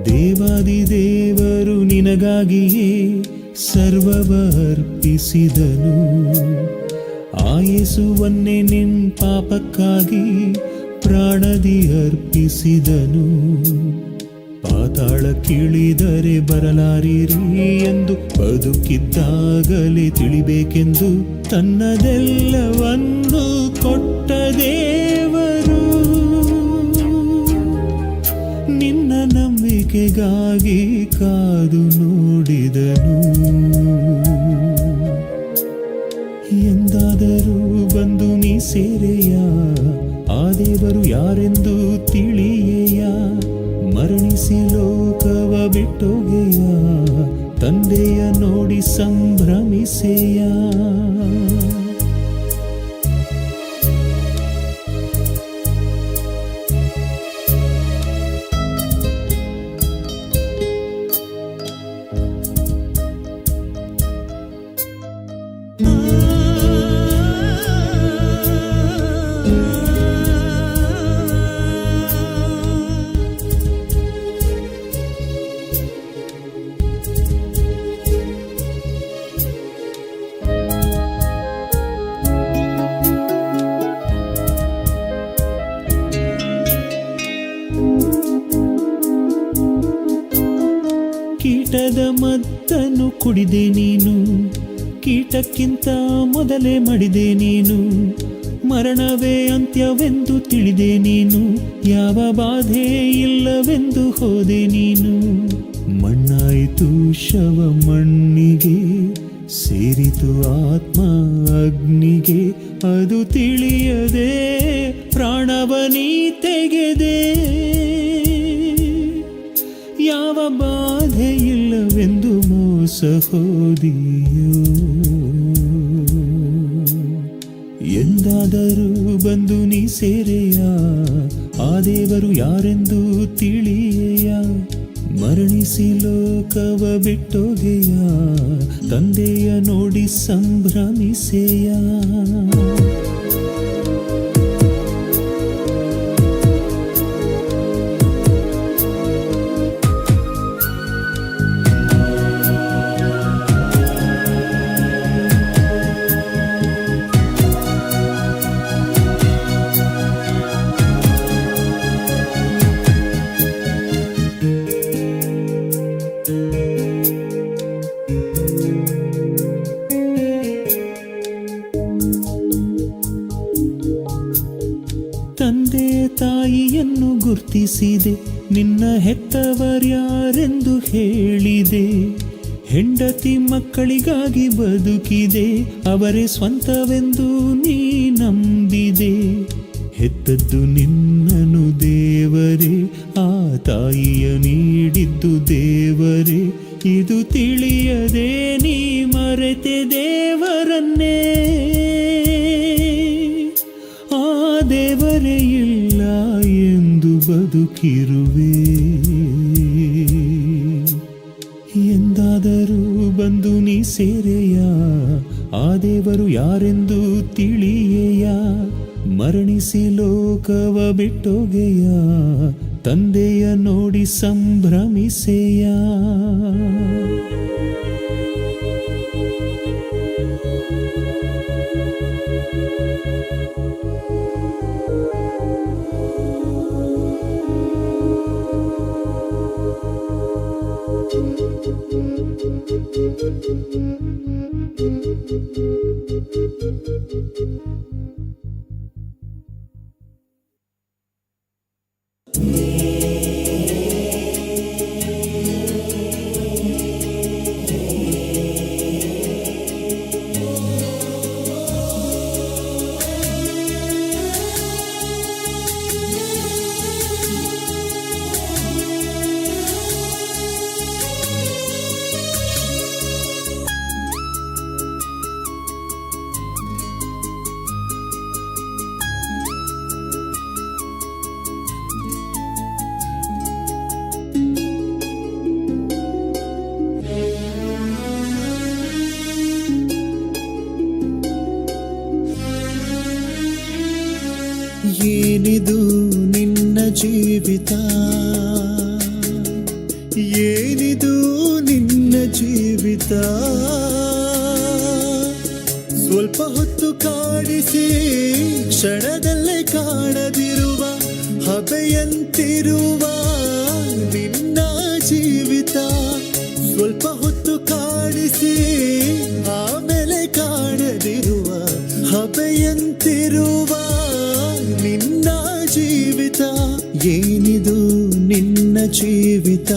ದೇವಾದಿದೇವರು ನಿನಗಾಗಿಯೇ ಸರ್ವವ ಅರ್ಪಿಸಿದನು. ಆ ಯೇಸುವನ್ನೇ ನಿನ್ ಪಾಪಕ್ಕಾಗಿ ಪ್ರಾಣದಿ ಅರ್ಪಿಸಿದನು. ಪಾತಾಳಕ್ಕಿಳಿದರೆ ಬರಲಾರಿರಿ ಎಂದು ಬದುಕಿದ್ದಾಗಲೇ ತಿಳಿಬೇಕೆಂದು ತನ್ನದೆಲ್ಲವನ್ನು ಕೊಟ್ಟ ದೇವರು ನಿನ್ನ ನಂಬಿಕೆಗಾಗಿ ಕಾದು ನೋಡಿದನು. ಎಂದಾದರೂ ಬಂದು ನೀ ಸೇರೆಯ, ಆ ದೇವರು ಯಾರೆಂದು ತಿಳಿಯೆಯ. ಮರಣಿಸಿ ಲೋಕವ ಬಿಟ್ಟೋಗೆಯ, ತಂದೆಯ ನೋಡಿ ಸಂಭ್ರಮಿಸೆಯ. ಕೀಟದ ಮದ್ದನ್ನು ಕುಡಿದೆ ನೀನು, ಕೀಟಕ್ಕಿಂತ ಮೊದಲೇ ಮಡಿದೆ ನೀನು. ಮರಣವೇ ಅಂತ್ಯವೆಂದು ತಿಳಿದೆ ನೀನು, ಯಾವ ಬಾಧೆ ಇಲ್ಲವೆಂದು ಹೋದೆ ನೀನು. ಮಣ್ಣಾಯಿತು ಶವ ಮಣ್ಣಿಗೆ, ಸೇರಿತು ಆತ್ಮ ಅಗ್ನಿಗೆ. ಅದು ತಿಳಿಯದೆ ಪ್ರಾಣವನೀ ತೆಗೆದೆ, ಯಾವ ಬಾಧೆ ಇಲ್ಲವೆಂದು ಮೋಸ ಹೋದಿಯೋ. ಎಂದಾದರೂ ಬಂದು ನೀ ಸೇರೆಯ, ಆ ದೇವರು ಯಾರೆಂದು ತಿಳಿಯೆಯ. ಮರಣಿಸಿ ಲೋಕವ ಬಿಟ್ಟೋಗೆಯ, ತಂದೆಯ ನೋಡಿ ಸಂಭ್ರಮಿಸೆಯ. ತಂದೆ ತಾಯಿಯನ್ನು ಗುರ್ತಿಸಿದೆ, ನಿನ್ನ ಹೆತ್ತವರ್ಯಾರೆಂದು ಹೇಳಿದೆ. ಹೆಂಡತಿ ಮಕ್ಕಳಿಗಾಗಿ ಬದುಕಿದೆ, ಅವರೇ ಸ್ವಂತವೆಂದು ನೀ ನಂಬಿದೆ. ಹೆತ್ತದ್ದು ನಿನ್ನನು ದೇವರೇ, ಆ ತಾಯಿಯ ನೀಡಿದ್ದು ದೇವರೇ. ಇದು ತಿಳಿಯದೆ ನೀ ಮರೆತೆ ದೇವರನ್ನೇ, ಆ ದೇವರೇ ಇಲ್ಲ ಎಂದು ಬದುಕಿರುವೆ. ಎಂದಾದರೂ ಬಂದು ನೀ ಸೇರೆಯ, ಆ ದೇವರು ಯಾರೆಂದು ತಿಳಿಯೆಯ. ಮರಣಿಸಿ ಲೋಕವ ಬಿಟ್ಟೋಗೆಯ, ತಂದೆಯ ನೋಡಿ ಸಂಭ್ರಮಿಸೆಯ. ಏನಿದು ನಿನ್ನ ಜೀವಿತ, ಏನಿದು ನಿನ್ನ ಜೀವಿತ, ಸ್ವಲ್ಪ ಹೊತ್ತು ಕಾಡಿಸಿ ಕ್ಷಣದಲ್ಲೇ ಕಾಣದಿರುವ ಹಬೆಯಂತಿರುವ ನಿನ್ನ ಜೀವಿತ. ಸ್ವಲ್ಪ ಹೊತ್ತು ಕಾಡಿಸಿ ಆಮೇಲೆ ಕಾಣದಿರುವ ಹಬೆಯಂತಿರುವ ನಿನ್ನ ಜೀವಿತ. ಏನಿದು ನಿನ್ನ ಜೀವಿತ,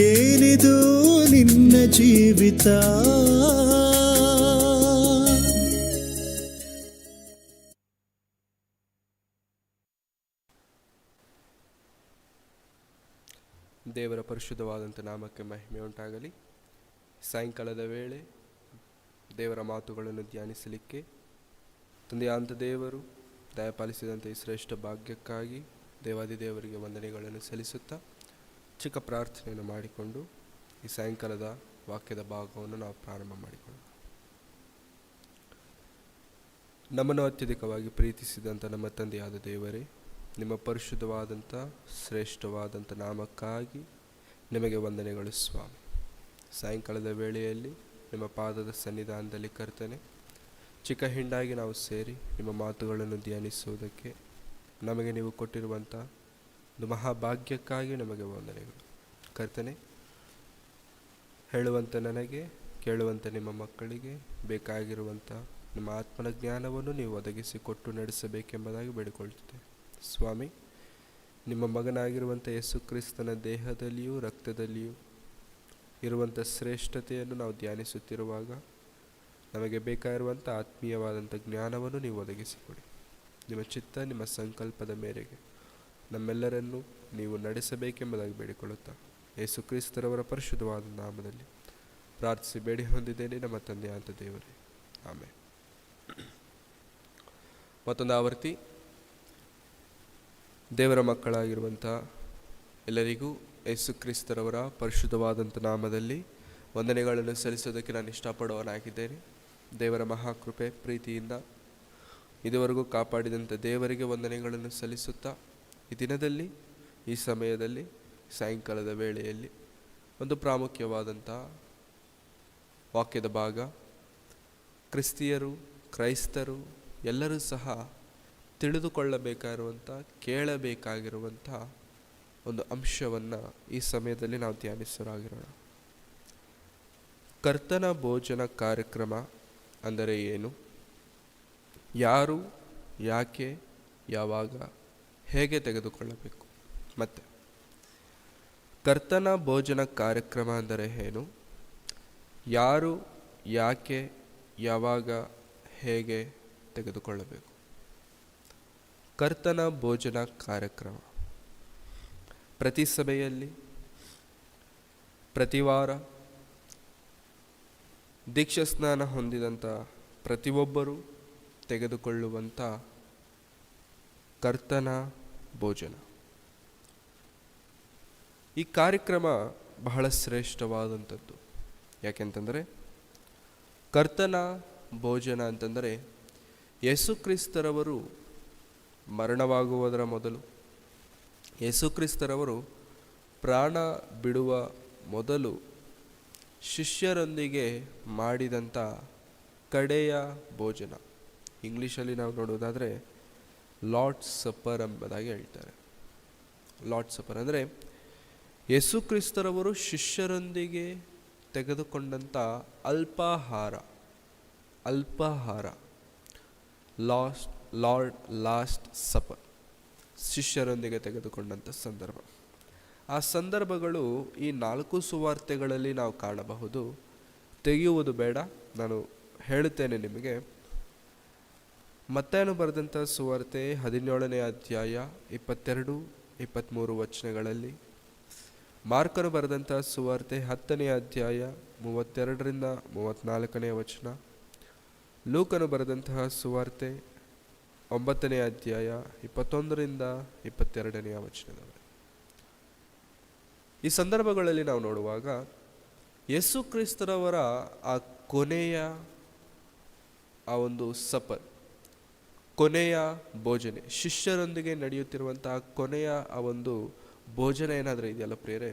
ಏನಿದು ನಿನ್ನ ಜೀವಿತ. ದೇವರ ಪರಿಶುದ್ಧವಾದಂಥ ನಾಮಕ್ಕೆ ಮಹಿಮೆ ಉಂಟಾಗಲಿ. ಸಾಯಂಕಾಲದ ವೇಳೆ ದೇವರ ಮಾತುಗಳನ್ನು ಧ್ಯಾನಿಸಲಿಕ್ಕೆ ತಂದೆಯಾದ ದೇವರು ದಯಪಾಲಿಸಿದಂಥ ಈ ಶ್ರೇಷ್ಠ ಭಾಗ್ಯಕ್ಕಾಗಿ ದೇವಾದಿದೇವರಿಗೆ ವಂದನೆಗಳನ್ನು ಸಲ್ಲಿಸುತ್ತಾ ಚಿಕ್ಕ ಪ್ರಾರ್ಥನೆಯನ್ನು ಮಾಡಿಕೊಂಡು ಈ ಸಾಯಂಕಾಲದ ವಾಕ್ಯದ ಭಾಗವನ್ನು ನಾವು ಪ್ರಾರಂಭ ಮಾಡಿಕೊಳ್ಳೋಣ. ನಮ್ಮನ್ನು ಅತ್ಯಧಿಕವಾಗಿ ಪ್ರೀತಿಸಿದಂಥ ನಮ್ಮ ತಂದೆಯಾದ ದೇವರೇ, ನಿಮ್ಮ ಪರಿಶುದ್ಧವಾದಂಥ ಶ್ರೇಷ್ಠವಾದಂಥ ನಾಮಕ್ಕಾಗಿ ನಿಮಗೆ ವಂದನೆಗಳು ಸ್ವಾಮಿ. ಸಾಯಂಕಾಲದ ವೇಳೆಯಲ್ಲಿ ನಿಮ್ಮ ಪಾದದ ಸನ್ನಿಧಾನದಲ್ಲಿ ಕರ್ತನೆ ಚಿಕ್ಕ ಹಿಂಡಾಗಿ ನಾವು ಸೇರಿ ನಿಮ್ಮ ಮಾತುಗಳನ್ನು ಧ್ಯಾನಿಸುವುದಕ್ಕೆ ನಮಗೆ ನೀವು ಕೊಟ್ಟಿರುವಂಥ ಒಂದು ಮಹಾಭಾಗ್ಯಕ್ಕಾಗಿ ನಮಗೆ ವಂದನೆಗಳು ಕರ್ತನೆ. ಹೇಳುವಂಥ ನನಗೆ, ಕೇಳುವಂಥ ನಿಮ್ಮ ಮಕ್ಕಳಿಗೆ ಬೇಕಾಗಿರುವಂಥ ನಿಮ್ಮ ಆತ್ಮನ ಜ್ಞಾನವನ್ನು ನೀವು ಒದಗಿಸಿಕೊಟ್ಟು ನಡೆಸಬೇಕೆಂಬುದಾಗಿ ಬೇಡಿಕೊಳ್ತಿದ್ದೆ ಸ್ವಾಮಿ. ನಿಮ್ಮ ಮಗನಾಗಿರುವಂಥ ಯೇಸು ಕ್ರಿಸ್ತನ ದೇಹದಲ್ಲಿಯೂ ರಕ್ತದಲ್ಲಿಯೂ ಇರುವಂಥ ಶ್ರೇಷ್ಠತೆಯನ್ನು ನಾವು ಧ್ಯಾನಿಸುತ್ತಿರುವಾಗ ನಮಗೆ ಬೇಕಾಗಿರುವಂಥ ಆತ್ಮೀಯವಾದಂಥ ಜ್ಞಾನವನ್ನು ನೀವು ಒದಗಿಸಿಕೊಡಿ. ನಿಮ್ಮ ಚಿತ್ತ, ನಿಮ್ಮ ಸಂಕಲ್ಪದ ಮೇರೆಗೆ ನಮ್ಮೆಲ್ಲರನ್ನು ನೀವು ನಡೆಸಬೇಕೆಂಬುದಾಗಿ ಬೇಡಿಕೊಳ್ಳುತ್ತಾ ಯೇಸು ಕ್ರಿಸ್ತರವರ ಪರಿಶುದ್ಧವಾದ ನಾಮದಲ್ಲಿ ಪ್ರಾರ್ಥಿಸಿ ಬೇಡಿ ಹೊಂದಿದ್ದೇನೆ ನಮ್ಮ ತಂದೆಯಾದ ದೇವರೇ, ಆಮೇಲೆ. ಮತ್ತೊಂದು ಆವರ್ತಿ ದೇವರ ಮಕ್ಕಳಾಗಿರುವಂಥ ಎಲ್ಲರಿಗೂ ಯೇಸು ಕ್ರಿಸ್ತರವರ ಪರಿಶುದ್ಧವಾದಂಥ ನಾಮದಲ್ಲಿ ವಂದನೆಗಳನ್ನು ಸಲ್ಲಿಸೋದಕ್ಕೆ ನಾನು ಇಷ್ಟಪಡುವನಾಗಿದ್ದೇನೆ. ದೇವರ ಮಹಾಕೃಪೆ ಪ್ರೀತಿಯಿಂದ ಇದುವರೆಗೂ ಕಾಪಾಡಿದಂಥ ದೇವರಿಗೆ ವಂದನೆಗಳನ್ನು ಸಲ್ಲಿಸುತ್ತಾ ಈ ದಿನದಲ್ಲಿ, ಈ ಸಮಯದಲ್ಲಿ, ಸಾಯಂಕಾಲದ ವೇಳೆಯಲ್ಲಿ ಒಂದು ಪ್ರಾಮುಖ್ಯವಾದಂಥ ವಾಕ್ಯದ ಭಾಗ, ಕ್ರಿಸ್ತಿಯರು, ಕ್ರೈಸ್ತರು ಎಲ್ಲರೂ ಸಹ ತಿಳಿದುಕೊಳ್ಳಬೇಕಾಗಿರುವಂಥ, ಕೇಳಬೇಕಾಗಿರುವಂಥ ಒಂದು ಅಂಶವನ್ನು ಈ ಸಮಯದಲ್ಲಿ ನಾವು ಧ್ಯಾನಿಸರಾಗಿರೋಣ. ಕರ್ತನ ಭೋಜನ ಕಾರ್ಯಕ್ರಮ ಅಂದರೆ ಏನು? ಯಾರು, ಯಾಕೆ, ಯಾವಾಗ, ಹೇಗೆ ತೆಗೆದುಕೊಳ್ಳಬೇಕು? ಮತ್ತು ಕರ್ತನ ಭೋಜನ ಕಾರ್ಯಕ್ರಮ ಅಂದರೆ ಏನು? ಯಾರು, ಯಾಕೆ, ಯಾವಾಗ, ಹೇಗೆ ತೆಗೆದುಕೊಳ್ಳಬೇಕು? ಕರ್ತನ ಭೋಜನ ಕಾರ್ಯಕ್ರಮ ಪ್ರತಿ ಸಭೆಯಲ್ಲಿ ಪ್ರತಿ ವಾರ ದೀಕ್ಷಾಸ್ನಾನ ಹೊಂದಿದಂಥ ಪ್ರತಿಯೊಬ್ಬರೂ ತೆಗೆದುಕೊಳ್ಳುವಂಥ ಕರ್ತನ ಭೋಜನ. ಈ ಕಾರ್ಯಕ್ರಮ ಬಹಳ ಶ್ರೇಷ್ಠವಾದಂಥದ್ದು. ಯಾಕೆಂತಂದರೆ ಕರ್ತನ ಭೋಜನ ಅಂತಂದರೆ ಯೇಸು ಕ್ರಿಸ್ತರವರು ಮರಣವಾಗುವುದರ ಮೊದಲು, ಯೇಸು ಕ್ರಿಸ್ತರವರು ಪ್ರಾಣ ಬಿಡುವ ಮೊದಲು ಶಿಷ್ಯರೊಂದಿಗೆ ಮಾಡಿದಂಥ ಕಡೆಯ ಭೋಜನ. ಇಂಗ್ಲೀಷಲ್ಲಿ ನಾವು ನೋಡೋದಾದರೆ ಲಾರ್ಡ್ಸ್ ಸಪ್ಪರ್ ಎಂಬುದಾಗಿ ಹೇಳ್ತಾರೆ. ಲಾರ್ಡ್ಸ್ ಸಪ್ಪರ್ ಅಂದರೆ ಯೇಸು ಕ್ರಿಸ್ತರವರು ಶಿಷ್ಯರೊಂದಿಗೆ ತೆಗೆದುಕೊಂಡಂಥ ಅಲ್ಪಾಹಾರ. ಲಾಸ್ಟ್ ಸಪ್ಪರ್, ಶಿಷ್ಯರೊಂದಿಗೆ ತೆಗೆದುಕೊಂಡಂಥ ಸಂದರ್ಭ. ಆ ಸಂದರ್ಭಗಳು ಈ 4 ಸುವಾರ್ತೆಗಳಲ್ಲಿ ನಾವು ಕಾಣಬಹುದು. ತೆಗೆಯುವುದು ಬೇಡ, ನಾನು ಹೇಳುತ್ತೇನೆ ನಿಮಗೆ. ಮತ್ತಾಯನು ಬರೆದಂಥ ಸುವಾರ್ತೆ 17ನೇ ಅಧ್ಯಾಯ 22-23 ವಚನಗಳಲ್ಲಿ, ಮಾರ್ಕನು ಬರೆದಂಥ ಸುವಾರ್ತೆ 10ನೇ ಅಧ್ಯಾಯ 32-34 ವಚನ, ಲೂಕನು ಬರೆದಂತಹ ಸುವಾರ್ತೆ 9ನೇ ಅಧ್ಯಾಯ 21-22 ವಚನದವರೆಗೆ. ಈ ಸಂದರ್ಭಗಳಲ್ಲಿ ನಾವು ನೋಡುವಾಗ ಯೇಸು ಕ್ರಿಸ್ತರವರ ಆ ಕೊನೆಯ ಆ ಒಂದು ಸಪರ್, ಕೊನೆಯ ಭೋಜನೆ, ಶಿಷ್ಯರೊಂದಿಗೆ ನಡೆಯುತ್ತಿರುವಂತಹ ಕೊನೆಯ ಆ ಒಂದು ಭೋಜನ ಏನಾದರೂ ಇದೆಯಲ್ಲ ಪ್ರಿಯರೇ,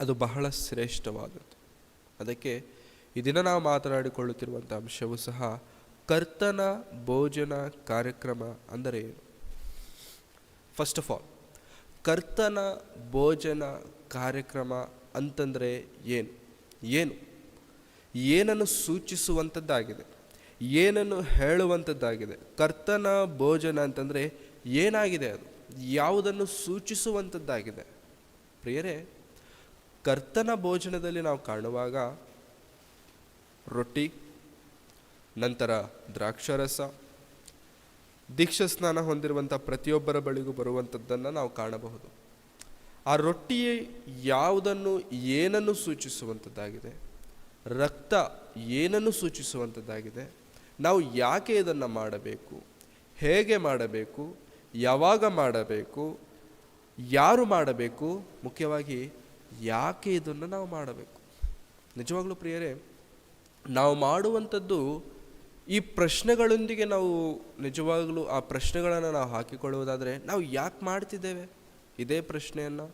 ಅದು ಬಹಳ ಶ್ರೇಷ್ಠವಾದದ್ದು. ಅದಕ್ಕೆ ಈ ದಿನ ನಾವು ಮಾತನಾಡಿಕೊಳ್ಳುತ್ತಿರುವಂಥ ಅಂಶವೂ ಸಹ ಕರ್ತನ ಭೋಜನ ಕಾರ್ಯಕ್ರಮ ಅಂದರೆ ಏನು. ಫಸ್ಟ್ ಆಫ್ ಆಲ್, ಕರ್ತನ ಭೋಜನ ಕಾರ್ಯಕ್ರಮ ಅಂತಂದರೆ ಏನು ಏನನ್ನು ಸೂಚಿಸುವಂಥದ್ದಾಗಿದೆ, ಏನನ್ನು ಹೇಳುವಂಥದ್ದಾಗಿದೆ. ಕರ್ತನ ಭೋಜನ ಅಂತಂದರೆ ಏನಾಗಿದೆ, ಅದು ಯಾವುದನ್ನು ಸೂಚಿಸುವಂಥದ್ದಾಗಿದೆ. ಪ್ರಿಯರೇ, ಕರ್ತನ ಭೋಜನದಲ್ಲಿ ನಾವು ಕಾಣುವಾಗ ರೊಟ್ಟಿ, ನಂತರ ದ್ರಾಕ್ಷಾರಸ, ದೀಕ್ಷಾ ಸ್ನಾನ ಹೊಂದಿರುವಂಥ ಪ್ರತಿಯೊಬ್ಬರ ಬಳಿಗೂ ಬರುವಂಥದ್ದನ್ನು ನಾವು ಕಾಣಬಹುದು. ಆ ರೊಟ್ಟಿ ಯಾವುದನ್ನು ಏನನ್ನು ಸೂಚಿಸುವಂಥದ್ದಾಗಿದೆ, ರಕ್ತ ಏನನ್ನು ಸೂಚಿಸುವಂಥದ್ದಾಗಿದೆ, ನಾವು ಯಾಕೆ ಇದನ್ನು ಮಾಡಬೇಕು, ಹೇಗೆ ಮಾಡಬೇಕು, ಯಾವಾಗ ಮಾಡಬೇಕು, ಯಾರು ಮಾಡಬೇಕು, ಮುಖ್ಯವಾಗಿ ಯಾಕೆ ಇದನ್ನು ನಾವು ಮಾಡಬೇಕು. ನಿಜವಾಗ್ಲೂ ಪ್ರಿಯರೇ, ನಾವು ಮಾಡುವಂಥದ್ದು ಈ ಪ್ರಶ್ನೆಗಳೊಂದಿಗೆ ನಾವು ನಿಜವಾಗಲೂ ಆ ಪ್ರಶ್ನೆಗಳನ್ನು ನಾವು ಹಾಕಿಕೊಳ್ಳುವುದಾದರೆ ನಾವು ಯಾಕೆ ಮಾಡ್ತಿದ್ದೇವೆ ಇದೇ ಪ್ರಶ್ನೆಯನ್ನು.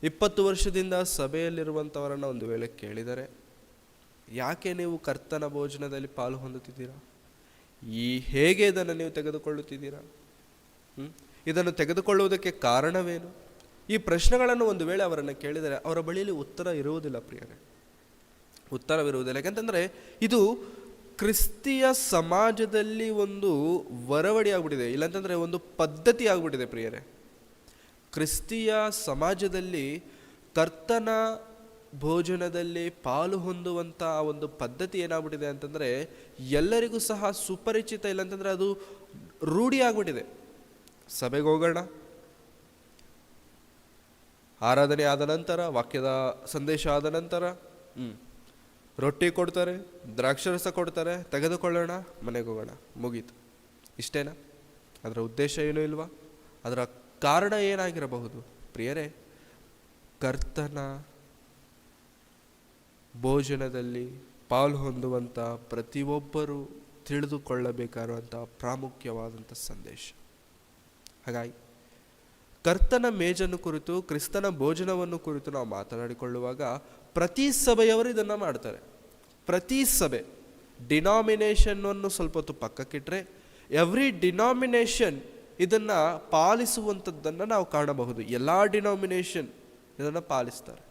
20 ವರ್ಷದಿಂದ ಸಭೆಯಲ್ಲಿರುವಂಥವರನ್ನು ಒಂದು ವೇಳೆ ಕೇಳಿದರೆ, ಯಾಕೆ ನೀವು ಕರ್ತನ ಭೋಜನದಲ್ಲಿ ಪಾಲು ಹೊಂದುತ್ತಿದ್ದೀರಾ, ಹೇಗೆ ಇದನ್ನು ನೀವು ತೆಗೆದುಕೊಳ್ಳುತ್ತಿದ್ದೀರಾ, ಇದನ್ನು ತೆಗೆದುಕೊಳ್ಳುವುದಕ್ಕೆ ಕಾರಣವೇನು, ಈ ಪ್ರಶ್ನೆಗಳನ್ನು ಒಂದು ವೇಳೆ ಅವರನ್ನು ಕೇಳಿದರೆ ಅವರ ಬಳಿಯಲ್ಲಿ ಉತ್ತರ ಇರುವುದಿಲ್ಲ ಪ್ರಿಯರೇ, ಉತ್ತರವಿರುವುದಿಲ್ಲ. ಯಾಕಂತಂದರೆ ಇದು ಕ್ರಿಸ್ತಿಯ ಸಮಾಜದಲ್ಲಿ ಒಂದು ವರವಡಿ ಆಗ್ಬಿಟ್ಟಿದೆ, ಇಲ್ಲಾಂತಂದರೆ ಒಂದು ಪದ್ಧತಿ ಆಗ್ಬಿಟ್ಟಿದೆ ಪ್ರಿಯರೇ. ಕ್ರಿಸ್ತಿಯ ಸಮಾಜದಲ್ಲಿ ಕರ್ತನ ಭೋಜನದಲ್ಲಿ ಪಾಲು ಹೊಂದುವಂಥ ಒಂದು ಪದ್ಧತಿ ಏನಾಗ್ಬಿಟ್ಟಿದೆ ಅಂತಂದರೆ ಎಲ್ಲರಿಗೂ ಸಹ ಸುಪರಿಚಿತ, ಇಲ್ಲಾಂತಂದರೆ ಅದು ರೂಢಿ ಆಗ್ಬಿಟ್ಟಿದೆ. ಸಭೆಗೆ ಹೋಗೋಣ, ಆರಾಧನೆ ಆದ ನಂತರ, ವಾಕ್ಯದ ಸಂದೇಶ ಆದ ನಂತರ ರೊಟ್ಟಿ ಕೊಡ್ತಾರೆ, ದ್ರಾಕ್ಷಾರಸ ಕೊಡ್ತಾರೆ, ತೆಗೆದುಕೊಳ್ಳೋಣ, ಮನೆಗೆ ಹೋಗೋಣ, ಮುಗೀತು. ಇಷ್ಟೇನಾ? ಅದರ ಉದ್ದೇಶ ಏನೂ ಇಲ್ವಾ? ಅದರ ಕಾರಣ ಏನಾಗಿರಬಹುದು ಪ್ರಿಯರೇ? ಕರ್ತನ ಭೋಜನದಲ್ಲಿ ಪಾಲು ಹೊಂದುವಂಥ ಪ್ರತಿಯೊಬ್ಬರೂ ತಿಳಿದುಕೊಳ್ಳಬೇಕಾದಂಥ ಪ್ರಾಮುಖ್ಯವಾದಂಥ ಸಂದೇಶ. ಹಾಗಾಗಿ ಕರ್ತನ ಮೇಜನ್ನು ಕುರಿತು, ಕ್ರಿಸ್ತನ ಭೋಜನವನ್ನು ಕುರಿತು ನಾವು ಮಾತನಾಡಿಕೊಳ್ಳುವಾಗ ಪ್ರತಿ ಸಭೆಯವರು ಇದನ್ನು ಮಾಡ್ತಾರೆ. ಪ್ರತಿ ಸಭೆ, ಡಿನಾಮಿನೇಷನ್ನನ್ನು ಸ್ವಲ್ಪ ಹೊತ್ತು ಪಕ್ಕಕ್ಕಿಟ್ರೆ ಎವ್ರಿ ಡಿನಾಮಿನೇಷನ್ ಇದನ್ನು ಪಾಲಿಸುವಂಥದ್ದನ್ನು ನಾವು ಕಾಣಬಹುದು. ಎಲ್ಲ ಡಿನಾಮಿನೇಷನ್ ಇದನ್ನು ಪಾಲಿಸ್ತಾರೆ.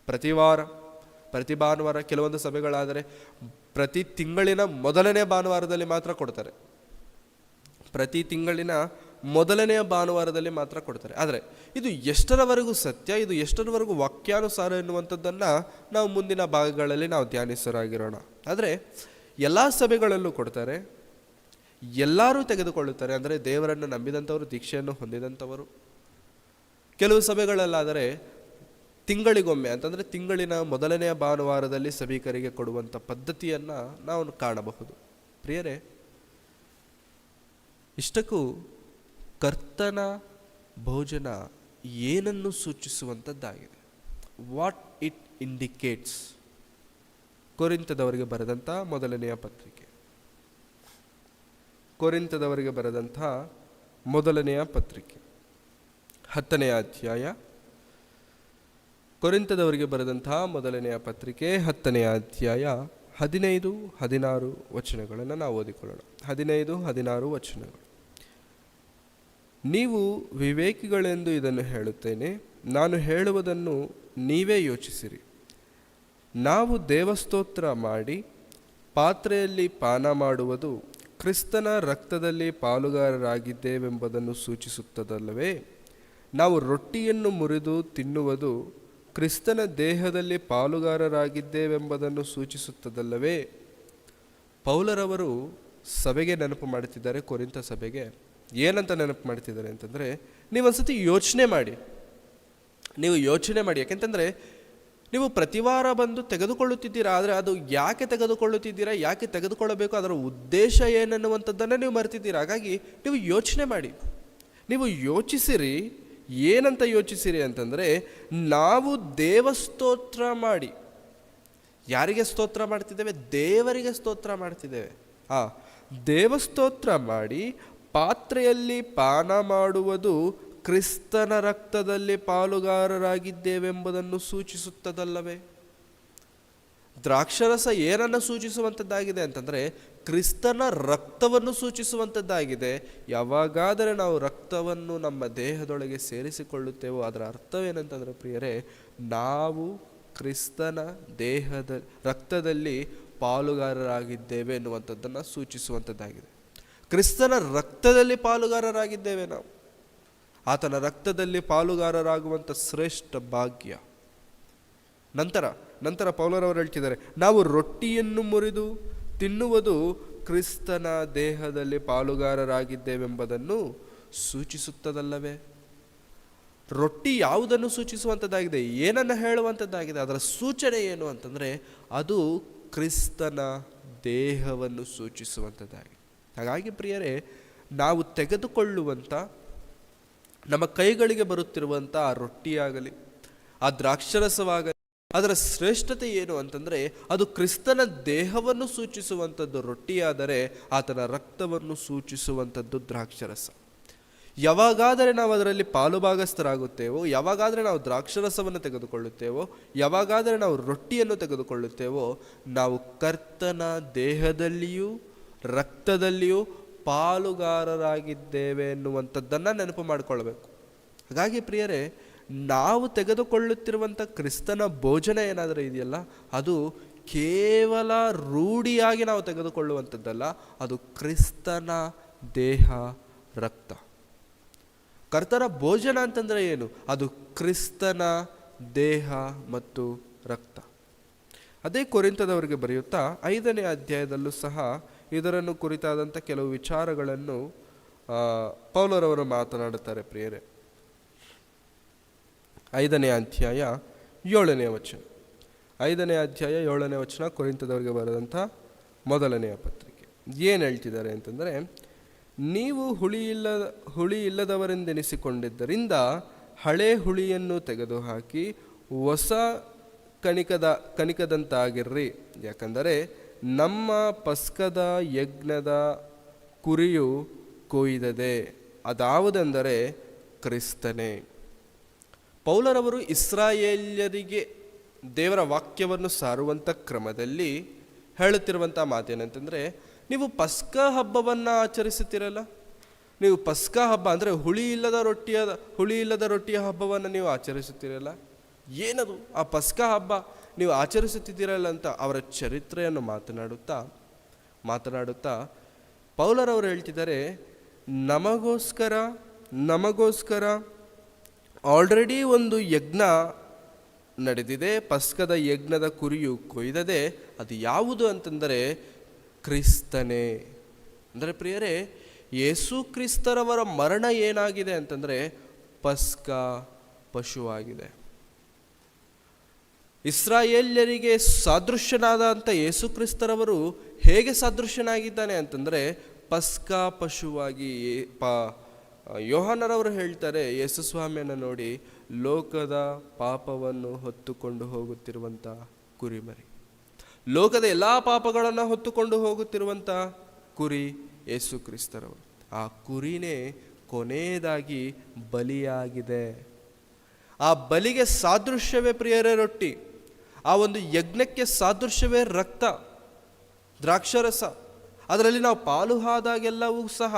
ಪ್ರತಿ ಭಾನುವಾರ, ಕೆಲವೊಂದು ಸಭೆಗಳಾದರೆ ಪ್ರತಿ ತಿಂಗಳಿನ ಮೊದಲನೇ ಭಾನುವಾರದಲ್ಲಿ ಮಾತ್ರ ಕೊಡ್ತಾರೆ. ಪ್ರತಿ ತಿಂಗಳಿನ ಮೊದಲನೆಯ ಭಾನುವಾರದಲ್ಲಿ ಮಾತ್ರ ಕೊಡ್ತಾರೆ. ಆದರೆ ಇದು ಎಷ್ಟರವರೆಗೂ ಸತ್ಯ, ಇದು ಎಷ್ಟರವರೆಗೂ ವಾಕ್ಯಾನುಸಾರ ಎನ್ನುವಂಥದ್ದನ್ನು ನಾವು ಮುಂದಿನ ಭಾಗಗಳಲ್ಲಿ ನಾವು ಧ್ಯಾನಿಸರಾಗಿರೋಣ. ಆದರೆ ಎಲ್ಲ ಸಭೆಗಳಲ್ಲೂ ಕೊಡ್ತಾರೆ, ಎಲ್ಲರೂ ತೆಗೆದುಕೊಳ್ಳುತ್ತಾರೆ. ಅಂದರೆ ದೇವರನ್ನು ನಂಬಿದಂಥವರು, ದೀಕ್ಷೆಯನ್ನು ಹೊಂದಿದಂಥವರು. ಕೆಲವು ಸಭೆಗಳಲ್ಲಾದರೆ ತಿಂಗಳಿಗೊಮ್ಮೆ, ಅಂತಂದರೆ ತಿಂಗಳಿನ ಮೊದಲನೆಯ ಭಾನುವಾರದಲ್ಲಿ ಸಭಿಕರಿಗೆ ಕೊಡುವಂಥ ಪದ್ಧತಿಯನ್ನು ನಾವು ಕಾಣಬಹುದು. ಪ್ರಿಯರೇ, ಇಷ್ಟಕ್ಕೂ ಕರ್ತನ ಭೋಜನ ಏನನ್ನು ಸೂಚಿಸುವಂಥದ್ದಾಗಿದೆ, ವಾಟ್ ಇಟ್ ಇಂಡಿಕೇಟ್ಸ್. ಕೊರಿಂಥದವರಿಗೆ ಬರೆದಂಥ ಮೊದಲನೆಯ ಪತ್ರಿಕೆ, ಕೊರಿಂಥದವರಿಗೆ ಬರೆದಂಥ ಮೊದಲನೆಯ ಪತ್ರಿಕೆ 10ನೇ ಅಧ್ಯಾಯ, ಕೊರಿಂಥದವರಿಗೆ ಬರೆದಂತಹ ಮೊದಲನೆಯ ಪತ್ರಿಕೆ 10ನೇ ಅಧ್ಯಾಯ 15-16 ವಚನಗಳನ್ನು ನಾವು ಓದಿಕೊಳ್ಳೋಣ. 15-16 ವಚನಗಳು. ನೀವು ವಿವೇಕಿಗಳೆಂದು ಇದನ್ನು ಹೇಳುತ್ತೇನೆ, ನಾನು ಹೇಳುವುದನ್ನು ನೀವೇ ಯೋಚಿಸಿರಿ. ನಾವು ದೇವಸ್ತೋತ್ರ ಮಾಡಿ ಪಾತ್ರೆಯಲ್ಲಿ ಪಾನ ಮಾಡುವುದು ಕ್ರಿಸ್ತನ ರಕ್ತದಲ್ಲಿ ಪಾಲುಗಾರರಾಗಿದ್ದೇವೆಂಬುದನ್ನು ಸೂಚಿಸುತ್ತದಲ್ಲವೇ? ನಾವು ರೊಟ್ಟಿಯನ್ನು ಮುರಿದು ತಿನ್ನುವುದು ಕ್ರಿಸ್ತನ ದೇಹದಲ್ಲಿ ಪಾಲುಗಾರರಾಗಿದ್ದೇವೆಂಬುದನ್ನು ಸೂಚಿಸುತ್ತದಲ್ಲವೇ? ಪೌಲರವರು ಸಭೆಗೆ ನೆನಪು ಮಾಡುತ್ತಿದ್ದಾರೆ, ಕೊರಿಂಥ ಸಭೆಗೆ. ಏನಂತ ನೆನಪು ಮಾಡ್ತಿದ್ದಾರೆ ಅಂತಂದರೆ, ನೀವೊಂದ್ಸತಿ ಯೋಚನೆ ಮಾಡಿ. ಯಾಕೆಂತಂದರೆ ನೀವು ಪ್ರತಿ ವಾರ ಬಂದು ತೆಗೆದುಕೊಳ್ಳುತ್ತಿದ್ದೀರಾ, ಆದರೆ ಅದು ಯಾಕೆ ತೆಗೆದುಕೊಳ್ಳುತ್ತಿದ್ದೀರಾ, ಯಾಕೆ ತೆಗೆದುಕೊಳ್ಳಬೇಕು, ಅದರ ಉದ್ದೇಶ ಏನನ್ನುವಂಥದ್ದನ್ನು ನೀವು ಮರೆತಿದ್ದೀರಾ. ಹಾಗಾಗಿ ನೀವು ಯೋಚನೆ ಮಾಡಿ, ನೀವು ಯೋಚಿಸಿರಿ. ಏನಂತ ಯೋಚಿಸಿರಿ ಅಂತಂದರೆ, ನಾವು ದೇವಸ್ತೋತ್ರ ಮಾಡಿ, ಯಾರಿಗೆ ಸ್ತೋತ್ರ ಮಾಡ್ತಿದ್ದೇವೆ? ದೇವರಿಗೆ ಸ್ತೋತ್ರ ಮಾಡ್ತಿದ್ದೇವೆ. ದೇವಸ್ತೋತ್ರ ಮಾಡಿ ಪಾತ್ರೆಯಲ್ಲಿ ಪಾನ ಮಾಡುವುದು ಕ್ರಿಸ್ತನ ರಕ್ತದಲ್ಲಿ ಪಾಲುಗಾರರಾಗಿದ್ದೇವೆಂಬುದನ್ನು ಸೂಚಿಸುತ್ತದಲ್ಲವೇ? ದ್ರಾಕ್ಷರಸ ಏನನ್ನು ಸೂಚಿಸುವಂಥದ್ದಾಗಿದೆ ಅಂತಂದರೆ ಕ್ರಿಸ್ತನ ರಕ್ತವನ್ನು ಸೂಚಿಸುವಂಥದ್ದಾಗಿದೆ. ಯಾವಾಗಾದರೆ ನಾವು ರಕ್ತವನ್ನು ನಮ್ಮ ದೇಹದೊಳಗೆ ಸೇರಿಸಿಕೊಳ್ಳುತ್ತೇವೋ ಅದರ ಅರ್ಥವೇನಂತಂದರೆ ಪ್ರಿಯರೇ, ನಾವು ಕ್ರಿಸ್ತನ ದೇಹದ ರಕ್ತದಲ್ಲಿ ಪಾಲುಗಾರರಾಗಿದ್ದೇವೆ ಎನ್ನುವಂಥದ್ದನ್ನು ಸೂಚಿಸುವಂಥದ್ದಾಗಿದೆ. ಕ್ರಿಸ್ತನ ರಕ್ತದಲ್ಲಿ ಪಾಲುಗಾರರಾಗಿದ್ದೇವೆ ನಾವು. ಆತನ ರಕ್ತದಲ್ಲಿ ಪಾಲುಗಾರರಾಗುವಂಥ ಶ್ರೇಷ್ಠ ಭಾಗ್ಯ. ನಂತರ ಪೌಲರವರು ಹೇಳ್ತಿದ್ದಾರೆ, ನಾವು ರೊಟ್ಟಿಯನ್ನು ಮುರಿದು ತಿನ್ನುವುದು ಕ್ರಿಸ್ತನ ದೇಹದಲ್ಲಿ ಪಾಲುಗಾರರಾಗಿದ್ದೇವೆಂಬುದನ್ನು ಸೂಚಿಸುತ್ತದಲ್ಲವೇ? ರೊಟ್ಟಿ ಯಾವುದನ್ನು ಸೂಚಿಸುವಂಥದ್ದಾಗಿದೆ, ಏನನ್ನು ಹೇಳುವಂಥದ್ದಾಗಿದೆ, ಅದರ ಸೂಚನೆ ಏನು ಅಂತಂದರೆ ಅದು ಕ್ರಿಸ್ತನ ದೇಹವನ್ನು ಸೂಚಿಸುವಂಥದ್ದಾಗಿದೆ. ಹಾಗಾಗಿ ಪ್ರಿಯರೇ, ನಾವು ತೆಗೆದುಕೊಳ್ಳುವಂಥ ನಮ್ಮ ಕೈಗಳಿಗೆ ಬರುತ್ತಿರುವಂಥ ಆ ರೊಟ್ಟಿಯಾಗಲಿ ಆ ದ್ರಾಕ್ಷರಸವಾಗಲಿ ಅದರ ಶ್ರೇಷ್ಠತೆ ಏನು ಅಂತಂದರೆ ಅದು ಕ್ರಿಸ್ತನ ದೇಹವನ್ನು ಸೂಚಿಸುವಂಥದ್ದು ರೊಟ್ಟಿಯಾದರೆ ಆತನ ರಕ್ತವನ್ನು ಸೂಚಿಸುವಂಥದ್ದು ದ್ರಾಕ್ಷರಸ. ಯಾವಾಗಾದರೆ ನಾವು ಅದರಲ್ಲಿ ಪಾಲುಭಾಗಸ್ಥರಾಗುತ್ತೇವೋ, ಯಾವಾಗಾದರೆ ನಾವು ದ್ರಾಕ್ಷರಸವನ್ನು ತೆಗೆದುಕೊಳ್ಳುತ್ತೇವೋ, ಯಾವಾಗಾದರೆ ನಾವು ರೊಟ್ಟಿಯನ್ನು ತೆಗೆದುಕೊಳ್ಳುತ್ತೇವೋ, ನಾವು ಕರ್ತನ ದೇಹದಲ್ಲಿಯೂ ರಕ್ತದಲ್ಲಿಯೂ ಪಾಲುಗಾರರಾಗಿದ್ದೇವೆ ಎನ್ನುವಂಥದ್ದನ್ನು ನೆನಪು ಮಾಡಿಕೊಳ್ಬೇಕು. ಹಾಗಾಗಿ ಪ್ರಿಯರೇ, ನಾವು ತೆಗೆದುಕೊಳ್ಳುತ್ತಿರುವಂಥ ಕ್ರಿಸ್ತನ ಭೋಜನ ಏನಾದರೂ ಇದೆಯಲ್ಲ, ಅದು ಕೇವಲ ರೂಢಿಯಾಗಿ ನಾವು ತೆಗೆದುಕೊಳ್ಳುವಂಥದ್ದಲ್ಲ, ಅದು ಕ್ರಿಸ್ತನ ದೇಹ ರಕ್ತ. ಕರ್ತನ ಭೋಜನ ಅಂತಂದರೆ ಏನು? ಅದು ಕ್ರಿಸ್ತನ ದೇಹ ಮತ್ತು ರಕ್ತ. ಅದೇ ಕೊರಿಂಥದವರಿಗೆ ಬರೆಯುತ್ತಾ 5ನೇ ಅಧ್ಯಾಯದಲ್ಲೂ ಸಹ ಇದರನ್ನು ಕುರಿತಾದಂಥ ಕೆಲವು ವಿಚಾರಗಳನ್ನು ಪೌಲರವರು ಮಾತನಾಡುತ್ತಾರೆ ಪ್ರಿಯರೇ. 5ನೇ ಅಧ್ಯಾಯ 7ನೇ ವಚನ. 5ನೇ ಅಧ್ಯಾಯ 7ನೇ ವಚನ ಕೊರಿಂಥದವರಿಗೆ ಬರೆದಂಥ ಮೊದಲನೆಯ ಪತ್ರಿಕೆ. ಏನು ಹೇಳ್ತಿದ್ದಾರೆ ಅಂತಂದರೆ, ನೀವು ಹುಳಿ ಇಲ್ಲದವರೆಂದೆನಿಸಿಕೊಂಡಿದ್ದರಿಂದ ಹಳೆ ಹುಳಿಯನ್ನು ತೆಗೆದುಹಾಕಿ ಹೊಸ ಕಣಿಕದಂತಾಗಿರ್ರಿ. ಯಾಕಂದರೆ ನಮ್ಮ ಪಸ್ಕದ ಯಜ್ಞದ ಕುರಿಯು ಕೊಯ್ದದೆ, ಅದಾವುದೆಂದರೆ ಕ್ರಿಸ್ತನೇ. ಪೌಲರವರು ಇಸ್ರಾಯೇಲ್ಯರಿಗೆ ದೇವರ ವಾಕ್ಯವನ್ನು ಸಾರುವಂಥ ಕ್ರಮದಲ್ಲಿ ಹೇಳುತ್ತಿರುವಂಥ ಮಾತೇನಂತಂದರೆ, ನೀವು ಪಸ್ಕ ಹಬ್ಬವನ್ನು ಆಚರಿಸುತ್ತೀರಲ್ಲ, ನೀವು ಪಸ್ಕ ಹಬ್ಬ ಅಂದರೆ ಹುಳಿ ಇಲ್ಲದ ರೊಟ್ಟಿಯ ಹಬ್ಬವನ್ನು ನೀವು ಆಚರಿಸುತ್ತೀರಲ್ಲ, ಏನದು ಆ ಪಸ್ಕ ಹಬ್ಬ ನೀವು ಆಚರಿಸುತ್ತಿದ್ದೀರಲ್ಲ ಅಂತ ಅವರ ಚರಿತ್ರೆಯನ್ನು ಮಾತನಾಡುತ್ತಾ ಪೌಲರವರು ಹೇಳ್ತಿದ್ದಾರೆ, ನಮಗೋಸ್ಕರ ಆಲ್ರೆಡಿ ಒಂದು ಯಜ್ಞ ನಡೆದಿದೆ, ಪಸ್ಕದ ಯಜ್ಞದ ಕುರಿಯು ಕೊಯ್ದದೆ. ಅದು ಯಾವುದು ಅಂತಂದರೆ ಕ್ರಿಸ್ತನೇ. ಅಂದರೆ ಪ್ರಿಯರೇ, ಯೇಸು ಕ್ರಿಸ್ತರವರ ಮರಣ ಏನಾಗಿದೆ ಅಂತಂದರೆ ಪಸ್ಕ ಪಶುವಾಗಿದೆ. ಇಸ್ರಾಯೇಲ್ಯರಿಗೆ ಸಾದೃಶ್ಯನಾದಂಥ ಯೇಸು ಕ್ರಿಸ್ತರವರು ಹೇಗೆ ಸಾದೃಶ್ಯನಾಗಿದ್ದಾನೆ ಅಂತಂದರೆ ಪಸ್ಕ ಪಶುವಾಗಿ. ಯೋಹಾನರವರು ಹೇಳ್ತಾರೆ, ಯೇಸು ಸ್ವಾಮಿಯನ್ನು ನೋಡಿ, ಲೋಕದ ಪಾಪವನ್ನು ಹೊತ್ತುಕೊಂಡು ಹೋಗುತ್ತಿರುವಂಥ ಕುರಿಮರಿ, ಲೋಕದ ಎಲ್ಲ ಪಾಪಗಳನ್ನು ಹೊತ್ತುಕೊಂಡು ಹೋಗುತ್ತಿರುವಂಥ ಕುರಿ ಯೇಸು ಕ್ರಿಸ್ತರವರು. ಆ ಕುರಿನೇ ಕೊನೆಯದಾಗಿ ಬಲಿಯಾಗಿದೆ. ಆ ಬಲಿಗೆ ಸಾದೃಶ್ಯವೇ ಪ್ರಿಯರೇ ರೊಟ್ಟಿ, ಆ ಒಂದು ಯಜ್ಞಕ್ಕೆ ಸಾದೃಶ್ಯವೇ ರಕ್ತ, ದ್ರಾಕ್ಷರಸ. ಅದರಲ್ಲಿ ನಾವು ಪಾಲು ಆದಾಗೆಲ್ಲವೂ ಸಹ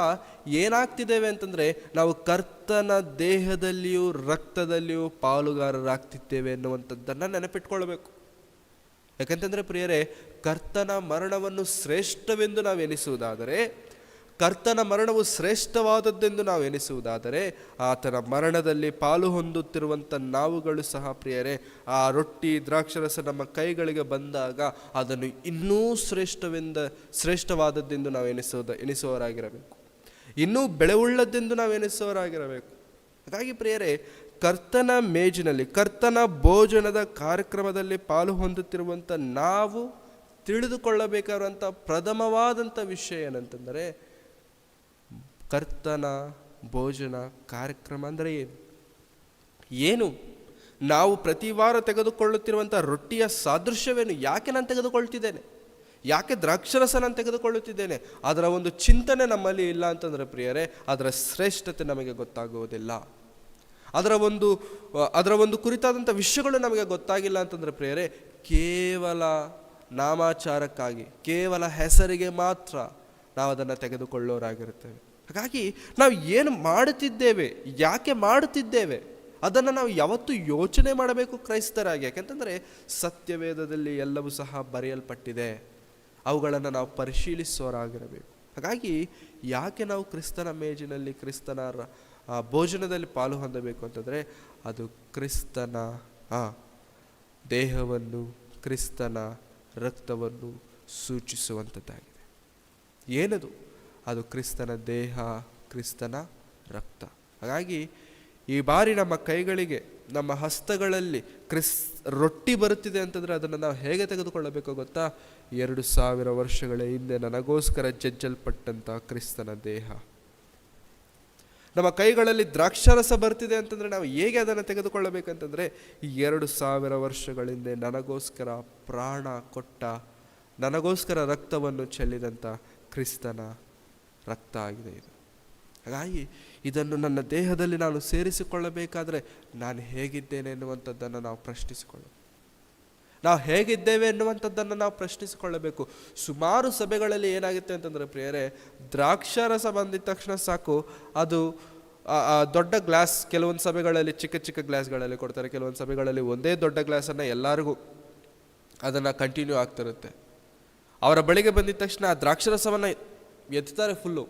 ಏನಾಗ್ತಿದ್ದೇವೆ ಅಂತಂದರೆ ನಾವು ಕರ್ತನ ದೇಹದಲ್ಲಿಯೂ ರಕ್ತದಲ್ಲಿಯೂ ಪಾಲುಗಾರರಾಗ್ತಿದ್ದೇವೆ ಎನ್ನುವಂಥದ್ದನ್ನು ನೆನಪಿಟ್ಕೊಳ್ಬೇಕು. ಯಾಕಂತಂದರೆ ಪ್ರಿಯರೇ, ಕರ್ತನ ಮರಣವನ್ನು ಶ್ರೇಷ್ಠವೆಂದು ನಾವು ಎನಿಸುವುದಾದರೆ, ಕರ್ತನ ಮರಣವು ಶ್ರೇಷ್ಠವಾದದ್ದೆಂದು ನಾವು ಎನಿಸುವುದಾದರೆ, ಆತನ ಮರಣದಲ್ಲಿ ಪಾಲು ಹೊಂದುತ್ತಿರುವಂಥ ನಾವುಗಳು ಸಹ ಪ್ರಿಯರೇ, ಆ ರೊಟ್ಟಿ ದ್ರಾಕ್ಷರಸ ನಮ್ಮ ಕೈಗಳಿಗೆ ಬಂದಾಗ ಅದನ್ನು ಇನ್ನೂ ಶ್ರೇಷ್ಠವಾದದ್ದೆಂದು ನಾವು ಎನಿಸುವವರಾಗಿರಬೇಕು, ಇನ್ನೂ ಬೆಳೆವುಳ್ಳದ್ದೆಂದು ನಾವು ಎನಿಸುವವರಾಗಿರಬೇಕು. ಹಾಗಾಗಿ ಪ್ರಿಯರೇ, ಕರ್ತನ ಮೇಜಿನಲ್ಲಿ, ಕರ್ತನ ಭೋಜನದ ಕಾರ್ಯಕ್ರಮದಲ್ಲಿ ಪಾಲು ಹೊಂದುತ್ತಿರುವಂಥ ನಾವು ತಿಳಿದುಕೊಳ್ಳಬೇಕಾದಂಥ ಪ್ರಥಮವಾದಂಥ ವಿಷಯ ಏನಂತಂದರೆ, ಕರ್ತನ ಭೋಜನ ಕಾರ್ಯಕ್ರಮ ಅಂದರೆ ಏನು? ನಾವು ಪ್ರತಿ ವಾರ ತೆಗೆದುಕೊಳ್ಳುತ್ತಿರುವಂಥ ರೊಟ್ಟಿಯ ಸಾದೃಶ್ಯವೇನು? ಯಾಕೆ ನಾನು ತೆಗೆದುಕೊಳ್ತಿದ್ದೇನೆ? ಯಾಕೆ ದ್ರಾಕ್ಷರಸ ನಾನು ತೆಗೆದುಕೊಳ್ಳುತ್ತಿದ್ದೇನೆ? ಅದರ ಒಂದು ಚಿಂತನೆ ನಮ್ಮಲ್ಲಿ ಇಲ್ಲ ಅಂತಂದರೆ ಪ್ರಿಯರೇ, ಅದರ ಶ್ರೇಷ್ಠತೆ ನಮಗೆ ಗೊತ್ತಾಗುವುದಿಲ್ಲ. ಅದರ ಒಂದು ಕುರಿತಾದಂಥ ವಿಷಯಗಳು ನಮಗೆ ಗೊತ್ತಾಗಿಲ್ಲ ಅಂತಂದರೆ ಪ್ರಿಯರೇ, ಕೇವಲ ನಾಮಾಚಾರಕ್ಕಾಗಿ, ಕೇವಲ ಹೆಸರಿಗೆ ಮಾತ್ರ ನಾವು ಅದನ್ನು ತೆಗೆದುಕೊಳ್ಳೋರಾಗಿರುತ್ತೇವೆ. ಹಾಗಾಗಿ ನಾವು ಏನು ಮಾಡುತ್ತಿದ್ದೇವೆ, ಯಾಕೆ ಮಾಡುತ್ತಿದ್ದೇವೆ, ಅದನ್ನು ನಾವು ಯಾವತ್ತೂ ಯೋಚನೆ ಮಾಡಬೇಕು ಕ್ರೈಸ್ತರಾಗಿ. ಯಾಕೆಂತಂದರೆ ಸತ್ಯವೇದದಲ್ಲಿ ಎಲ್ಲವೂ ಸಹ ಬರೆಯಲ್ಪಟ್ಟಿದೆ, ಅವುಗಳನ್ನು ನಾವು ಪರಿಶೀಲಿಸೋರಾಗಿರಬೇಕು. ಹಾಗಾಗಿ ಯಾಕೆ ನಾವು ಕ್ರಿಸ್ತನ ಮೇಜಿನಲ್ಲಿ, ಕ್ರಿಸ್ತನ ಭೋಜನದಲ್ಲಿ ಪಾಲು ಹೊಂದಬೇಕು ಅಂತಂದರೆ, ಅದು ಕ್ರಿಸ್ತನ ದೇಹವನ್ನು, ಕ್ರಿಸ್ತನ ರಕ್ತವನ್ನು ಸೂಚಿಸುವಂಥದ್ದಾಗಿದೆ. ಏನದು? ಅದು ಕ್ರಿಸ್ತನ ದೇಹ, ಕ್ರಿಸ್ತನ ರಕ್ತ. ಹಾಗಾಗಿ ಈ ಬಾರಿ ನಮ್ಮ ಕೈಗಳಿಗೆ, ನಮ್ಮ ಹಸ್ತಗಳಲ್ಲಿ ರೊಟ್ಟಿ ಬರುತ್ತಿದೆ ಅಂತಂದರೆ ಅದನ್ನು ನಾವು ಹೇಗೆ ತೆಗೆದುಕೊಳ್ಳಬೇಕು ಗೊತ್ತಾ? 2000 ವರ್ಷಗಳ ಹಿಂದೆ ನನಗೋಸ್ಕರ ಜಜ್ಜಲ್ಪಟ್ಟಂಥ ಕ್ರಿಸ್ತನ ದೇಹ. ನಮ್ಮ ಕೈಗಳಲ್ಲಿ ದ್ರಾಕ್ಷಾರಸ ಬರ್ತಿದೆ ಅಂತಂದರೆ ನಾವು ಹೇಗೆ ಅದನ್ನು ತೆಗೆದುಕೊಳ್ಳಬೇಕಂತಂದರೆ, 2000 ವರ್ಷಗಳ ಹಿಂದೆ ನನಗೋಸ್ಕರ ಪ್ರಾಣ ಕೊಟ್ಟ, ನನಗೋಸ್ಕರ ರಕ್ತವನ್ನು ಚೆಲ್ಲಿದಂಥ ಕ್ರಿಸ್ತನ ರಕ್ತ ಆಗಿದೆ ಇದು. ಹಾಗಾಗಿ ಇದನ್ನು ನನ್ನ ದೇಹದಲ್ಲಿ ನಾನು ಸೇರಿಸಿಕೊಳ್ಳಬೇಕಾದ್ರೆ ನಾನು ಹೇಗಿದ್ದೇನೆ ಎನ್ನುವಂಥದ್ದನ್ನು ನಾವು ಪ್ರಶ್ನಿಸಿಕೊಳ್ಳಬೇಕು. ನಾವು ಹೇಗಿದ್ದೇವೆ ಎನ್ನುವಂಥದ್ದನ್ನು ನಾವು ಪ್ರಶ್ನಿಸಿಕೊಳ್ಳಬೇಕು. ಸುಮಾರು ಸಭೆಗಳಲ್ಲಿ ಏನಾಗುತ್ತೆ ಅಂತಂದರೆ ಪ್ರಿಯರೇ, ದ್ರಾಕ್ಷಾರಸ ಬಂದಿದ ತಕ್ಷಣ ಸಾಕು, ಅದು ದೊಡ್ಡ ಗ್ಲಾಸ್, ಕೆಲವೊಂದು ಸಭೆಗಳಲ್ಲಿ ಚಿಕ್ಕ ಚಿಕ್ಕ ಗ್ಲಾಸ್ಗಳಲ್ಲಿ ಕೊಡ್ತಾರೆ, ಕೆಲವೊಂದು ಸಭೆಗಳಲ್ಲಿ ಒಂದೇ ದೊಡ್ಡ ಗ್ಲಾಸನ್ನು ಎಲ್ಲರಿಗೂ ಅದನ್ನು ಕಂಟಿನ್ಯೂ ಆಗ್ತಿರುತ್ತೆ. ಅವರ ಬಳಿಗೆ ಬಂದಿದ ತಕ್ಷಣ ಆ ದ್ರಾಕ್ಷಾರಸವನ್ನು ಎತ್ತಾರೆ ಫುಲ್ಲು.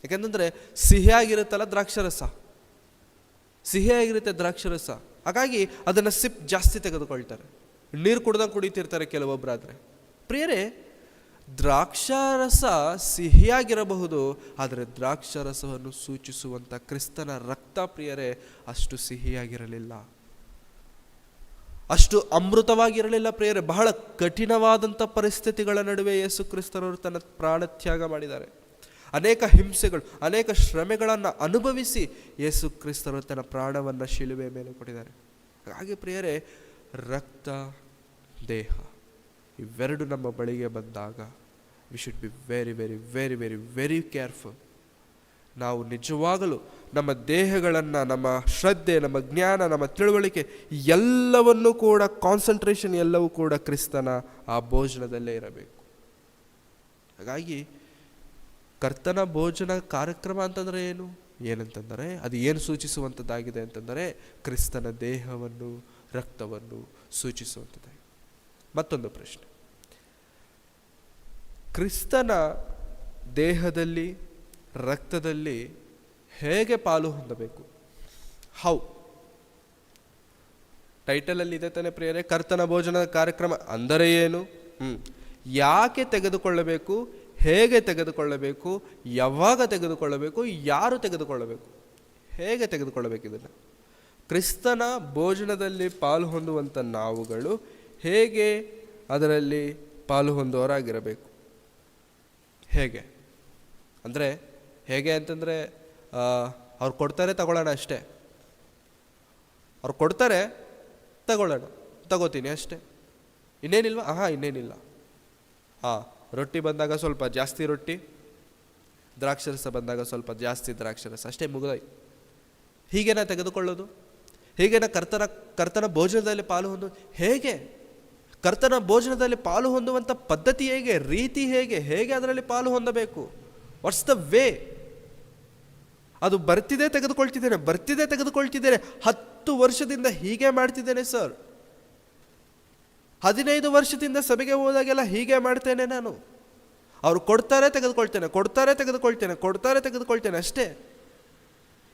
ಯಾಕೆಂತಂದರೆ ಸಿಹಿಯಾಗಿರುತ್ತಲ್ಲ ದ್ರಾಕ್ಷಾರಸ, ಸಿಹಿಯಾಗಿರುತ್ತೆ ದ್ರಾಕ್ಷಾರಸ. ಹಾಗಾಗಿ ಅದನ್ನು ಸಿಪ್ ಜಾಸ್ತಿ ತೆಗೆದುಕೊಳ್ತಾರೆ, ನೀರು ಕುಡ್ದಂಗೆ ಕುಡಿತಿರ್ತಾರೆ ಕೆಲವೊಬ್ಬರಾದರೆ. ಪ್ರಿಯರೇ, ದ್ರಾಕ್ಷಾರಸ ಸಿಹಿಯಾಗಿರಬಹುದು, ಆದರೆ ದ್ರಾಕ್ಷಾರಸವನ್ನು ಸೂಚಿಸುವಂಥ ಕ್ರಿಸ್ತನ ರಕ್ತ ಪ್ರಿಯರೇ ಅಷ್ಟು ಸಿಹಿಯಾಗಿರಲಿಲ್ಲ, ಅಷ್ಟು ಅಮೃತವಾಗಿರಲಿಲ್ಲ ಪ್ರಿಯರೇ. ಬಹಳ ಕಠಿಣವಾದಂಥ ಪರಿಸ್ಥಿತಿಗಳ ನಡುವೆ ಯೇಸು ಕ್ರಿಸ್ತನವರು ತನ್ನ ಪ್ರಾಣತ್ಯಾಗ ಮಾಡಿದ್ದಾರೆ. ಅನೇಕ ಹಿಂಸೆಗಳು, ಅನೇಕ ಶ್ರಮೆಗಳನ್ನು ಅನುಭವಿಸಿ ಯೇಸು ಕ್ರಿಸ್ತನವರು ತನ್ನ ಪ್ರಾಣವನ್ನು ಶಿಲುಬೆ ಮೇಲೆ ಕೊಟ್ಟಿದ್ದಾರೆ. ಹಾಗೆ ಪ್ರಿಯರೇ, ರಕ್ತ, ದೇಹ ಇವೆರಡು ನಮ್ಮ ಬಳಿಗೆ ಬಂದಾಗ we should be very very very very very careful. ನಾವು ನಿಜವಾಗಲೂ ನಮ್ಮ ದೇಹಗಳನ್ನು, ನಮ್ಮ ಶ್ರದ್ಧೆ, ನಮ್ಮ ಜ್ಞಾನ, ನಮ್ಮ ತಿಳುವಳಿಕೆ ಎಲ್ಲವನ್ನೂ ಕೂಡ, ಕಾನ್ಸಂಟ್ರೇಷನ್ ಎಲ್ಲವೂ ಕೂಡ ಕ್ರಿಸ್ತನ ಆ ಭೋಜನದಲ್ಲೇ ಇರಬೇಕು. ಹಾಗಾಗಿ ಕರ್ತನ ಭೋಜನ ಕಾರ್ಯಕ್ರಮ ಅಂತಂದರೆ ಏನಂತಂದರೆ ಅದು ಏನು ಸೂಚಿಸುವಂಥದ್ದಾಗಿದೆ ಅಂತಂದರೆ ಕ್ರಿಸ್ತನ ದೇಹವನ್ನು, ರಕ್ತವನ್ನು ಸೂಚಿಸುವಂಥದ್ದಾಗಿದೆ. ಮತ್ತೊಂದು ಪ್ರಶ್ನೆ, ಕ್ರಿಸ್ತನ ದೇಹದಲ್ಲಿ, ರಕ್ತದಲ್ಲಿ ಹೇಗೆ ಪಾಲು ಹೊಂದಬೇಕು? ಹೌ? ಟೈಟಲಲ್ಲಿ ಇದೆ ತಾನೆ ಪ್ರಿಯರೇ, ಕರ್ತನ ಭೋಜನದ ಕಾರ್ಯಕ್ರಮ ಅಂದರೆ ಏನು, ಯಾಕೆ ತೆಗೆದುಕೊಳ್ಳಬೇಕು, ಹೇಗೆ ತೆಗೆದುಕೊಳ್ಳಬೇಕು, ಯಾವಾಗ ತೆಗೆದುಕೊಳ್ಳಬೇಕು, ಯಾರು ತೆಗೆದುಕೊಳ್ಳಬೇಕು, ಹೇಗೆ ತೆಗೆದುಕೊಳ್ಳಬೇಕು? ಇದನ್ನು ಕ್ರಿಸ್ತನ ಭೋಜನದಲ್ಲಿ ಪಾಲು ಹೊಂದುವಂಥ ನಾವುಗಳು ಹೇಗೆ ಅದರಲ್ಲಿ ಪಾಲು ಹೊಂದುವವರಾಗಿರಬೇಕು? ಹೇಗೆ ಅಂದರೆ, ಹೇಗೆ ಅಂತಂದರೆ ಅವ್ರು ಕೊಡ್ತಾರೆ ತಗೊಳ್ಳೋಣ ಅಷ್ಟೇ, ಅವ್ರು ಕೊಡ್ತಾರೆ ತಗೊಳ್ಳೋಣ, ತಗೋತೀನಿ ಅಷ್ಟೇ, ಇನ್ನೇನಿಲ್ವಾ? ಇನ್ನೇನಿಲ್ಲ. ರೊಟ್ಟಿ ಬಂದಾಗ ಸ್ವಲ್ಪ ಜಾಸ್ತಿ ರೊಟ್ಟಿ, ದ್ರಾಕ್ಷರಸ ಬಂದಾಗ ಸ್ವಲ್ಪ ಜಾಸ್ತಿ ದ್ರಾಕ್ಷರಸ, ಅಷ್ಟೇ, ಮುಗಿದೋಯ್ತು. ಹೀಗೇನ ತೆಗೆದುಕೊಳ್ಳೋದು? ಹೀಗೇನ ಕರ್ತನ ಭೋಜನದಲ್ಲಿ ಪಾಲು ಹೊಂದೋದು? ಹೇಗೆ ಕರ್ತನ ಭೋಜನದಲ್ಲಿ ಪಾಲು ಹೊಂದುವಂಥ ಪದ್ಧತಿ ಹೇಗೆ, ರೀತಿ ಹೇಗೆ ಅದರಲ್ಲಿ ಪಾಲು ಹೊಂದಬೇಕು? What's the way? ಅದು ಬರ್ತಿದೆ ತೆಗೆದುಕೊಳ್ತಿದ್ದೇನೆ, 10 ವರ್ಷದಿಂದ ಹೀಗೆ ಮಾಡ್ತಿದ್ದೇನೆ ಸರ್, 15 ವರ್ಷದಿಂದ ಸಭೆಗೆ ಹೋದಾಗೆಲ್ಲ ಹೀಗೆ ಮಾಡ್ತೇನೆ ನಾನು. ಅವರು ಕೊಡ್ತಾರೆ ತೆಗೆದುಕೊಳ್ತೇನೆ ಅಷ್ಟೇ.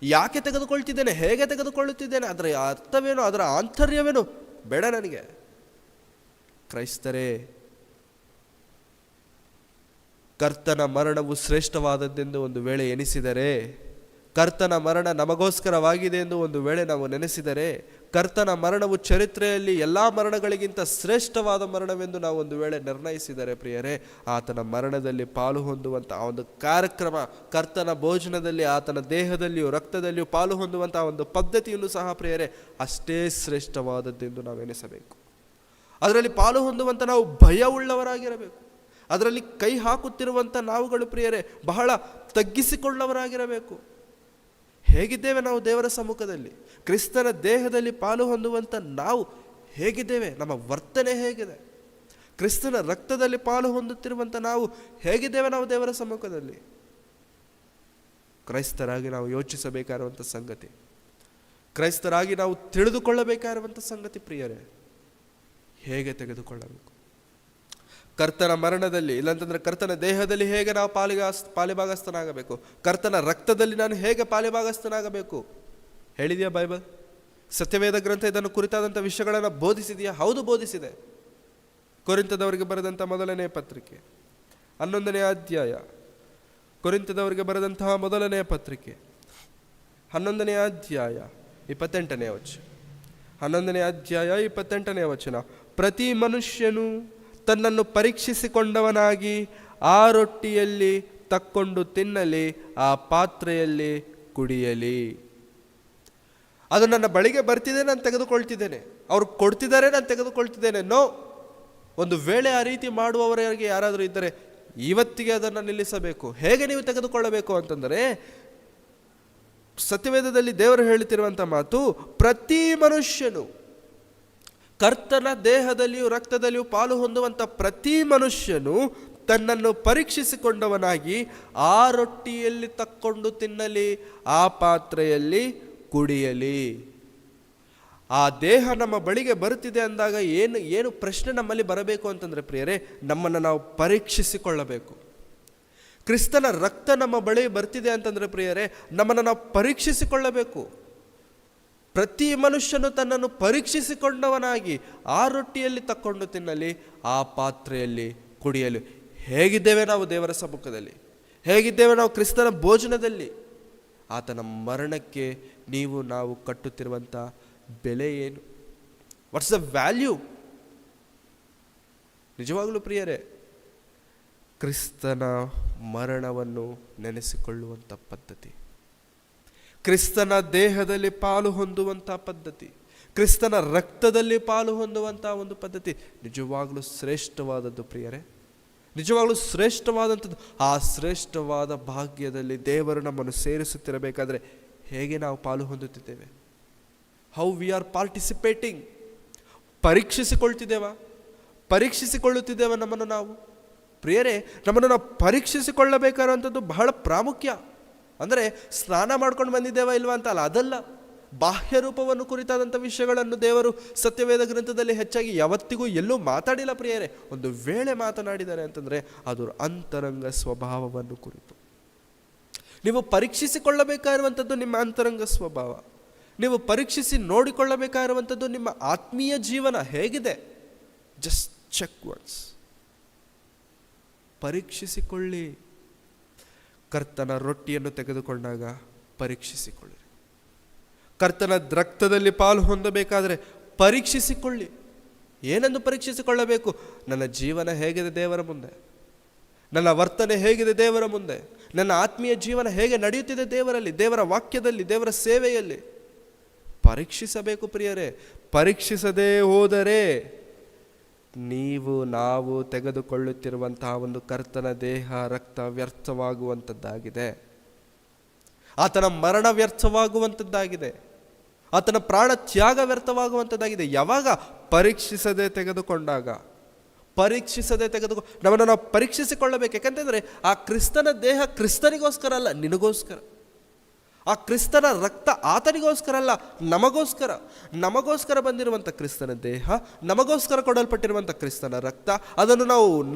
ಯಾಕೆ ತೆಗೆದುಕೊಳ್ತಿದ್ದೇನೆ, ಹೇಗೆ ತೆಗೆದುಕೊಳ್ಳುತ್ತಿದ್ದೇನೆ, ಅದರ ಅರ್ಥವೇನು, ಅದರ ಆಂತರ್ಯವೇನು ಬೇಡ ನನಗೆ. ಕ್ರೈಸ್ತರೇ, ಕರ್ತನ ಮರಣವು ಶ್ರೇಷ್ಠವಾದದ್ದೆಂದು ಒಂದು ವೇಳೆ ಎನಿಸಿದರೆ, ಕರ್ತನ ಮರಣ ನಮಗೋಸ್ಕರವಾಗಿದೆ ಎಂದು ಒಂದು ವೇಳೆ ನಾವು ನೆನೆಸಿದರೆ, ಕರ್ತನ ಮರಣವು ಚರಿತ್ರೆಯಲ್ಲಿ ಎಲ್ಲ ಮರಣಗಳಿಗಿಂತ ಶ್ರೇಷ್ಠವಾದ ಮರಣವೆಂದು ನಾವು ಒಂದು ವೇಳೆ ನಿರ್ಣಯಿಸಿದರೆ ಪ್ರಿಯರೇ, ಆತನ ಮರಣದಲ್ಲಿ ಪಾಲು ಹೊಂದುವಂಥ ಆ ಒಂದು ಕಾರ್ಯಕ್ರಮ, ಕರ್ತನ ಭೋಜನದಲ್ಲಿ ಆತನ ದೇಹದಲ್ಲಿಯೂ ರಕ್ತದಲ್ಲಿಯೂ ಪಾಲು ಹೊಂದುವಂಥ ಒಂದು ಪದ್ಧತಿಯನ್ನು ಸಹ ಪ್ರಿಯರೇ ಅಷ್ಟೇ ಶ್ರೇಷ್ಠವಾದದ್ದೆಂದು ನಾವು ಎನಿಸಬೇಕು. ಅದರಲ್ಲಿ ಪಾಲು ಹೊಂದುವಂಥ ನಾವು ಭಯವುಳ್ಳವರಾಗಿರಬೇಕು. ಅದರಲ್ಲಿ ಕೈ ಹಾಕುತ್ತಿರುವಂಥ ನಾವುಗಳು ಪ್ರಿಯರೇ ಬಹಳ ತಗ್ಗಿಸಿಕೊಳ್ಳವರಾಗಿರಬೇಕು. ಹೇಗಿದ್ದೇವೆ ನಾವು ದೇವರ ಸಮ್ಮುಖದಲ್ಲಿ? ಕ್ರಿಸ್ತನ ದೇಹದಲ್ಲಿ ಪಾಲು ಹೊಂದುವಂಥ ನಾವು ಹೇಗಿದ್ದೇವೆ? ನಮ್ಮ ವರ್ತನೆ ಹೇಗಿದೆ? ಕ್ರಿಸ್ತನ ರಕ್ತದಲ್ಲಿ ಪಾಲು ಹೊಂದುತ್ತಿರುವಂಥ ನಾವು ಹೇಗಿದ್ದೇವೆ ನಾವು ದೇವರ ಸಮ್ಮುಖದಲ್ಲಿ? ಕ್ರೈಸ್ತರಾಗಿ ನಾವು ಯೋಚಿಸಬೇಕಾಗಿರುವಂಥ ಸಂಗತಿ, ಕ್ರೈಸ್ತರಾಗಿ ನಾವು ತಿಳಿದುಕೊಳ್ಳಬೇಕಾಗಿರುವಂಥ ಸಂಗತಿ ಪ್ರಿಯರೇ, ಹೇಗೆ ತೆಗೆದುಕೊಳ್ಳಬೇಕು? ಕರ್ತನ ಮರಣದಲ್ಲಿ, ಇಲ್ಲಾಂತಂದ್ರೆ ಕರ್ತನ ದೇಹದಲ್ಲಿ ಹೇಗೆ ನಾವು ಪಾಲಿಭಾಗಸ್ಥನಾಗಬೇಕು? ಕರ್ತನ ರಕ್ತದಲ್ಲಿ ನಾನು ಹೇಗೆ ಪಾಲಿಭಾಗಸ್ಥನಾಗಬೇಕು? ಹೇಳಿದೆಯಾ ಬೈಬಲ್? ಸತ್ಯವೇದ ಗ್ರಂಥ ಇದನ್ನು ಕುರಿತಾದಂಥ ವಿಷಯಗಳನ್ನು ಬೋಧಿಸಿದೆಯಾ? ಹೌದು, ಬೋಧಿಸಿದೆ. ಕೊರಿಂಥದವರಿಗೆ ಬರೆದಂಥ ಮೊದಲನೆಯ ಪತ್ರಿಕೆ 11ನೇ ಅಧ್ಯಾಯ, ಕೊರಿಂಥದವರಿಗೆ ಬರೆದಂತಹ ಮೊದಲನೆಯ ಪತ್ರಿಕೆ 11ನೇ ಅಧ್ಯಾಯ 28ನೇ ವಚನ. 11ನೇ ಅಧ್ಯಾಯ 28ನೇ ವಚನ. ಪ್ರತಿ ಮನುಷ್ಯನು ತನ್ನನ್ನು ಪರೀಕ್ಷಿಸಿಕೊಂಡವನಾಗಿ ಆ ರೊಟ್ಟಿಯಲ್ಲಿ ತಕ್ಕೊಂಡು ತಿನ್ನಲಿ, ಆ ಪಾತ್ರೆಯಲ್ಲಿ ಕುಡಿಯಲಿ. ಅದು ನನ್ನ ಬಳಿಗೆ ಬರ್ತಿದೆ, ನಾನು ತೆಗೆದುಕೊಳ್ತಿದ್ದೇನೆ. ಅವ್ರು ಕೊಡ್ತಿದ್ದಾರೆ, ನಾನು ತೆಗೆದುಕೊಳ್ತಿದ್ದೇನೆ. ನೋ. ಒಂದು ವೇಳೆ ಆ ರೀತಿ ಮಾಡುವವರಿಗೆ ಯಾರಾದರೂ ಇದ್ದರೆ ಇವತ್ತಿಗೆ ಅದನ್ನು ನಿಲ್ಲಿಸಬೇಕು. ಹೇಗೆ ನೀವು ತೆಗೆದುಕೊಳ್ಳಬೇಕು ಅಂತಂದರೆ, ಸತ್ಯವೇದದಲ್ಲಿ ದೇವರು ಹೇಳುತ್ತಿರುವಂಥ ಮಾತು, ಪ್ರತಿ ಮನುಷ್ಯನು ಕರ್ತನ ದೇಹದಲ್ಲಿಯೂ ರಕ್ತದಲ್ಲಿಯೂ ಪಾಲು ಹೊಂದುವಂಥ ಪ್ರತಿ ಮನುಷ್ಯನು ತನ್ನನ್ನು ಪರೀಕ್ಷಿಸಿಕೊಂಡವನಾಗಿ ಆ ರೊಟ್ಟಿಯಲ್ಲಿ ತಕ್ಕೊಂಡು ತಿನ್ನಲಿ, ಆ ಪಾತ್ರೆಯಲ್ಲಿ ಕುಡಿಯಲಿ. ಆ ದೇಹ ನಮ್ಮ ಬಳಿಗೆ ಬರುತ್ತಿದೆ ಅಂದಾಗ ಏನು ಪ್ರಶ್ನೆ ನಮ್ಮಲ್ಲಿ ಬರಬೇಕು ಅಂತಂದರೆ ಪ್ರಿಯರೇ, ನಮ್ಮನ್ನು ನಾವು ಪರೀಕ್ಷಿಸಿಕೊಳ್ಳಬೇಕು. ಕ್ರಿಸ್ತನ ರಕ್ತ ನಮ್ಮ ಬಳಿ ಬರ್ತಿದೆ ಅಂತಂದರೆ ಪ್ರಿಯರೇ, ನಮ್ಮನ್ನು ನಾವು ಪರೀಕ್ಷಿಸಿಕೊಳ್ಳಬೇಕು. ಪ್ರತಿ ಮನುಷ್ಯನು ತನ್ನನ್ನು ಪರೀಕ್ಷಿಸಿಕೊಂಡವನಾಗಿ ಆ ರೊಟ್ಟಿಯಲ್ಲಿ ತಕ್ಕೊಂಡು ತಿನ್ನಲಿ, ಆ ಪಾತ್ರೆಯಲ್ಲಿ ಕುಡಿಯಲು. ಹೇಗಿದ್ದೇವೆ ನಾವು ದೇವರ ಸಮ್ಮುಖದಲ್ಲಿ? ಹೇಗಿದ್ದೇವೆ ನಾವು ಕ್ರಿಸ್ತನ ಭೋಜನದಲ್ಲಿ? ಆತನ ಮರಣಕ್ಕೆ ನಾವು ಕಟ್ಟುತ್ತಿರುವಂಥ ಬೆಲೆ ಏನು? What's the value? ನಿಜವಾಗಲೂ ಪ್ರಿಯರೇ, ಕ್ರಿಸ್ತನ ಮರಣವನ್ನು ನೆನೆಸಿಕೊಳ್ಳುವಂಥ ಪದ್ಧತಿ, ಕ್ರಿಸ್ತನ ದೇಹದಲ್ಲಿ ಪಾಲು ಹೊಂದುವಂಥ ಪದ್ಧತಿ, ಕ್ರಿಸ್ತನ ರಕ್ತದಲ್ಲಿ ಪಾಲು ಹೊಂದುವಂಥ ಒಂದು ಪದ್ಧತಿ ನಿಜವಾಗಲೂ ಶ್ರೇಷ್ಠವಾದದ್ದು ಪ್ರಿಯರೇ, ನಿಜವಾಗಲೂ ಶ್ರೇಷ್ಠವಾದಂಥದ್ದು. ಆ ಶ್ರೇಷ್ಠವಾದ ಭಾಗ್ಯದಲ್ಲಿ ದೇವರು ನಮ್ಮನ್ನು ಸೇರಿಸುತ್ತಿರಬೇಕಾದ್ರೆ ಹೇಗೆ ನಾವು ಪಾಲು ಹೊಂದುತ್ತಿದ್ದೇವೆ? How we are participating? ಪರೀಕ್ಷಿಸಿಕೊಳ್ಳುತ್ತಿದ್ದೇವ ನಮ್ಮನ್ನು ನಾವು? ಪ್ರಿಯರೇ, ನಮ್ಮನ್ನು ನಾವು ಪರೀಕ್ಷಿಸಿಕೊಳ್ಳಬೇಕಾದಂಥದ್ದು ಬಹಳ ಪ್ರಾಮುಖ್ಯ. ಅಂದರೆ ಸ್ನಾನ ಮಾಡ್ಕೊಂಡು ಬಂದಿದ್ದೇವಾ ಇಲ್ವಾ ಅಂತ ಅಲ್ಲ, ಅದಲ್ಲ. ಬಾಹ್ಯ ರೂಪವನ್ನು ಕುರಿತಾದಂಥ ವಿಷಯಗಳನ್ನು ದೇವರು ಸತ್ಯವೇದ ಗ್ರಂಥದಲ್ಲಿ ಹೆಚ್ಚಾಗಿ ಯಾವತ್ತಿಗೂ ಎಲ್ಲೂ ಮಾತಾಡಿಲ್ಲ ಪ್ರಿಯರೇ. ಒಂದು ವೇಳೆ ಮಾತನಾಡಿದ್ದಾರೆ ಅಂತಂದರೆ ಅದು ಅಂತರಂಗ ಸ್ವಭಾವವನ್ನು ಕುರಿತು. ನೀವು ಪರೀಕ್ಷಿಸಿಕೊಳ್ಳಬೇಕಾಗಿರುವಂಥದ್ದು ನಿಮ್ಮ ಅಂತರಂಗ ಸ್ವಭಾವ. ನೀವು ಪರೀಕ್ಷಿಸಿ ನೋಡಿಕೊಳ್ಳಬೇಕಾಗಿರುವಂಥದ್ದು ನಿಮ್ಮ ಆತ್ಮೀಯ ಜೀವನ ಹೇಗಿದೆ. ಜಸ್ಟ್ ಚೆಕ್ ಒನ್ಸ್, ಪರೀಕ್ಷಿಸಿಕೊಳ್ಳಿ. ಕರ್ತನ ರೊಟ್ಟಿಯನ್ನು ತೆಗೆದುಕೊಂಡಾಗ ಪರೀಕ್ಷಿಸಿಕೊಳ್ಳಿ. ಕರ್ತನ ರಕ್ತದಲ್ಲಿ ಪಾಲು ಹೊಂದಬೇಕಾದರೆ ಪರೀಕ್ಷಿಸಿಕೊಳ್ಳಿ. ಏನೆಂದು ಪರೀಕ್ಷಿಸಿಕೊಳ್ಳಬೇಕು? ನನ್ನ ಜೀವನ ಹೇಗಿದೆ ದೇವರ ಮುಂದೆ? ನನ್ನ ವರ್ತನೆ ಹೇಗಿದೆ ದೇವರ ಮುಂದೆ? ನನ್ನ ಆತ್ಮೀಯ ಜೀವನ ಹೇಗೆ ನಡೆಯುತ್ತಿದೆ ದೇವರಲ್ಲಿ, ದೇವರ ವಾಕ್ಯದಲ್ಲಿ, ದೇವರ ಸೇವೆಯಲ್ಲಿ? ಪರೀಕ್ಷಿಸಬೇಕು ಪ್ರಿಯರೇ. ಪರೀಕ್ಷಿಸದೇ ಹೋದರೆ ನಾವು ತೆಗೆದುಕೊಳ್ಳುತ್ತಿರುವಂತಹ ಒಂದು ಕರ್ತನ ದೇಹ ರಕ್ತ ವ್ಯರ್ಥವಾಗುವಂಥದ್ದಾಗಿದೆ. ಆತನ ಮರಣ ವ್ಯರ್ಥವಾಗುವಂಥದ್ದಾಗಿದೆ. ಆತನ ಪ್ರಾಣ ತ್ಯಾಗ ವ್ಯರ್ಥವಾಗುವಂಥದ್ದಾಗಿದೆ. ಯಾವಾಗ? ಪರೀಕ್ಷಿಸದೆ ತೆಗೆದುಕೊಂಡಾಗ. ನಮ್ಮನ್ನು ನಾವು ಪರೀಕ್ಷಿಸಿಕೊಳ್ಳಬೇಕು. ಯಾಕಂತಂದರೆ ಆ ಕ್ರಿಸ್ತನ ದೇಹ ಕ್ರಿಸ್ತನಿಗೋಸ್ಕರ ಅಲ್ಲ, ನಿನಗೋಸ್ಕರ. ಆ ಕ್ರಿಸ್ತನ ರಕ್ತ ಆತನಿಗೋಸ್ಕರ ಅಲ್ಲ, ನಮಗೋಸ್ಕರ ಬಂದಿರುವಂಥ ಕ್ರಿಸ್ತನ ದೇಹ, ನಮಗೋಸ್ಕರ ಕೊಡಲ್ಪಟ್ಟಿರುವಂಥ ಕ್ರಿಸ್ತನ ರಕ್ತ, ಅದನ್ನು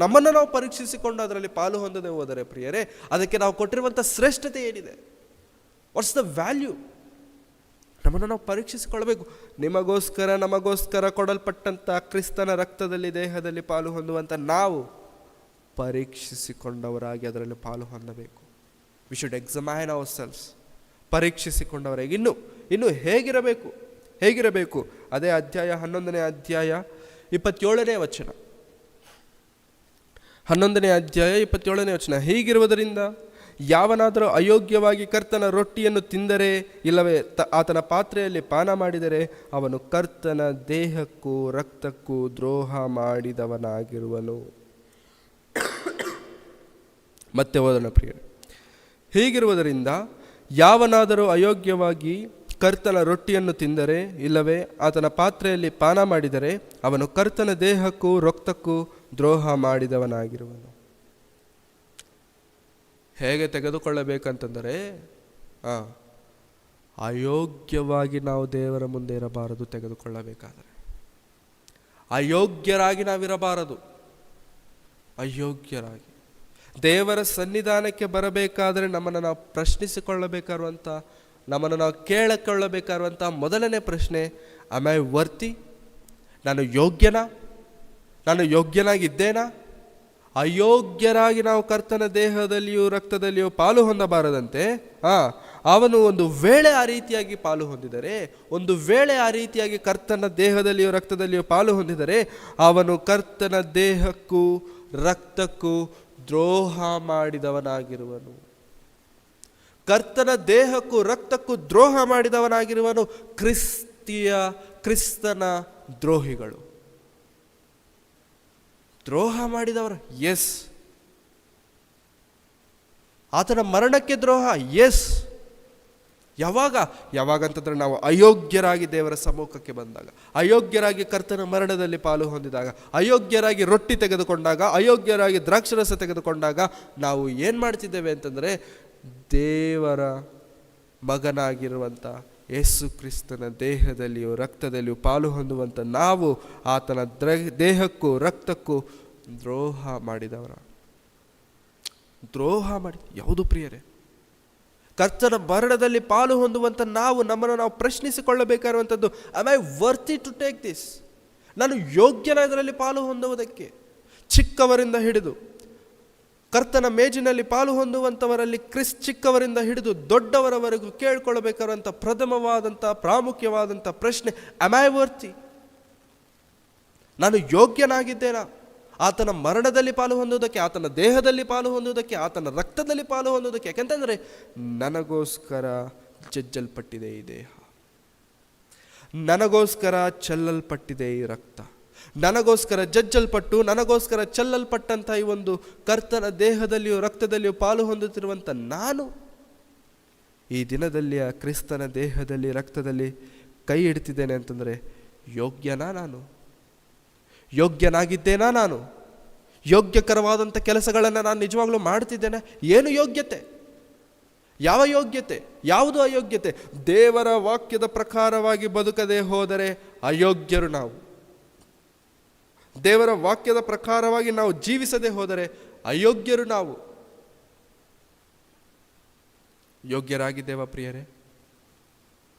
ನಮ್ಮನ್ನು ನಾವು ಪರೀಕ್ಷಿಸಿಕೊಂಡು ಅದರಲ್ಲಿ ಪಾಲು ಹೊಂದದೆ ಹೋದರೆ ಪ್ರಿಯರೇ, ಅದಕ್ಕೆ ನಾವು ಕೊಟ್ಟಿರುವಂಥ ಶ್ರೇಷ್ಠತೆ ಏನಿದೆ? What's the value? ನಮ್ಮನ್ನು ನಾವು ಪರೀಕ್ಷಿಸಿಕೊಳ್ಳಬೇಕು. ನಮಗೋಸ್ಕರ ಕೊಡಲ್ಪಟ್ಟಂಥ ಕ್ರಿಸ್ತನ ರಕ್ತದಲ್ಲಿ, ದೇಹದಲ್ಲಿ ಪಾಲು ಹೊಂದುವಂಥ ನಾವು ಪರೀಕ್ಷಿಸಿಕೊಂಡವರಾಗಿ ಅದರಲ್ಲಿ ಪಾಲು ಹೊಂದಬೇಕು. We should examine ourselves. ಪರೀಕ್ಷಿಸಿಕೊಂಡವರಾಗಿ ಇನ್ನು ಹೇಗಿರಬೇಕು? ಅದೇ ಅಧ್ಯಾಯ 11ನೇ ಅಧ್ಯಾಯ 27ನೇ ವಚನ. 11ನೇ ಅಧ್ಯಾಯ 27ನೇ ವಚನ. ಹೀಗಿರುವುದರಿಂದ ಯಾವನಾದರೂ ಅಯೋಗ್ಯವಾಗಿ ಕರ್ತನ ರೊಟ್ಟಿಯನ್ನು ತಿಂದರೆ, ಇಲ್ಲವೇ ಆತನ ಪಾತ್ರೆಯಲ್ಲಿ ಪಾನ ಮಾಡಿದರೆ, ಅವನು ಕರ್ತನ ದೇಹಕ್ಕೂ ರಕ್ತಕ್ಕೂ ದ್ರೋಹ ಮಾಡಿದವನಾಗಿರುವನು. ಮತ್ತೆ ಓದೋಣ ಪ್ರಿಯರೇ. ಹೀಗಿರುವುದರಿಂದ ಯಾವನಾದರೂ ಅಯೋಗ್ಯವಾಗಿ ಕರ್ತನ ರೊಟ್ಟಿಯನ್ನು ತಿಂದರೆ ಇಲ್ಲವೇ ಆತನ ಪಾತ್ರೆಯಲ್ಲಿ ಪಾನ ಮಾಡಿದರೆ ಅವನು ಕರ್ತನ ದೇಹಕ್ಕೂ ರಕ್ತಕ್ಕೂ ದ್ರೋಹ ಮಾಡಿದವನಾಗಿರುವನು. ಹೇಗೆ ತೆಗೆದುಕೊಳ್ಳಬೇಕಂತಂದರೆ ಅಯೋಗ್ಯವಾಗಿ ನಾವು ದೇವರ ಮುಂದೆ ಇರಬಾರದು. ತೆಗೆದುಕೊಳ್ಳಬೇಕಾದರೆ ಅಯೋಗ್ಯರಾಗಿ ನಾವಿರಬಾರದು. ಅಯೋಗ್ಯರಾಗಿ ದೇವರ ಸನ್ನಿಧಾನಕ್ಕೆ ಬರಬೇಕಾದರೆ ನಮ್ಮನ್ನು ನಾವು ಪ್ರಶ್ನಿಸಿಕೊಳ್ಳಬೇಕಾರುವಂಥ, ನಮ್ಮನ್ನು ನಾವು ಕೇಳಿಕೊಳ್ಳಬೇಕಾರುವಂಥ ಮೊದಲನೇ ಪ್ರಶ್ನೆ, ಆಮ್ ಐ ವರ್ತಿ? ನಾನು ಯೋಗ್ಯನಾ? ನಾನು ಯೋಗ್ಯನಾಗಿದ್ದೇನಾ? ಅಯೋಗ್ಯರಾಗಿ ನಾವು ಕರ್ತನ ದೇಹದಲ್ಲಿಯೂ ರಕ್ತದಲ್ಲಿಯೂ ಪಾಲು ಹೊಂದಬಾರದಂತೆ. ಅವನು ಒಂದು ವೇಳೆ ಆ ರೀತಿಯಾಗಿ ಪಾಲು ಹೊಂದಿದರೆ, ಒಂದು ವೇಳೆ ಆ ರೀತಿಯಾಗಿ ಕರ್ತನ ದೇಹದಲ್ಲಿಯೂ ರಕ್ತದಲ್ಲಿಯೂ ಪಾಲು ಹೊಂದಿದರೆ ಅವನು ಕರ್ತನ ದೇಹಕ್ಕೂ ರಕ್ತಕ್ಕೂ ದ್ರೋಹ ಮಾಡಿದವನಾಗಿರುವನು. ಕರ್ತನ ದೇಹಕ್ಕೂ ರಕ್ತಕ್ಕೂ ದ್ರೋಹ ಮಾಡಿದವನಾಗಿರುವನು. ಕ್ರಿಸ್ತನ ದ್ರೋಹಿಗಳು, ದ್ರೋಹ ಮಾಡಿದವರು. ಎಸ್. ಆತನ ಮರಣಕ್ಕೆ ದ್ರೋಹ. ಎಸ್. ಯಾವಾಗಂತಂದ್ರೆ ನಾವು ಅಯೋಗ್ಯರಾಗಿ ದೇವರ ಸಮ್ಮುಖಕ್ಕೆ ಬಂದಾಗ, ಅಯೋಗ್ಯರಾಗಿ ಕರ್ತನ ಮರಣದಲ್ಲಿ ಪಾಲು ಹೊಂದಿದಾಗ, ಅಯೋಗ್ಯರಾಗಿ ರೊಟ್ಟಿ ತೆಗೆದುಕೊಂಡಾಗ, ಅಯೋಗ್ಯರಾಗಿ ದ್ರಾಕ್ಷರಸ ತೆಗೆದುಕೊಂಡಾಗ ನಾವು ಏನು ಮಾಡ್ತಿದ್ದೇವೆ ಅಂತಂದರೆ, ದೇವರ ಮಗನಾಗಿರುವಂಥ ಯೇಸು ಕ್ರಿಸ್ತನ ದೇಹದಲ್ಲಿಯೂ ರಕ್ತದಲ್ಲಿಯೂ ಪಾಲು ಹೊಂದುವಂಥ ನಾವು ಆತನ ದೇಹಕ್ಕೂ ರಕ್ತಕ್ಕೂ ದ್ರೋಹ ಮಾಡಿದವರ. ದ್ರೋಹ ಮಾಡಿ ಯಾವುದು ಪ್ರಿಯರೇ? ಕರ್ತನ ಮರಣದಲ್ಲಿ ಪಾಲು ಹೊಂದುವಂಥ ನಾವು ನಮ್ಮನ್ನು ನಾವು ಪ್ರಶ್ನಿಸಿಕೊಳ್ಳಬೇಕಾಗಿರುವಂಥದ್ದು, am I worthy to take this? ನಾನು ಯೋಗ್ಯನ ಇದರಲ್ಲಿ ಪಾಲು ಹೊಂದುವುದಕ್ಕೆ? ಚಿಕ್ಕವರಿಂದ ಹಿಡಿದು ಕರ್ತನ ಮೇಜಿನಲ್ಲಿ ಪಾಲು ಹೊಂದುವಂಥವರಲ್ಲಿ ಚಿಕ್ಕವರಿಂದ ಹಿಡಿದು ದೊಡ್ಡವರವರೆಗೂ ಕೇಳಿಕೊಳ್ಳಬೇಕಾದಂಥ ಪ್ರಥಮವಾದಂಥ ಪ್ರಾಮುಖ್ಯವಾದಂಥ ಪ್ರಶ್ನೆ, ಆಮ್ ಐ ವರ್ತಿ? ನಾನು ಯೋಗ್ಯನಾಗಿದ್ದೇನಾ ಆತನ ಮರಣದಲ್ಲಿ ಪಾಲು ಹೊಂದುವುದಕ್ಕೆ, ಆತನ ದೇಹದಲ್ಲಿ ಪಾಲು ಹೊಂದುವುದಕ್ಕೆ, ಆತನ ರಕ್ತದಲ್ಲಿ ಪಾಲು ಹೊಂದುವುದಕ್ಕೆ? ಯಾಕೆಂತಂದರೆ ನನಗೋಸ್ಕರ ಜಜ್ಜಲ್ಪಟ್ಟಿದೆ ಈ ದೇಹ, ನನಗೋಸ್ಕರ ಚೆಲ್ಲಲ್ಪಟ್ಟಿದೆ ಈ ರಕ್ತ, ನನಗೋಸ್ಕರ ಜಜ್ಜಲ್ಪಟ್ಟು ನನಗೋಸ್ಕರ ಚೆಲ್ಲಲ್ಪಟ್ಟಂಥ ಈ ಒಂದು ಕರ್ತನ ದೇಹದಲ್ಲಿಯೂ ರಕ್ತದಲ್ಲಿಯೂ ಪಾಲು ಹೊಂದುತ್ತಿರುವಂಥ ನಾನು ಈ ದಿನದಲ್ಲಿ ಆ ಕ್ರಿಸ್ತನ ದೇಹದಲ್ಲಿ ರಕ್ತದಲ್ಲಿ ಕೈ ಇಡ್ತಿದ್ದೇನೆ ಅಂತಂದರೆ ಯೋಗ್ಯನಾ? ನಾನು ಯೋಗ್ಯನಾಗಿದ್ದೇನಾ? ನಾನು ಯೋಗ್ಯಕರವಾದಂಥ ಕೆಲಸಗಳನ್ನು ನಾನು ನಿಜವಾಗ್ಲೂ ಮಾಡ್ತಿದ್ದೇನೆ? ಏನು ಯೋಗ್ಯತೆ? ಯಾವ ಯೋಗ್ಯತೆ? ಯಾವುದು ಅಯೋಗ್ಯತೆ? ದೇವರ ವಾಕ್ಯದ ಪ್ರಕಾರವಾಗಿ ಬದುಕದೆ ಹೋದರೆ ಅಯೋಗ್ಯರು ನಾವು. ದೇವರ ವಾಕ್ಯದ ಪ್ರಕಾರವಾಗಿ ನಾವು ಜೀವಿಸದೆ ಹೋದರೆ ಅಯೋಗ್ಯರು ನಾವು. ಯೋಗ್ಯರಾಗಿದ್ದೇವ ಪ್ರಿಯರೇ?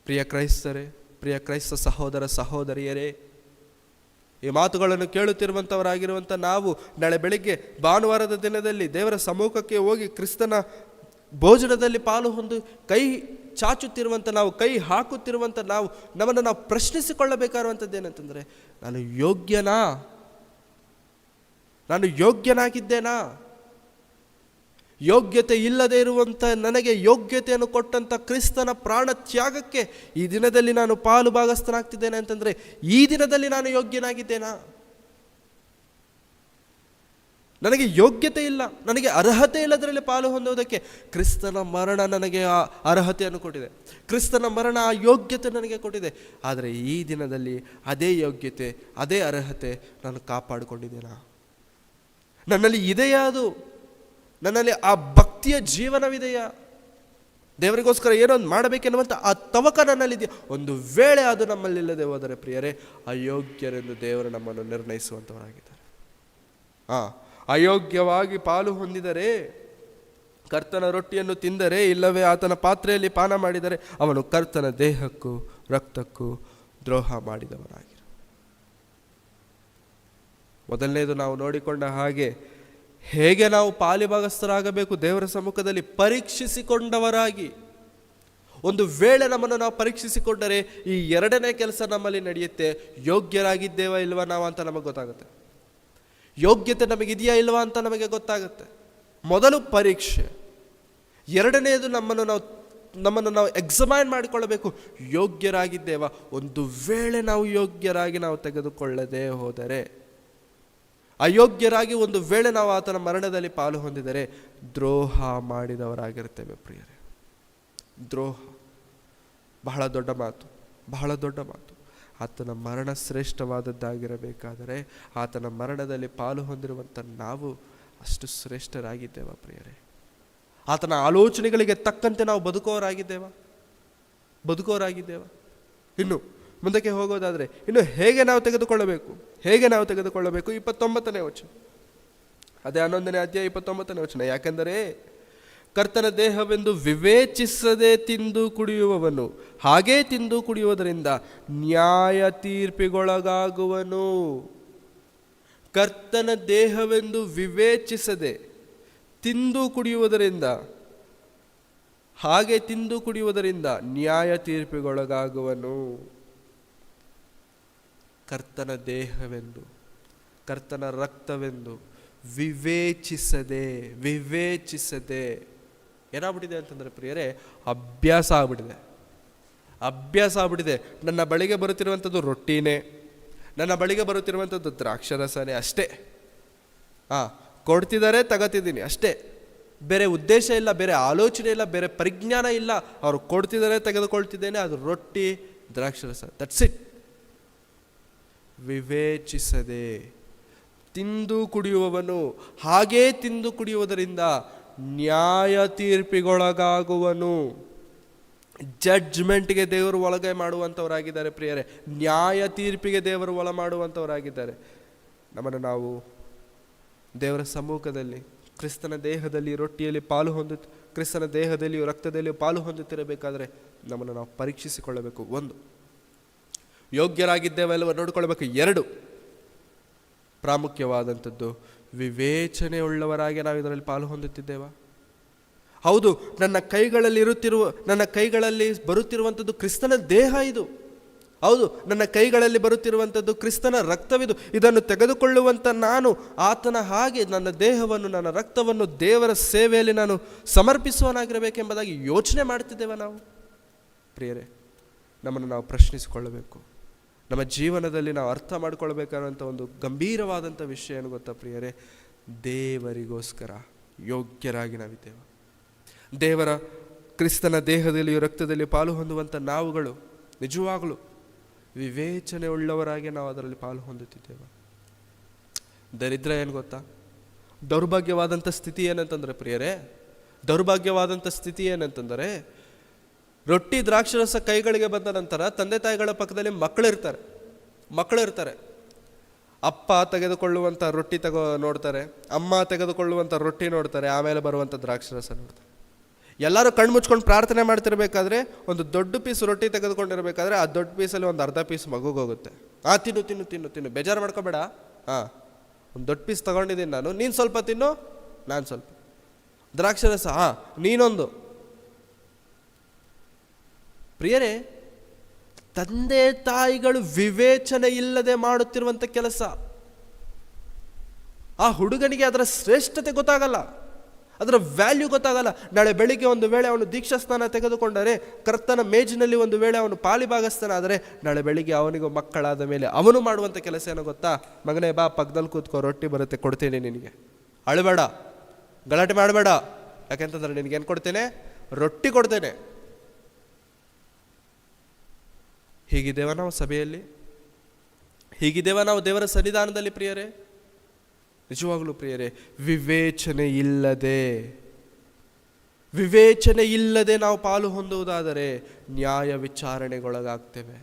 ಪ್ರಿಯ ಕ್ರೈಸ್ತರೇ, ಪ್ರಿಯ ಕ್ರೈಸ್ತ ಸಹೋದರ ಸಹೋದರಿಯರೇ, ಈ ಮಾತುಗಳನ್ನು ಕೇಳುತ್ತಿರುವಂಥವರಾಗಿರುವಂಥ ನಾವು ನಾಳೆ ಬೆಳಿಗ್ಗೆ ಭಾನುವಾರದ ದಿನದಲ್ಲಿ ದೇವರ ಸಮ್ಮುಖಕ್ಕೆ ಹೋಗಿ ಕ್ರಿಸ್ತನ ಭೋಜನದಲ್ಲಿ ಪಾಲು ಹೊಂದು ಕೈ ಚಾಚುತ್ತಿರುವಂಥ ನಾವು, ಕೈ ಹಾಕುತ್ತಿರುವಂಥ ನಾವು ನಮ್ಮನ್ನು ನಾವು ಪ್ರಶ್ನಿಸಿಕೊಳ್ಳಬೇಕಾಗಿರುವಂಥದ್ದು ಏನಂತಂದರೆ, ನಾನು ಯೋಗ್ಯನಾ? ನಾನು ಯೋಗ್ಯನಾಗಿದ್ದೇನಾ? ಯೋಗ್ಯತೆ ಇಲ್ಲದೆ ಇರುವಂಥ ನನಗೆ ಯೋಗ್ಯತೆಯನ್ನು ಕೊಟ್ಟಂಥ ಕ್ರಿಸ್ತನ ಪ್ರಾಣ ತ್ಯಾಗಕ್ಕೆ ಈ ದಿನದಲ್ಲಿ ನಾನು ಪಾಲು ಭಾಗಸ್ಥನಾಗ್ತಿದ್ದೇನೆ ಅಂತಂದರೆ ಈ ದಿನದಲ್ಲಿ ನಾನು ಯೋಗ್ಯನಾಗಿದ್ದೇನಾ? ನನಗೆ ಯೋಗ್ಯತೆ ಇಲ್ಲ, ನನಗೆ ಅರ್ಹತೆ ಇಲ್ಲದರಲ್ಲಿ ಪಾಲು ಹೊಂದುವುದಕ್ಕೆ. ಕ್ರಿಸ್ತನ ಮರಣ ನನಗೆ ಆ ಅರ್ಹತೆಯನ್ನು ಕೊಟ್ಟಿದೆ, ಕ್ರಿಸ್ತನ ಮರಣ ಆ ಯೋಗ್ಯತೆ ನನಗೆ ಕೊಟ್ಟಿದೆ. ಆದರೆ ಈ ದಿನದಲ್ಲಿ ಅದೇ ಯೋಗ್ಯತೆ, ಅದೇ ಅರ್ಹತೆ ನಾನು ಕಾಪಾಡಿಕೊಂಡಿದ್ದೇನಾ? ನನ್ನಲ್ಲಿ ಇದೆಯಾ? ಅದು ನನ್ನಲ್ಲಿ ಆ ಭಕ್ತಿಯ ಜೀವನವಿದೆಯಾ? ದೇವರಿಗೋಸ್ಕರ ಏನೋ ಒಂದು ಮಾಡಬೇಕೆನ್ನುವಂಥ ಆ ತವಕ ನನ್ನಲ್ಲಿದೆಯಾ? ಒಂದು ವೇಳೆ ಅದು ನಮ್ಮಲ್ಲಿಲ್ಲದೆ ಹೋದರೆ ಪ್ರಿಯರೇ, ಅಯೋಗ್ಯರೆಂದು ದೇವರು ನಮ್ಮನ್ನು ನಿರ್ಣಯಿಸುವಂಥವರಾಗಿದ್ದಾರೆ. ಅಯೋಗ್ಯವಾಗಿ ಪಾಲು ಹೊಂದಿದರೆ, ಕರ್ತನ ರೊಟ್ಟಿಯನ್ನು ತಿಂದರೆ ಇಲ್ಲವೇ ಆತನ ಪಾತ್ರೆಯಲ್ಲಿ ಪಾನ ಮಾಡಿದರೆ ಅವನು ಕರ್ತನ ದೇಹಕ್ಕೂ ರಕ್ತಕ್ಕೂ ದ್ರೋಹ ಮಾಡಿದವನಾಗಿರು. ಮೊದಲನೇದು ನಾವು ನೋಡಿಕೊಂಡ ಹಾಗೆ ಹೇಗೆ ನಾವು ಪಾಲಿಭಾಗಸ್ಥರಾಗಬೇಕು ದೇವರ ಸಮ್ಮುಖದಲ್ಲಿ ಪರೀಕ್ಷಿಸಿಕೊಂಡವರಾಗಿ. ಒಂದು ವೇಳೆ ನಮ್ಮನ್ನು ನಾವು ಪರೀಕ್ಷಿಸಿಕೊಂಡರೆ ಈ ಎರಡನೇ ಕೆಲಸ ನಮ್ಮಲ್ಲಿ ನಡೆಯುತ್ತೆ. ಯೋಗ್ಯರಾಗಿದ್ದೇವಾ ಇಲ್ವಾ ನಾವು ಅಂತ ನಮಗೆ ಗೊತ್ತಾಗುತ್ತೆ. ಯೋಗ್ಯತೆ ನಮಗಿದೆಯಾ ಇಲ್ವಾ ಅಂತ ನಮಗೆ ಗೊತ್ತಾಗುತ್ತೆ. ಮೊದಲು ಪರೀಕ್ಷೆ, ಎರಡನೇದು ನಮ್ಮನ್ನು ನಾವು ಎಕ್ಸಾಮೈನ್ ಮಾಡಿಕೊಳ್ಳಬೇಕು. ಯೋಗ್ಯರಾಗಿದ್ದೇವಾ? ಒಂದು ವೇಳೆ ನಾವು ಯೋಗ್ಯರಾಗಿ ನಾವು ತೆಗೆದುಕೊಳ್ಳದೆ ಹೋದರೆ, ಅಯೋಗ್ಯರಾಗಿ ಒಂದು ವೇಳೆ ನಾವು ಆತನ ಮರಣದಲ್ಲಿ ಪಾಲು ಹೊಂದಿದರೆ ದ್ರೋಹ ಮಾಡಿದವರಾಗಿರ್ತೇವೆ ಪ್ರಿಯರೇ. ದ್ರೋಹ. ಬಹಳ ದೊಡ್ಡ ಮಾತು, ಬಹಳ ದೊಡ್ಡ ಮಾತು. ಆತನ ಮರಣ ಶ್ರೇಷ್ಠವಾದದ್ದಾಗಿರಬೇಕಾದರೆ ಆತನ ಮರಣದಲ್ಲಿ ಪಾಲು ಹೊಂದಿರುವಂಥ ನಾವು ಅಷ್ಟು ಶ್ರೇಷ್ಠರಾಗಿದ್ದೇವ ಪ್ರಿಯರೇ? ಆತನ ಆಲೋಚನೆಗಳಿಗೆ ತಕ್ಕಂತೆ ನಾವು ಬದುಕೋರಾಗಿದ್ದೇವ? ಇನ್ನು ಮುಂದಕ್ಕೆ ಹೋಗೋದಾದರೆ ಇನ್ನು ಹೇಗೆ ನಾವು ತೆಗೆದುಕೊಳ್ಳಬೇಕು? 29ನೇ ವಚನ, ಅದೇ 11ನೇ ಅಧ್ಯಾಯ 29ನೇ ವಚನ. ಯಾಕೆಂದರೆ ಕರ್ತನ ದೇಹವೆಂದು ವಿವೇಚಿಸದೆ ತಿಂದು ಕುಡಿಯುವವನು ಹಾಗೇ ತಿಂದು ಕುಡಿಯುವುದರಿಂದ ನ್ಯಾಯ ತೀರ್ಪಿಗೊಳಗಾಗುವನು. ಕರ್ತನ ದೇಹವೆಂದು ವಿವೇಚಿಸದೆ ತಿಂದು ಕುಡಿಯುವುದರಿಂದ, ಹಾಗೆ ತಿಂದು ಕುಡಿಯುವುದರಿಂದ ನ್ಯಾಯ ತೀರ್ಪಿಗೊಳಗಾಗುವನು. ಕರ್ತನ ದೇಹವೆಂದು, ಕರ್ತನ ರಕ್ತವೆಂದು ವಿವೇಚಿಸದೆ ಏನಾಗ್ಬಿಟ್ಟಿದೆ ಅಂತಂದರೆ ಪ್ರಿಯರೇ, ಅಭ್ಯಾಸ ಆಗ್ಬಿಟ್ಟಿದೆ. ನನ್ನ ಬಳಿಗೆ ಬರುತ್ತಿರುವಂಥದ್ದು ರೊಟ್ಟಿನೇ, ನನ್ನ ಬಳಿಗೆ ಬರುತ್ತಿರುವಂಥದ್ದು ದ್ರಾಕ್ಷರಸನೇ ಅಷ್ಟೇ. ಕೊಡ್ತಿದ್ದಾರೆ, ತಗೋತಿದ್ದೀನಿ ಅಷ್ಟೇ. ಬೇರೆ ಉದ್ದೇಶ ಇಲ್ಲ, ಬೇರೆ ಆಲೋಚನೆ ಇಲ್ಲ, ಬೇರೆ ಪರಿಜ್ಞಾನ ಇಲ್ಲ. ಅವರು ಕೊಡ್ತಿದ್ದಾರೆ, ತೆಗೆದುಕೊಳ್ತಿದ್ದೇನೆ, ಅದು ರೊಟ್ಟಿ ದ್ರಾಕ್ಷರಸ, ದಟ್ಸ್ ಇಟ್. ವಿವೇಚಿಸದೆ ತಿಂದು ಕುಡಿಯುವವನು ಹಾಗೇ ತಿಂದು ಕುಡಿಯುವುದರಿಂದ ನ್ಯಾಯ ತೀರ್ಪಿಗೊಳಗಾಗುವನು. ಜಡ್ಜ್ಮೆಂಟ್ಗೆ ದೇವರು ಒಳಗೆ ಮಾಡುವಂಥವರಾಗಿದ್ದಾರೆ ಪ್ರಿಯರೇ. ನ್ಯಾಯ ತೀರ್ಪಿಗೆ ದೇವರು ಒಳ ಮಾಡುವಂಥವರಾಗಿದ್ದಾರೆ. ನಮ್ಮನ್ನು ನಾವು ದೇವರ ಸಮ್ಮುಖದಲ್ಲಿ ಕ್ರಿಸ್ತನ ದೇಹದಲ್ಲಿ ರೊಟ್ಟಿಯಲ್ಲಿ ಪಾಲು ಕ್ರಿಸ್ತನ ದೇಹದಲ್ಲಿಯೂ ರಕ್ತದಲ್ಲಿಯೂ ಪಾಲು ಹೊಂದುತ್ತಿರಬೇಕಾದ್ರೆ ನಮ್ಮನ್ನು ನಾವು ಪರೀಕ್ಷಿಸಿಕೊಳ್ಳಬೇಕು. 1, ಯೋಗ್ಯರಾಗಿದ್ದೇವೆಲ್ಲವ ನೋಡಿಕೊಳ್ಳಬೇಕು. 2, ಪ್ರಾಮುಖ್ಯವಾದಂಥದ್ದು, ವಿವೇಚನೆ ಉಳ್ಳವರಾಗಿ ನಾವು ಇದರಲ್ಲಿ ಪಾಲು ಹೊಂದುತ್ತಿದ್ದೇವಾ? ಹೌದು, ನನ್ನ ಕೈಗಳಲ್ಲಿ ಬರುತ್ತಿರುವಂಥದ್ದು ಕ್ರಿಸ್ತನ ದೇಹ ಇದು. ಹೌದು, ನನ್ನ ಕೈಗಳಲ್ಲಿ ಬರುತ್ತಿರುವಂಥದ್ದು ಕ್ರಿಸ್ತನ ರಕ್ತವಿದು. ಇದನ್ನು ತೆಗೆದುಕೊಳ್ಳುವಂಥ ನಾನು ಆತನ ಹಾಗೆ ನನ್ನ ದೇಹವನ್ನು, ನನ್ನ ರಕ್ತವನ್ನು ದೇವರ ಸೇವೆಯಲ್ಲಿ ನಾನು ಸಮರ್ಪಿಸುವನಾಗಿರಬೇಕೆಂಬುದಾಗಿ ಯೋಚನೆ ಮಾಡ್ತಿದ್ದೇವೆ ನಾವು ಪ್ರಿಯರೇ? ನಮ್ಮನ್ನು ನಾವು ಪ್ರಶ್ನಿಸಿಕೊಳ್ಳಬೇಕು. ನಮ್ಮ ಜೀವನದಲ್ಲಿ ನಾವು ಅರ್ಥ ಮಾಡಿಕೊಳ್ಬೇಕಾದಂಥ ಒಂದು ಗಂಭೀರವಾದಂಥ ವಿಷಯ ಏನು ಗೊತ್ತಾ ಪ್ರಿಯರೇ? ದೇವರಿಗೋಸ್ಕರ ಯೋಗ್ಯರಾಗಿ ನಾವಿದ್ದೇವೆ. ದೇವರ ಕ್ರಿಸ್ತನ ದೇಹದಲ್ಲಿಯೂ ರಕ್ತದಲ್ಲಿ ಪಾಲು ಹೊಂದುವಂಥ ನಾವುಗಳು ನಿಜವಾಗಲೂ ವಿವೇಚನೆ ಉಳ್ಳವರಾಗಿ ನಾವು ಅದರಲ್ಲಿ ಪಾಲು ಹೊಂದುತ್ತಿದ್ದೇವೆ. ದರಿದ್ರ ಏನು ಗೊತ್ತಾ? ದೌರ್ಭಾಗ್ಯವಾದಂಥ ಸ್ಥಿತಿ ಏನಂತಂದರೆ ಪ್ರಿಯರೇ, ದೌರ್ಭಾಗ್ಯವಾದಂಥ ಸ್ಥಿತಿ ಏನಂತಂದರೆ, ರೊಟ್ಟಿ ದ್ರಾಕ್ಷರಸ ಕೈಗಳಿಗೆ ಬಂದ ನಂತರ ತಂದೆ ತಾಯಿಗಳ ಪಕ್ಕದಲ್ಲಿ ಮಕ್ಕಳಿರ್ತಾರೆ. ಅಪ್ಪ ತೆಗೆದುಕೊಳ್ಳುವಂಥ ರೊಟ್ಟಿ ನೋಡ್ತಾರೆ, ಅಮ್ಮ ತೆಗೆದುಕೊಳ್ಳುವಂಥ ರೊಟ್ಟಿ ನೋಡ್ತಾರೆ, ಆಮೇಲೆ ಬರುವಂಥ ದ್ರಾಕ್ಷರಸ ನೋಡ್ತಾರೆ. ಎಲ್ಲರೂ ಕಣ್ಣು ಮುಚ್ಕೊಂಡು ಪ್ರಾರ್ಥನೆ ಮಾಡ್ತಿರ್ಬೇಕಾದ್ರೆ ಒಂದು ದೊಡ್ಡ ಪೀಸ್ ರೊಟ್ಟಿ ತೆಗೆದುಕೊಂಡಿರ್ಬೇಕಾದ್ರೆ ಆ ದೊಡ್ಡ ಪೀಸಲ್ಲಿ ಒಂದು ಅರ್ಧ ಪೀಸ್ ಮಗುಗೆ ಹೋಗುತ್ತೆ. ತಿನ್ನು ತಿನ್ನು ತಿನ್ನು ತಿನ್ನು, ಬೇಜಾರು ಮಾಡ್ಕೋಬೇಡ, ಒಂದು ದೊಡ್ಡ ಪೀಸ್ ತೊಗೊಂಡಿದ್ದೀನಿ ನಾನು, ನೀನು ಸ್ವಲ್ಪ ತಿನ್ನು, ನಾನು ಸ್ವಲ್ಪ. ದ್ರಾಕ್ಷರಸ ನೀನೊಂದು. ಪ್ರಿಯರೇ, ತಂದೆ ತಾಯಿಗಳು ವಿವೇಚನೆ ಇಲ್ಲದೆ ಮಾಡುತ್ತಿರುವಂಥ ಕೆಲಸ. ಆ ಹುಡುಗನಿಗೆ ಅದರ ಶ್ರೇಷ್ಠತೆ ಗೊತ್ತಾಗಲ್ಲ, ಅದರ ವ್ಯಾಲ್ಯೂ ಗೊತ್ತಾಗಲ್ಲ. ನಾಳೆ ಬೆಳಿಗ್ಗೆ ಒಂದು ವೇಳೆ ಅವನು ದೀಕ್ಷಾ ಸ್ನಾನ ತೆಗೆದುಕೊಂಡರೆ, ಕರ್ತನ ಮೇಜಿನಲ್ಲಿ ಒಂದು ವೇಳೆ ಅವನು ಪಾಲಿಭಾಗಸ್ಥನಾದರೆ, ನಾಳೆ ಬೆಳಿಗ್ಗೆ ಅವನಿಗೂ ಮಕ್ಕಳಾದ ಮೇಲೆ ಅವನು ಮಾಡುವಂಥ ಕೆಲಸ ಏನೋ ಗೊತ್ತಾ? ಮಗನೇ ಬಾ, ಪಕ್ಕದಲ್ಲಿ ಕೂತ್ಕೋ, ರೊಟ್ಟಿ ಬರುತ್ತೆ, ಕೊಡ್ತೇನೆ ನಿನಗೆ, ಅಳಬೇಡ, ಗಲಾಟೆ ಮಾಡಬೇಡ. ಯಾಕೆಂತಂದ್ರೆ ನಿನಗೇನು ಕೊಡ್ತೇನೆ? ರೊಟ್ಟಿ ಕೊಡ್ತೇನೆ. ಹೀಗಿದ್ದೇವ ನಾವು ಸಭೆಯಲ್ಲಿ? ಹೀಗಿದ್ದೇವ ನಾವು ದೇವರ ಸನ್ನಿಧಾನದಲ್ಲಿ ಪ್ರಿಯರೇ? ನಿಜವಾಗಲೂ ಪ್ರಿಯರೇ, ವಿವೇಚನೆ ಇಲ್ಲದೆ ನಾವು ಪಾಲು ಹೊಂದುವುದಾದರೆ ನ್ಯಾಯ ವಿಚಾರಣೆಗೊಳಗಾಗ್ತೇವೆ,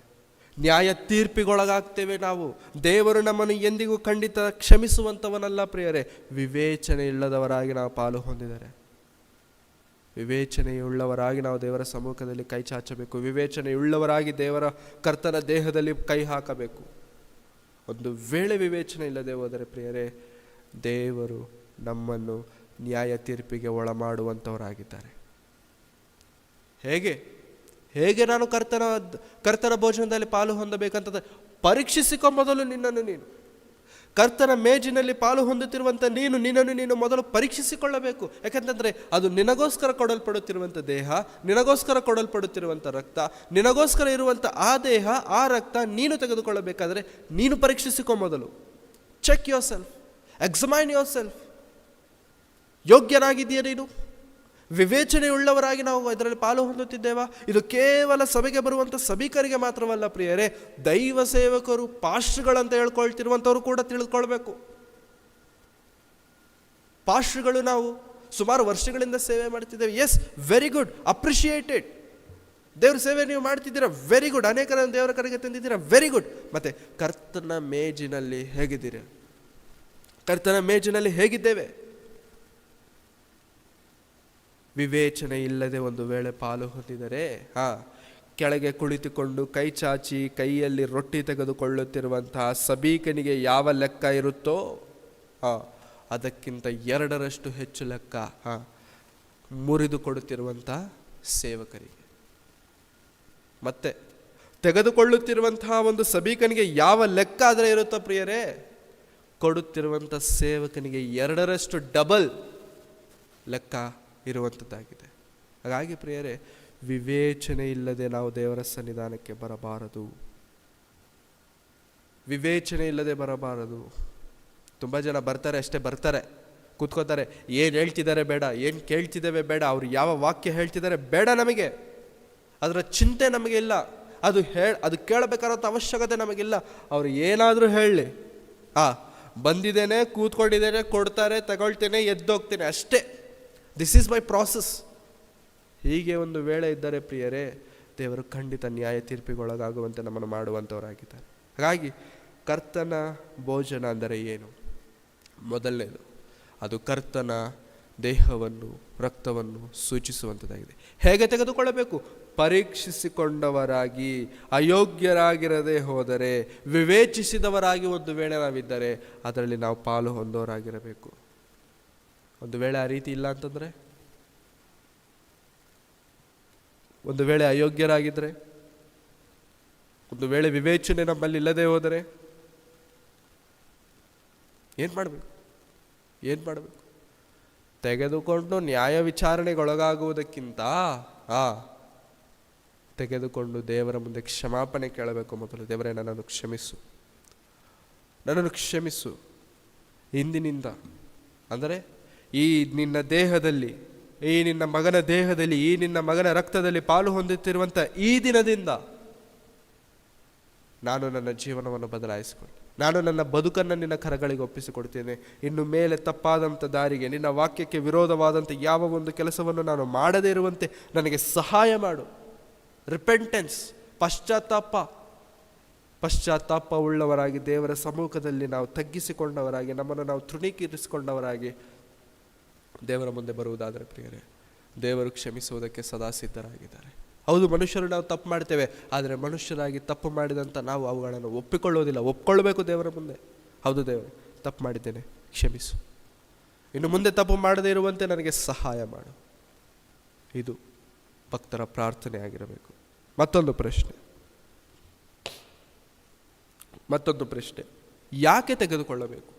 ನ್ಯಾಯ ತೀರ್ಪಿಗೊಳಗಾಗ್ತೇವೆ. ನಾವು ದೇವರು ನಮ್ಮನ್ನು ಎಂದಿಗೂ ಖಂಡಿತ ಕ್ಷಮಿಸುವಂಥವನಲ್ಲ ಪ್ರಿಯರೇ. ವಿವೇಚನೆ ಇಲ್ಲದವರಾಗಿ ನಾವು ಪಾಲು ಹೊಂದಿದರೆ, ವಿವೇಚನೆಯುಳ್ಳವರಾಗಿ ನಾವು ದೇವರ ಸಮ್ಮುಖದಲ್ಲಿ ಕೈ ಚಾಚಬೇಕು. ವಿವೇಚನೆಯುಳ್ಳವರಾಗಿ ದೇವರ ಕರ್ತನ ದೇಹದಲ್ಲಿ ಕೈ ಹಾಕಬೇಕು. ಒಂದು ವೇಳೆ ವಿವೇಚನೆ ಇಲ್ಲದೆ ಹೋದರೆ ಪ್ರಿಯರೇ, ದೇವರು ನಮ್ಮನ್ನು ನ್ಯಾಯ ತೀರ್ಪಿಗೆ ಒಳ ಮಾಡುವಂಥವರಾಗಿದ್ದಾರೆ. ಹೇಗೆ ನಾನು ಕರ್ತನ ಭೋಜನದಲ್ಲಿ ಪಾಲು ಹೊಂದಬೇಕಂತಂದ್ರೆ, ಪರೀಕ್ಷಿಸಿಕೊ ಮೊದಲು ನಿನ್ನನ್ನು ನೀನು. ಕರ್ತನ ಮೇಜಿನಲ್ಲಿ ಪಾಲು ಹೊಂದುತ್ತಿರುವಂಥ ನಿನ್ನನ್ನು ನೀನು ಮೊದಲು ಪರೀಕ್ಷಿಸಿಕೊಳ್ಳಬೇಕು. ಯಾಕಂತಂದರೆ ಅದು ನಿನಗೋಸ್ಕರ ಕೊಡಲ್ಪಡುತ್ತಿರುವಂಥ ದೇಹ, ನಿನಗೋಸ್ಕರ ಕೊಡಲ್ಪಡುತ್ತಿರುವಂಥ ರಕ್ತ, ನಿನಗೋಸ್ಕರ ಇರುವಂಥ ಆ ದೇಹ, ಆ ರಕ್ತ ನೀನು ತೆಗೆದುಕೊಳ್ಳಬೇಕಾದ್ರೆ ನೀನು ಪರೀಕ್ಷಿಸಿಕೊ ಮೊದಲು. Check yourself, examine yourself. ಯೋಗ್ಯನಾಗಿದೆಯಾ ನೀನು? ವಿವೇಚನೆಯುಳ್ಳವರಾಗಿ ನಾವು ಇದರಲ್ಲಿ ಪಾಲು ಹೊಂದುತ್ತಿದ್ದೇವಾ? ಇದು ಕೇವಲ ಸಭೆಗೆ ಬರುವಂಥ ಸಭಿಕರಿಗೆ ಮಾತ್ರವಲ್ಲ ಪ್ರಿಯರೇ, ದೈವ ಸೇವಕರು, ಪಾಸ್ಟ್ರುಗಳಂತ ಹೇಳ್ಕೊಳ್ತಿರುವಂಥವ್ರು ಕೂಡ ತಿಳಿದುಕೊಳ್ಬೇಕು. ಪಾಸ್ಟ್ರುಗಳು ನಾವು ಸುಮಾರು ವರ್ಷಗಳಿಂದ ಸೇವೆ ಮಾಡ್ತಿದ್ದೇವೆ. Yes, very good, appreciated. ದೇವ್ರ ಸೇವೆ ನೀವು ಮಾಡ್ತಿದ್ದೀರಾ, ವೆರಿ ಗುಡ್. ಅನೇಕರನ್ನು ದೇವರ ಕಡೆಗೆ ತಂದಿದ್ದೀರಾ, ವೆರಿ ಗುಡ್. ಮತ್ತೆ ಕರ್ತನ ಮೇಜಿನಲ್ಲಿ ಹೇಗಿದ್ದೀರಾ? ಕರ್ತನ ಮೇಜಿನಲ್ಲಿ ಹೇಗಿದ್ದೇವೆ? ವಿವೇಚನೆ ಇಲ್ಲದೆ ಒಂದು ವೇಳೆ ಪಾಲು ಹೊಂದಿದರೆ, ಕೆಳಗೆ ಕುಳಿತುಕೊಂಡು ಕೈ ಚಾಚಿ ಕೈಯಲ್ಲಿ ರೊಟ್ಟಿ ತೆಗೆದುಕೊಳ್ಳುತ್ತಿರುವಂತಹ ಸಭೀಕನಿಗೆ ಯಾವ ಲೆಕ್ಕ ಇರುತ್ತೋ ಅದಕ್ಕಿಂತ 2ರಷ್ಟು ಹೆಚ್ಚು ಲೆಕ್ಕ ಮುರಿದು ಕೊಡುತ್ತಿರುವಂತಹ ಸೇವಕರಿಗೆ. ಮತ್ತೆ ತೆಗೆದುಕೊಳ್ಳುತ್ತಿರುವಂತಹ ಒಂದು ಸಭೀಕನಿಗೆ ಯಾವ ಲೆಕ್ಕ ಆದರೆ ಇರುತ್ತೋ ಪ್ರಿಯರೇ, ಕೊಡುತ್ತಿರುವಂಥ ಸೇವಕನಿಗೆ 2ರಷ್ಟು ಡಬಲ್ ಲೆಕ್ಕ ಇರುವಂಥದ್ದಾಗಿದೆ. ಹಾಗಾಗಿ ಪ್ರಿಯರೇ, ವಿವೇಚನೆ ಇಲ್ಲದೆ ನಾವು ದೇವರ ಸನ್ನಿಧಾನಕ್ಕೆ ಬರಬಾರದು. ವಿವೇಚನೆ ಇಲ್ಲದೆ ಬರಬಾರದು. ತುಂಬ ಜನ ಬರ್ತಾರೆ, ಅಷ್ಟೇ ಬರ್ತಾರೆ, ಕೂತ್ಕೋತಾರೆ. ಏನು ಹೇಳ್ತಿದ್ದಾರೆ ಬೇಡ, ಏನು ಕೇಳ್ತಿದ್ದೇವೆ ಬೇಡ, ಅವ್ರು ಯಾವ ವಾಕ್ಯ ಹೇಳ್ತಿದ್ದಾರೆ ಬೇಡ, ನಮಗೆ ಅದರ ಚಿಂತೆ ನಮಗೆ ಇಲ್ಲ. ಅದು ಕೇಳಬೇಕಾದಂಥ ಅವಶ್ಯಕತೆ ನಮಗಿಲ್ಲ. ಅವರು ಏನಾದರೂ ಹೇಳಲಿ, ಬಂದಿದ್ದೇನೆ, ಕೂತ್ಕೊಂಡಿದ್ದೇನೆ, ಕೊಡ್ತಾರೆ, ತಗೊಳ್ತೇನೆ, ಎದ್ದೋಗ್ತೇನೆ, ಅಷ್ಟೇ. This is my process. ಹೀಗೆ ಒಂದು ವೇಳೆ ಇದ್ದರೆ ಪ್ರಿಯರೇ, ದೇವರು ಖಂಡಿತ ನ್ಯಾಯ ತೀರ್ಪಿಗೊಳಗಾಗುವಂತೆ ನಮ್ಮನ್ನು ಮಾಡುವಂಥವರಾಗಿದ್ದಾರೆ. ಹಾಗಾಗಿ ಕರ್ತನ ಭೋಜನ ಅಂದರೆ ಏನು? ಮೊದಲನೇದು, ಅದು ಕರ್ತನ ದೇಹವನ್ನು, ರಕ್ತವನ್ನು ಸೂಚಿಸುವಂಥದ್ದಾಗಿದೆ. ಹೇಗೆ ತೆಗೆದುಕೊಳ್ಳಬೇಕು? ಪರೀಕ್ಷಿಸಿಕೊಂಡವರಾಗಿ, ಅಯೋಗ್ಯರಾಗಿರದೆ ಹೋದರೆ, ವಿವೇಚಿಸಿದವರಾಗಿ ಒಂದು ವೇಳೆ ನಾವಿದ್ದರೆ ಅದರಲ್ಲಿ ನಾವು ಪಾಲು ಹೊಂದೋರಾಗಿರಬೇಕು. ಒಂದು ವೇಳೆ ಆ ರೀತಿ ಇಲ್ಲ ಅಂತಂದರೆ, ಒಂದು ವೇಳೆ ಅಯೋಗ್ಯರಾಗಿದ್ದರೆ, ಒಂದು ವೇಳೆ ವಿವೇಚನೆ ನಮ್ಮಲ್ಲಿ ಇಲ್ಲದೆ ಹೋದರೆ ಏನು ಮಾಡಬೇಕು? ತೆಗೆದುಕೊಂಡು ನ್ಯಾಯ ವಿಚಾರಣೆಗೊಳಗಾಗುವುದಕ್ಕಿಂತ ತೆಗೆದುಕೊಂಡು ದೇವರ ಮುಂದೆ ಕ್ಷಮಾಪಣೆ ಕೇಳಬೇಕು. ಮೊದಲು, ದೇವರೇ, ನನ್ನನ್ನು ಕ್ಷಮಿಸು. ಇಂದಿನಿಂದ, ಅಂದರೆ ಈ ನಿನ್ನ ದೇಹದಲ್ಲಿ, ಈ ನಿನ್ನ ಮಗನ ದೇಹದಲ್ಲಿ, ಈ ನಿನ್ನ ಮಗನ ರಕ್ತದಲ್ಲಿ ಪಾಲು ಹೊಂದುತ್ತಿರುವಂಥ ಈ ದಿನದಿಂದ ನಾನು ನನ್ನ ಜೀವನವನ್ನು ಬದಲಾಯಿಸಿಕೊಂಡು, ನಾನು ನನ್ನ ಬದುಕನ್ನು ನಿನ್ನ ಕರಗಳಿಗೆ ಒಪ್ಪಿಸಿಕೊಡ್ತೇನೆ. ಇನ್ನು ಮೇಲೆ ತಪ್ಪಾದಂಥ ದಾರಿಗೆ, ನಿನ್ನ ವಾಕ್ಯಕ್ಕೆ ವಿರೋಧವಾದಂಥ ಯಾವ ಒಂದು ಕೆಲಸವನ್ನು ನಾನು ಮಾಡದೇ ಇರುವಂತೆ ನನಗೆ ಸಹಾಯ ಮಾಡು. ರಿಪೆಂಟೆನ್ಸ್, ಪಶ್ಚಾತ್ತಾಪ ಉಳ್ಳವರಾಗಿ ದೇವರ ಸಮ್ಮುಖದಲ್ಲಿ ನಾವು ತಗ್ಗಿಸಿಕೊಂಡವರಾಗಿ, ನಮ್ಮನ್ನು ನಾವು ತೃಣೀಕರಿಸಿಕೊಂಡವರಾಗಿ ದೇವರ ಮುಂದೆ ಬರುವುದಾದರೆ ಪ್ರಿಯರೇ, ದೇವರು ಕ್ಷಮಿಸುವುದಕ್ಕೆ ಸದಾ ಸಿದ್ಧರಾಗಿದ್ದಾರೆ. ಹೌದು, ಮನುಷ್ಯರು ನಾವು ತಪ್ಪು ಮಾಡ್ತೇವೆ, ಆದರೆ ಮನುಷ್ಯರಾಗಿ ತಪ್ಪು ಮಾಡಿದಂಥ ನಾವು ಅವುಗಳನ್ನು ಒಪ್ಪಿಕೊಳ್ಳೋದಿಲ್ಲ. ಒಪ್ಕೊಳ್ಬೇಕು ದೇವರ ಮುಂದೆ. ಹೌದು ದೇವರೇ, ತಪ್ಪು ಮಾಡಿದ್ದೇನೆ, ಕ್ಷಮಿಸು. ಇನ್ನು ಮುಂದೆ ತಪ್ಪು ಮಾಡದೇ ಇರುವಂತೆ ನನಗೆ ಸಹಾಯ ಮಾಡು. ಇದು ಭಕ್ತರ ಪ್ರಾರ್ಥನೆ ಆಗಿರಬೇಕು. ಮತ್ತೊಂದು ಪ್ರಶ್ನೆ, ಯಾಕೆ ತೆಗೆದುಕೊಳ್ಳಬೇಕು?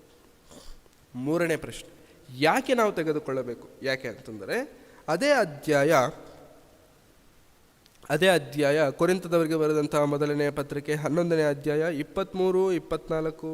ಮೂರನೇ ಪ್ರಶ್ನೆ, ಯಾಕೆ ನಾವು ತೆಗೆದುಕೊಳ್ಳಬೇಕು? ಯಾಕೆ ಅಂತಂದರೆ, ಅದೇ ಅಧ್ಯಾಯ ಕೊರಿಂಥದವರಿಗೆ ಬರೆದಂತಹ ಮೊದಲನೆಯ ಪತ್ರಿಕೆ 11ನೇ ಅಧ್ಯಾಯ 23, 24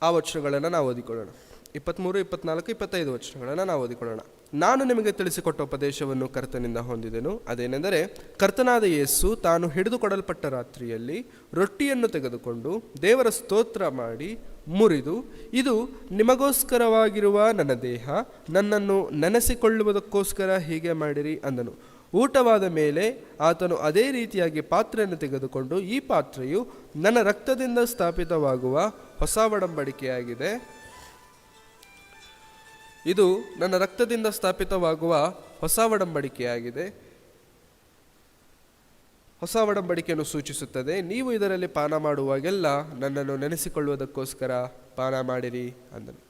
ಆ ವಚನಗಳನ್ನು ನಾವು ಓದಿಕೊಳ್ಳೋಣ. 23, 24, 25 ವಚನಗಳನ್ನು ನಾವು ಓದಿಕೊಳ್ಳೋಣ. ನಾನು ನಿಮಗೆ ತಿಳಿಸಿಕೊಟ್ಟ ಉಪದೇಶವನ್ನು ಕರ್ತನಿಂದ ಹೊಂದಿದೆನು. ಅದೇನೆಂದರೆ, ಕರ್ತನಾದ ಯೇಸು ತಾನು ಹಿಡಿದುಕೊಡಲ್ಪಟ್ಟ ರಾತ್ರಿಯಲ್ಲಿ ರೊಟ್ಟಿಯನ್ನು ತೆಗೆದುಕೊಂಡು ದೇವರ ಸ್ತೋತ್ರ ಮಾಡಿ ಮುರಿದು, ಇದು ನಿಮಗೋಸ್ಕರವಾಗಿರುವ ನನ್ನ ದೇಹ, ನನ್ನನ್ನು ನೆನೆಸಿಕೊಳ್ಳುವುದಕ್ಕೋಸ್ಕರ ಹೀಗೆ ಮಾಡಿರಿ ಅಂದನು. ಊಟವಾದ ಮೇಲೆ ಆತನು ಅದೇ ರೀತಿಯಾಗಿ ಪಾತ್ರೆಯನ್ನು ತೆಗೆದುಕೊಂಡು, ಈ ಪಾತ್ರೆಯು ನನ್ನ ರಕ್ತದಿಂದ ಸ್ಥಾಪಿತವಾಗುವ ಹೊಸ ಒಡಂಬಡಿಕೆಯಾಗಿದೆ. ಇದು ನನ್ನ ರಕ್ತದಿಂದ ಸ್ಥಾಪಿತವಾಗುವ ಹೊಸ ಒಡಂಬಡಿಕೆಯಾಗಿದೆ. ಹೊಸ ಒಡಂಬಡಿಕೆಯನ್ನು ಸೂಚಿಸುತ್ತದೆ. ನೀವು ಇದರಲ್ಲಿ ಪಾನ ಮಾಡುವಾಗೆಲ್ಲ ನನ್ನನ್ನು ನೆನೆಸಿಕೊಳ್ಳುವುದಕ್ಕೋಸ್ಕರ ಪಾನ ಮಾಡಿರಿ ಅಂದನು.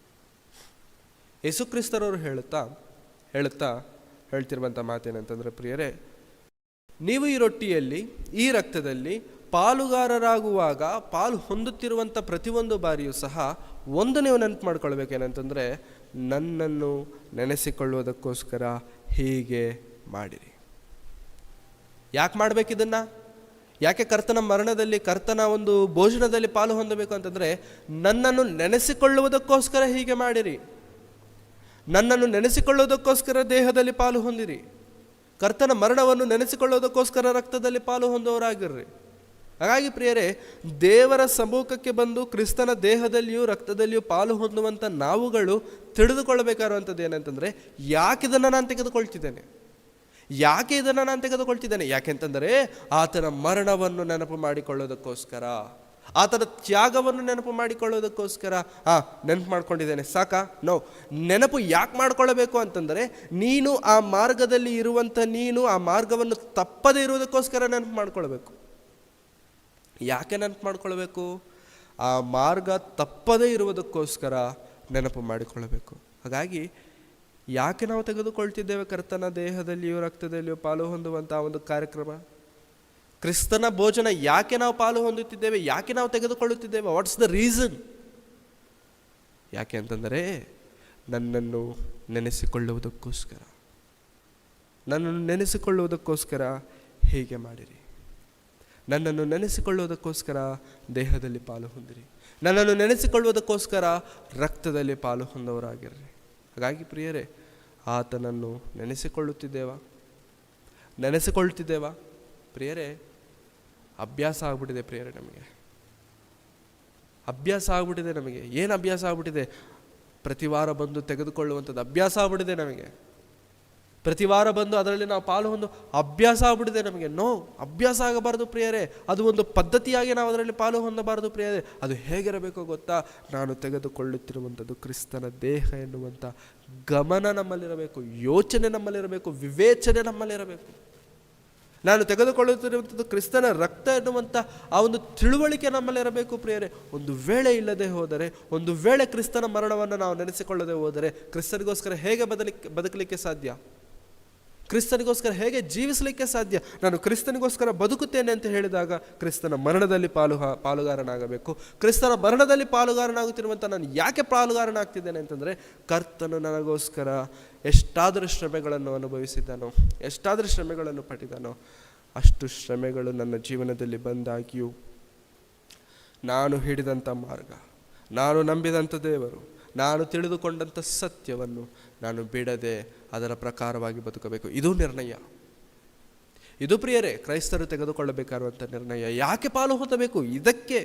ಯೇಸುಕ್ರಿಸ್ತರವರು ಹೇಳುತ್ತಾ ಹೇಳ್ತಿರುವಂಥ ಮಾತೇನಂತಂದರೆ ಪ್ರಿಯರೇ, ನೀವು ಈ ರೊಟ್ಟಿಯಲ್ಲಿ, ಈ ರಕ್ತದಲ್ಲಿ ಪಾಲುಗಾರರಾಗುವಾಗ, ಪಾಲು ಹೊಂದುತ್ತಿರುವಂಥ ಪ್ರತಿಯೊಂದು ಬಾರಿಯೂ ಸಹ ಒಂದು ನೀವು ನೆನಪು ಮಾಡ್ಕೊಳ್ಬೇಕೇನಂತಂದರೆ, ನನ್ನನ್ನು ನೆನೆಸಿಕೊಳ್ಳುವುದಕ್ಕೋಸ್ಕರ ಹೀಗೆ ಮಾಡಿರಿ. ಯಾಕೆ ಮಾಡಬೇಕಿದನ್ನು? ಯಾಕೆ ಕರ್ತನ ಮರಣದಲ್ಲಿ, ಕರ್ತನ ಒಂದು ಭೋಜನದಲ್ಲಿ ಪಾಲು ಹೊಂದಬೇಕು ಅಂತಂದರೆ, ನನ್ನನ್ನು ನೆನೆಸಿಕೊಳ್ಳುವುದಕ್ಕೋಸ್ಕರ ಹೀಗೆ ಮಾಡಿರಿ. ನನ್ನನ್ನು ನೆನೆಸಿಕೊಳ್ಳೋದಕ್ಕೋಸ್ಕರ ದೇಹದಲ್ಲಿ ಪಾಲು ಹೊಂದಿರಿ. ಕರ್ತನ ಮರಣವನ್ನು ನೆನೆಸಿಕೊಳ್ಳೋದಕ್ಕೋಸ್ಕರ ರಕ್ತದಲ್ಲಿ ಪಾಲು ಹೊಂದುವವರಾಗಿರ್ರಿ. ಹಾಗಾಗಿ ಪ್ರಿಯರೇ, ದೇವರ ಸಮ್ಮುಖಕ್ಕೆ ಬಂದು ಕ್ರಿಸ್ತನ ದೇಹದಲ್ಲಿಯೂ ರಕ್ತದಲ್ಲಿಯೂ ಪಾಲು ಹೊಂದುವಂಥ ನಾವುಗಳು ತಿಳಿದುಕೊಳ್ಳಬೇಕಾಗಿರುವಂಥದ್ದು ಏನಂತಂದರೆ, ಯಾಕೆ ಇದನ್ನು ನಾನು ತೆಗೆದುಕೊಳ್ತಿದ್ದೇನೆ, ಯಾಕೆ ಇದನ್ನು ನಾನು ತೆಗೆದುಕೊಳ್ತಿದ್ದೇನೆ? ಯಾಕೆಂತಂದರೆ ಆತನ ಮರಣವನ್ನು ನೆನಪು ಮಾಡಿಕೊಳ್ಳೋದಕ್ಕೋಸ್ಕರ, ಆತನ ತ್ಯಾಗವನ್ನು ನೆನಪು ಮಾಡಿಕೊಳ್ಳೋದಕ್ಕೋಸ್ಕರ. ನೆನಪು ಮಾಡ್ಕೊಂಡಿದ್ದೇನೆ ಸಾಕಾ? ನೋ. ನೆನಪು ಯಾಕೆ ಮಾಡ್ಕೊಳ್ಳಬೇಕು ಅಂತಂದರೆ, ನೀನು ಆ ಮಾರ್ಗದಲ್ಲಿ ಇರುವಂಥ ನೀನು ಆ ಮಾರ್ಗವನ್ನು ತಪ್ಪದೇ ಇರುವುದಕ್ಕೋಸ್ಕರ ನೆನಪು ಮಾಡ್ಕೊಳ್ಬೇಕು. ಯಾಕೆ ನೆನಪು ಮಾಡ್ಕೊಳ್ಬೇಕು? ಆ ಮಾರ್ಗ ತಪ್ಪದೇ ಇರುವುದಕ್ಕೋಸ್ಕರ ನೆನಪು ಮಾಡಿಕೊಳ್ಳಬೇಕು. ಹಾಗಾಗಿ ಯಾಕೆ ನಾವು ತೆಗೆದುಕೊಳ್ತಿದ್ದೇವೆ ಕರ್ತನ ದೇಹದಲ್ಲಿಯೂ ರಕ್ತದಲ್ಲಿಯೂ ಪಾಲು ಹೊಂದುವಂಥ ಒಂದು ಕಾರ್ಯಕ್ರಮ? ಕ್ರಿಸ್ತನ ಭೋಜನ ಯಾಕೆ ನಾವು ಪಾಲು ಹೊಂದುತ್ತಿದ್ದೇವೆ, ಯಾಕೆ ನಾವು ತೆಗೆದುಕೊಳ್ಳುತ್ತಿದ್ದೇವೆ? What's the reason? ಯಾಕೆ ಅಂತಂದರೆ, ನನ್ನನ್ನು ನೆನೆಸಿಕೊಳ್ಳುವುದಕ್ಕೋಸ್ಕರ. ನನ್ನನ್ನು ನೆನೆಸಿಕೊಳ್ಳುವುದಕ್ಕೋಸ್ಕರ ಹೀಗೆ ಮಾಡಿರಿ. ನನ್ನನ್ನು ನೆನೆಸಿಕೊಳ್ಳುವುದಕ್ಕೋಸ್ಕರ ದೇಹದಲ್ಲಿ ಪಾಲು ಹೊಂದಿರಿ. ನನ್ನನ್ನು ನೆನೆಸಿಕೊಳ್ಳುವುದಕ್ಕೋಸ್ಕರ ರಕ್ತದಲ್ಲಿ ಪಾಲು ಹೊಂದವರಾಗಿರ್ರಿ. ಹಾಗಾಗಿ ಪ್ರಿಯರೇ, ಆತನನ್ನು ನೆನೆಸಿಕೊಳ್ಳುತ್ತಿದ್ದೇವಾ ಪ್ರಿಯರೇ? ಅಭ್ಯಾಸ ಆಗ್ಬಿಟ್ಟಿದೆ ಪ್ರಿಯರೇ, ಅಭ್ಯಾಸ ಆಗ್ಬಿಟ್ಟಿದೆ ನಮಗೆ. ಏನು ಅಭ್ಯಾಸ ಆಗ್ಬಿಟ್ಟಿದೆ? ಪ್ರತಿ ವಾರ ಬಂದು ತೆಗೆದುಕೊಳ್ಳುವಂಥದ್ದು ಅಭ್ಯಾಸ ಆಗ್ಬಿಟ್ಟಿದೆ ನಮಗೆ. ಪ್ರತಿ ವಾರ ಬಂದು ಅದರಲ್ಲಿ ನಾವು ಪಾಲು ಹೊಂದು ಅಭ್ಯಾಸ ಆಗ್ಬಿಟ್ಟಿದೆ ನಮಗೆ. ನೋ, ಅಭ್ಯಾಸ ಆಗಬಾರ್ದು ಪ್ರಿಯರೇ. ಅದು ಒಂದು ಪದ್ಧತಿಯಾಗಿ ನಾವು ಅದರಲ್ಲಿ ಪಾಲು ಹೊಂದಬಾರದು ಪ್ರಿಯರೇ. ಅದು ಹೇಗಿರಬೇಕು ಗೊತ್ತಾ? ನಾನು ತೆಗೆದುಕೊಳ್ಳುತ್ತಿರುವಂಥದ್ದು ಕ್ರಿಸ್ತನ ದೇಹ ಎನ್ನುವಂಥ ಗಮನ ನಮ್ಮಲ್ಲಿರಬೇಕು, ಯೋಚನೆ ನಮ್ಮಲ್ಲಿರಬೇಕು, ವಿವೇಚನೆ ನಮ್ಮಲ್ಲಿರಬೇಕು. ನಾನು ತೆಗೆದುಕೊಳ್ಳುತ್ತಿರುವಂಥದ್ದು ಕ್ರಿಸ್ತನ ರಕ್ತ ಎನ್ನುವಂಥ ಆ ಒಂದು ತಿಳುವಳಿಕೆ ನಮ್ಮಲ್ಲಿರಬೇಕು ಪ್ರಿಯರೇ. ಒಂದು ವೇಳೆ ಇಲ್ಲದೆ ಹೋದರೆ, ಒಂದು ವೇಳೆ ಕ್ರಿಸ್ತನ ಮರಣವನ್ನು ನಾವು ನೆನೆಸಿಕೊಳ್ಳದೆ ಹೋದರೆ, ಕ್ರಿಸ್ತನಿಗೋಸ್ಕರ ಹೇಗೆ ಬದುಕಲಿಕ್ಕೆ ಸಾಧ್ಯ? ಕ್ರಿಸ್ತನಿಗೋಸ್ಕರ ಹೇಗೆ ಜೀವಿಸಲಿಕ್ಕೆ ಸಾಧ್ಯ? ನಾನು ಕ್ರಿಸ್ತನಿಗೋಸ್ಕರ ಬದುಕುತ್ತೇನೆ ಅಂತ ಹೇಳಿದಾಗ ಕ್ರಿಸ್ತನ ಮರಣದಲ್ಲಿ ಪಾಲುಗಾರನಾಗಬೇಕು. ಕ್ರಿಸ್ತನ ಮರಣದಲ್ಲಿ ಪಾಲುಗಾರನಾಗುತ್ತಿರುವಂಥ ನಾನು ಯಾಕೆ ಪಾಲುಗಾರನಾಗ್ತಿದ್ದೇನೆ ಅಂತಂದರೆ, ಕರ್ತನು ನನಗೋಸ್ಕರ ಎಷ್ಟಾದರೂ ಶ್ರಮೆಗಳನ್ನು ಅನುಭವಿಸಿದ್ದಾನೋ, ಎಷ್ಟಾದರೂ ಶ್ರಮೆಗಳನ್ನು ಪಟ್ಟಿದ್ದಾನೋ, ಅಷ್ಟು ಶ್ರಮೆಗಳು ನನ್ನ ಜೀವನದಲ್ಲಿ ಬಂದಾಗಿಯೂ ನಾನು ಹಿಡಿದಂಥ ಮಾರ್ಗ, ನಾನು ನಂಬಿದಂಥ ದೇವರು, ನಾನು ತಿಳಿದುಕೊಂಡಂಥ ಸತ್ಯವನ್ನು ನಾನು ಬಿಡದೆ ಅದರ ಪ್ರಕಾರವಾಗಿ ಬದುಕಬೇಕು. ಇದು ನಿರ್ಣಯ. ಇದು ಪ್ರಿಯರೇ ಕ್ರೈಸ್ತರು ತೆಗೆದುಕೊಳ್ಳಬೇಕಾಗಿರುವಂಥ ನಿರ್ಣಯ. ಯಾಕೆ ಪಾಲು ಹೊಂದಬೇಕು? ಇದಕ್ಕೆ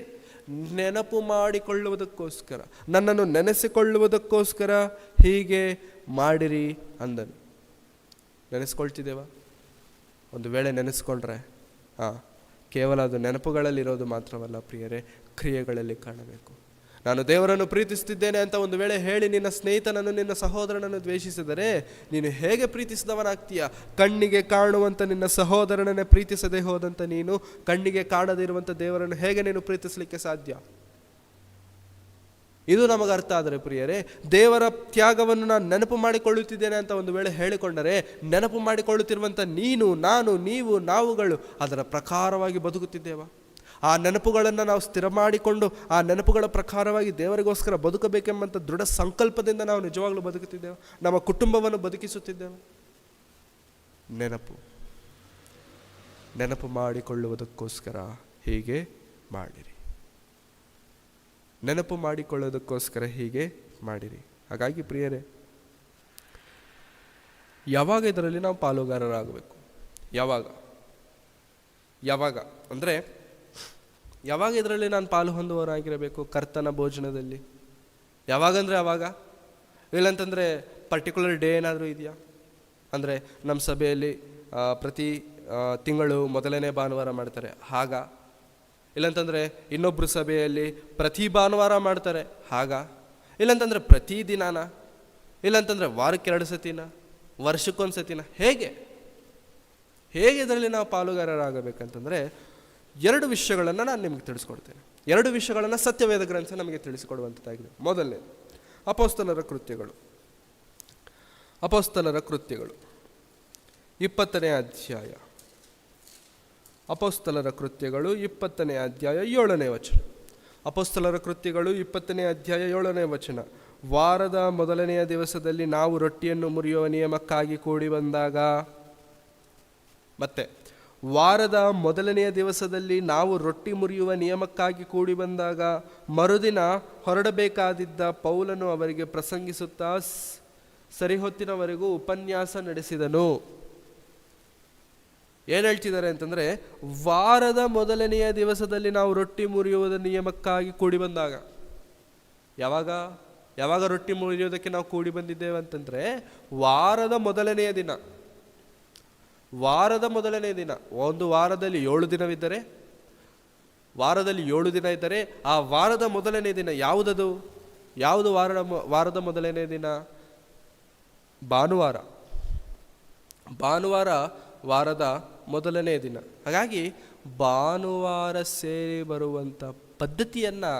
ನೆನಪು ಮಾಡಿಕೊಳ್ಳುವುದಕ್ಕೋಸ್ಕರ, ನನ್ನನ್ನು ನೆನೆಸಿಕೊಳ್ಳುವುದಕ್ಕೋಸ್ಕರ ಹೀಗೆ ಮಾಡಿರಿ ಅಂದನು. ನೆನೆಸ್ಕೊಳ್ತಿದ್ದೇವಾ? ಒಂದು ವೇಳೆ ನೆನೆಸ್ಕೊಂಡ್ರೆ ಕೇವಲ ಅದು ನೆನಪುಗಳಲ್ಲಿರೋದು ಮಾತ್ರವಲ್ಲ ಪ್ರಿಯರೇ, ಕ್ರಿಯೆಗಳಲ್ಲಿ ಕಾಣಬೇಕು. ನಾನು ದೇವರನ್ನು ಪ್ರೀತಿಸುತ್ತಿದ್ದೇನೆ ಅಂತ ಒಂದು ವೇಳೆ ಹೇಳಿ ನಿನ್ನ ಸ್ನೇಹಿತನನ್ನು, ನಿನ್ನ ಸಹೋದರನನ್ನು ದ್ವೇಷಿಸಿದರೆ ನೀನು ಹೇಗೆ ಪ್ರೀತಿಸಿದವನಾಗ್ತೀಯ? ಕಣ್ಣಿಗೆ ಕಾಣುವಂಥ ನಿನ್ನ ಸಹೋದರನನ್ನೇ ಪ್ರೀತಿಸದೆ ಹೋದಂಥ ನೀನು ಕಣ್ಣಿಗೆ ಕಾಣದೇ ಇರುವಂಥ ದೇವರನ್ನು ಹೇಗೆ ನೀನು ಪ್ರೀತಿಸಲಿಕ್ಕೆ ಸಾಧ್ಯ? ಇದು ನಮಗೆ ಅರ್ಥ ಆದರೆ ಪ್ರಿಯರೇ, ದೇವರ ತ್ಯಾಗವನ್ನು ನಾನು ನೆನಪು ಮಾಡಿಕೊಳ್ಳುತ್ತಿದ್ದೇನೆ ಅಂತ ಒಂದು ವೇಳೆ ಹೇಳಿಕೊಂಡರೆ, ನೆನಪು ಮಾಡಿಕೊಳ್ಳುತ್ತಿರುವಂಥ ನೀನು, ನಾನು, ನೀವು, ನಾವುಗಳು ಅದರ ಪ್ರಕಾರವಾಗಿ ಬದುಕುತ್ತಿದ್ದೇವಾ? ಆ ನೆನಪುಗಳನ್ನು ನಾವು ಸ್ಥಿರ ಮಾಡಿಕೊಂಡು ಆ ನೆನಪುಗಳ ಪ್ರಕಾರವಾಗಿ ದೇವರಿಗೋಸ್ಕರ ಬದುಕಬೇಕೆಂಬಂಥ ದೃಢ ಸಂಕಲ್ಪದಿಂದ ನಾವು ನಿಜವಾಗ್ಲೂ ಬದುಕುತ್ತಿದ್ದೇವೆ? ನಮ್ಮ ಕುಟುಂಬವನ್ನು ಬದುಕಿಸುತ್ತಿದ್ದೇವೆ? ನೆನಪು ಮಾಡಿಕೊಳ್ಳುವುದಕ್ಕೋಸ್ಕರ ಹೀಗೆ ಮಾಡಿರಿ. ನೆನಪು ಮಾಡಿಕೊಳ್ಳೋದಕ್ಕೋಸ್ಕರ ಹೀಗೆ ಮಾಡಿರಿ. ಹಾಗಾಗಿ ಪ್ರಿಯರೇ, ಯಾವಾಗ ಇದರಲ್ಲಿ ನಾವು ಪಾಲುಗಾರರಾಗಬೇಕು? ಯಾವಾಗ ಅಂದರೆ ಯಾವಾಗ ಇದರಲ್ಲಿ ನಾನು ಪಾಲು ಹೊಂದುವವರಾಗಿರಬೇಕು? ಕರ್ತನ ಭೋಜನದಲ್ಲಿ. ಯಾವಾಗಂದರೆ ಆವಾಗ, ಇಲ್ಲಂತಂದರೆ ಪರ್ಟಿಕ್ಯುಲರ್ ಡೇ ಏನಾದರೂ ಇದೆಯಾ? ಅಂದರೆ ನಮ್ಮ ಸಭೆಯಲ್ಲಿ ಪ್ರತಿ ತಿಂಗಳು ಮೊದಲನೇ ಭಾನುವಾರ ಮಾಡ್ತಾರೆ, ಹಾಗ? ಇಲ್ಲಂತಂದರೆ ಇನ್ನೊಬ್ಬರು ಸಭೆಯಲ್ಲಿ ಪ್ರತಿ ಭಾನುವಾರ ಮಾಡ್ತಾರೆ, ಹಾಗ? ಇಲ್ಲಂತಂದರೆ ಪ್ರತಿ ದಿನಾನ? ಇಲ್ಲಂತಂದರೆ ವಾರಕ್ಕೆ 2 ಸತಿನ? ವರ್ಷಕ್ಕೊಂದು ಸತಿನ? ಹೇಗೆ ಇದರಲ್ಲಿ ನಾವು ಪಾಲುಗಾರರಾಗಬೇಕಂತಂದರೆ 2 ವಿಷಯಗಳನ್ನು ನಾನು ನಿಮಗೆ ತಿಳಿಸ್ಕೊಡ್ತೇನೆ. 2 ವಿಷಯಗಳನ್ನು ಸತ್ಯವೇದ ಗ್ರಂಥ ನಮಗೆ ತಿಳಿಸಿಕೊಡುವಂಥದ್ದಾಗಿದೆ. ಮೊದಲನೇ, ಅಪೊಸ್ತಲರ ಕೃತ್ಯಗಳು 20ನೇ ಅಧ್ಯಾಯ. ಅಪೊಸ್ತಲರ ಕೃತ್ಯಗಳು 20ನೇ ಅಧ್ಯಾಯ 7ನೇ ವಚನ. ಅಪೊಸ್ತಲರ ಕೃತ್ಯಗಳು 20ನೇ ಅಧ್ಯಾಯ 7ನೇ ವಚನ. ವಾರದ ಮೊದಲನೆಯ ದಿವಸದಲ್ಲಿ ನಾವು ರೊಟ್ಟಿಯನ್ನು ಮುರಿಯುವ ನಿಯಮಕ್ಕಾಗಿ ಕೂಡಿ ಬಂದಾಗ, ಮತ್ತೆ ವಾರದ ಮೊದಲನೆಯ ದಿವಸದಲ್ಲಿ ನಾವು ರೊಟ್ಟಿ ಮುರಿಯುವ ನಿಯಮಕ್ಕಾಗಿ ಕೂಡಿ ಬಂದಾಗ ಮರುದಿನ ಹೊರಡಬೇಕಾದಿದ್ದ ಪೌಲನು ಅವರಿಗೆ ಪ್ರಸಂಗಿಸುತ್ತಾ, ಸರಿಹೊತ್ತಿನವರೆಗೂ ಉಪನ್ಯಾಸ ನಡೆಸಿದನು. ಏನು ಹೇಳ್ತಿದ್ದಾರೆ ಅಂತಂದರೆ, ವಾರದ ಮೊದಲನೆಯ ದಿವಸದಲ್ಲಿ ನಾವು ರೊಟ್ಟಿ ಮುರಿಯುವುದ ನಿಯಮಕ್ಕಾಗಿ ಕೂಡಿ ಬಂದಾಗ, ಯಾವಾಗ ರೊಟ್ಟಿ ಮುರಿಯೋದಕ್ಕೆ ನಾವು ಕೂಡಿ ಬಂದಿದ್ದೇವೆ ಅಂತಂದರೆ, ವಾರದ ಮೊದಲನೆಯ ದಿನ. ಒಂದು ವಾರದಲ್ಲಿ 7 ದಿನವಿದ್ದರೆ, ವಾರದಲ್ಲಿ 7 ದಿನ ಇದ್ದರೆ ಆ ವಾರದ ಮೊದಲನೇ ದಿನ ಯಾವುದದು? ಯಾವುದು ವಾರದ ಮೊದಲನೇ ದಿನ? ಭಾನುವಾರ. ವಾರದ ಮೊದಲನೇ ದಿನ. ಹಾಗಾಗಿ ಭಾನುವಾರ ಸೇರಿ ಬರುವಂಥ ಪದ್ಧತಿಯನ್ನು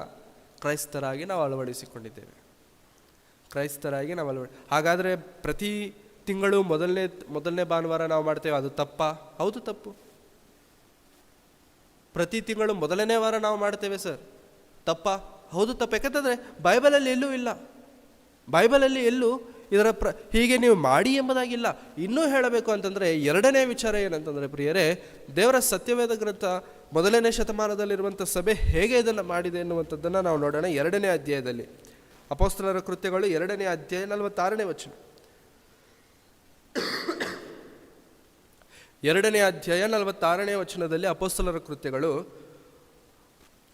ಕ್ರೈಸ್ತರಾಗಿ ನಾವು ಅಳವಡಿಸಿಕೊಂಡಿದ್ದೇವೆ. ಹಾಗಾದರೆ ಪ್ರತಿ ತಿಂಗಳು ಮೊದಲನೇ ಭಾನುವಾರ ನಾವು ಮಾಡ್ತೇವೆ, ಅದು ತಪ್ಪಾ? ಹೌದು, ತಪ್ಪು. ಪ್ರತಿ ತಿಂಗಳು ಮೊದಲನೇ ವಾರ ನಾವು ಮಾಡ್ತೇವೆ ಸರ್, ತಪ್ಪಾ? ಹೌದು, ತಪ್ಪು. ಯಾಕಂತಂದರೆ ಬೈಬಲಲ್ಲಿ ಎಲ್ಲೂ ಇಲ್ಲ. ಬೈಬಲಲ್ಲಿ ಎಲ್ಲೂ ಇದರ ಹೀಗೆ ನೀವು ಮಾಡಿ ಎಂಬುದಾಗಿಲ್ಲ. ಇನ್ನೂ ಹೇಳಬೇಕು ಅಂತಂದರೆ, ಎರಡನೇ ವಿಚಾರ ಏನಂತಂದರೆ ಪ್ರಿಯರೇ, ದೇವರ ಸತ್ಯವೇದ ಗ್ರಂಥ 1ನೇ ಶತಮಾನದಲ್ಲಿರುವಂಥ ಸಭೆ ಹೇಗೆ ಇದನ್ನು ಮಾಡಿದೆ ಎನ್ನುವಂಥದ್ದನ್ನು ನಾವು ನೋಡೋಣ. 2ನೇ ಅಧ್ಯಾಯದಲ್ಲಿ, ಅಪೊಸ್ತಲರ ಕೃತ್ಯಗಳು 2ನೇ ಅಧ್ಯಾಯ 46ನೇ ವಚನ. 2ನೇ ಅಧ್ಯಾಯ 46ನೇ ವಚನದಲ್ಲಿ ಅಪೊಸ್ತಲರ ಕೃತ್ಯಗಳು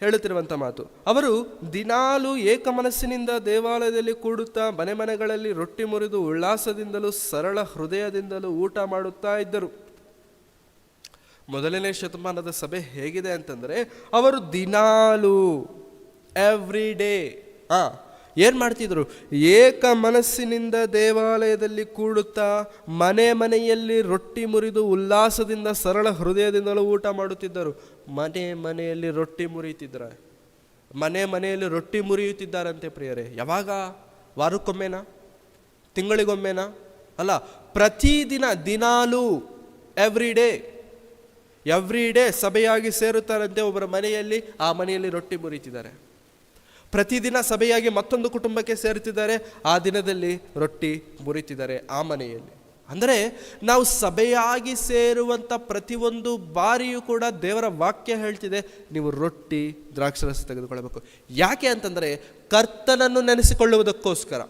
ಹೇಳುತ್ತಿರುವಂಥ ಮಾತು, ಅವರು ದಿನಾಲೂ ಏಕ ಮನಸ್ಸಿನಿಂದ ದೇವಾಲಯದಲ್ಲಿ ಕೂಡುತ್ತಾ ಮನೆಗಳಲ್ಲಿ ರೊಟ್ಟಿ ಮುರಿದು ಉಲ್ಲಾಸದಿಂದಲೂ ಸರಳ ಹೃದಯದಿಂದಲೂ ಊಟ ಮಾಡುತ್ತಾ ಇದ್ದರು. 1ನೇ ಶತಮಾನದ ಸಭೆ ಹೇಗಿದೆ ಅಂತಂದರೆ, ಅವರು ದಿನಾಲೂ ಎವ್ರಿ ಡೇ ಏನು ಮಾಡ್ತಿದ್ರು? ಏಕ ಮನಸ್ಸಿನಿಂದ ದೇವಾಲಯದಲ್ಲಿ ಕೂಡುತ್ತಾ ಮನೆಯಲ್ಲಿ ರೊಟ್ಟಿ ಮುರಿದು ಉಲ್ಲಾಸದಿಂದ ಸರಳ ಹೃದಯದಿಂದಲೂ ಊಟ ಮಾಡುತ್ತಿದ್ದರು. ಮನೆಯಲ್ಲಿ ರೊಟ್ಟಿ ಮುರಿಯುತ್ತಿದ್ದಾರೆ, ಮನೆಯಲ್ಲಿ ರೊಟ್ಟಿ ಮುರಿಯುತ್ತಿದ್ದಾರಂತೆ ಪ್ರಿಯರೇ. ಯಾವಾಗ? ವಾರಕ್ಕೊಮ್ಮೆನಾ? ತಿಂಗಳಿಗೊಮ್ಮೆನಾ? ಅಲ್ಲ, ಪ್ರತಿದಿನ, ದಿನಾಲೂ, ಎವ್ರಿ ಡೇ ಸಭೆಯಾಗಿ ಸೇರುತ್ತಾರಂತೆ ಒಬ್ಬರ ಮನೆಯಲ್ಲಿ. ಆ ಮನೆಯಲ್ಲಿ ರೊಟ್ಟಿ ಮುರಿಯುತ್ತಿದ್ದಾರೆ. ಪ್ರತಿದಿನ ಸಭೆಯಾಗಿ ಮತ್ತೊಂದು ಕುಟುಂಬಕ್ಕೆ ಸೇರುತ್ತಿದ್ದಾರೆ, ಆ ದಿನದಲ್ಲಿ ರೊಟ್ಟಿ ಮುರಿತಿದ್ದಾರೆ ಆ ಮನೆಯಲ್ಲಿ. ಅಂದರೆ ನಾವು ಸಭೆಯಾಗಿ ಸೇರುವಂಥ ಪ್ರತಿಯೊಂದು ಬಾರಿಯೂ ಕೂಡ ದೇವರ ವಾಕ್ಯ ಹೇಳ್ತಿದೆ, ನೀವು ರೊಟ್ಟಿ ದ್ರಾಕ್ಷರಸ ತೆಗೆದುಕೊಳ್ಳಬೇಕು. ಯಾಕೆ ಅಂತಂದರೆ, ಕರ್ತನನ್ನು ನೆನೆಸಿಕೊಳ್ಳುವುದಕ್ಕೋಸ್ಕರ.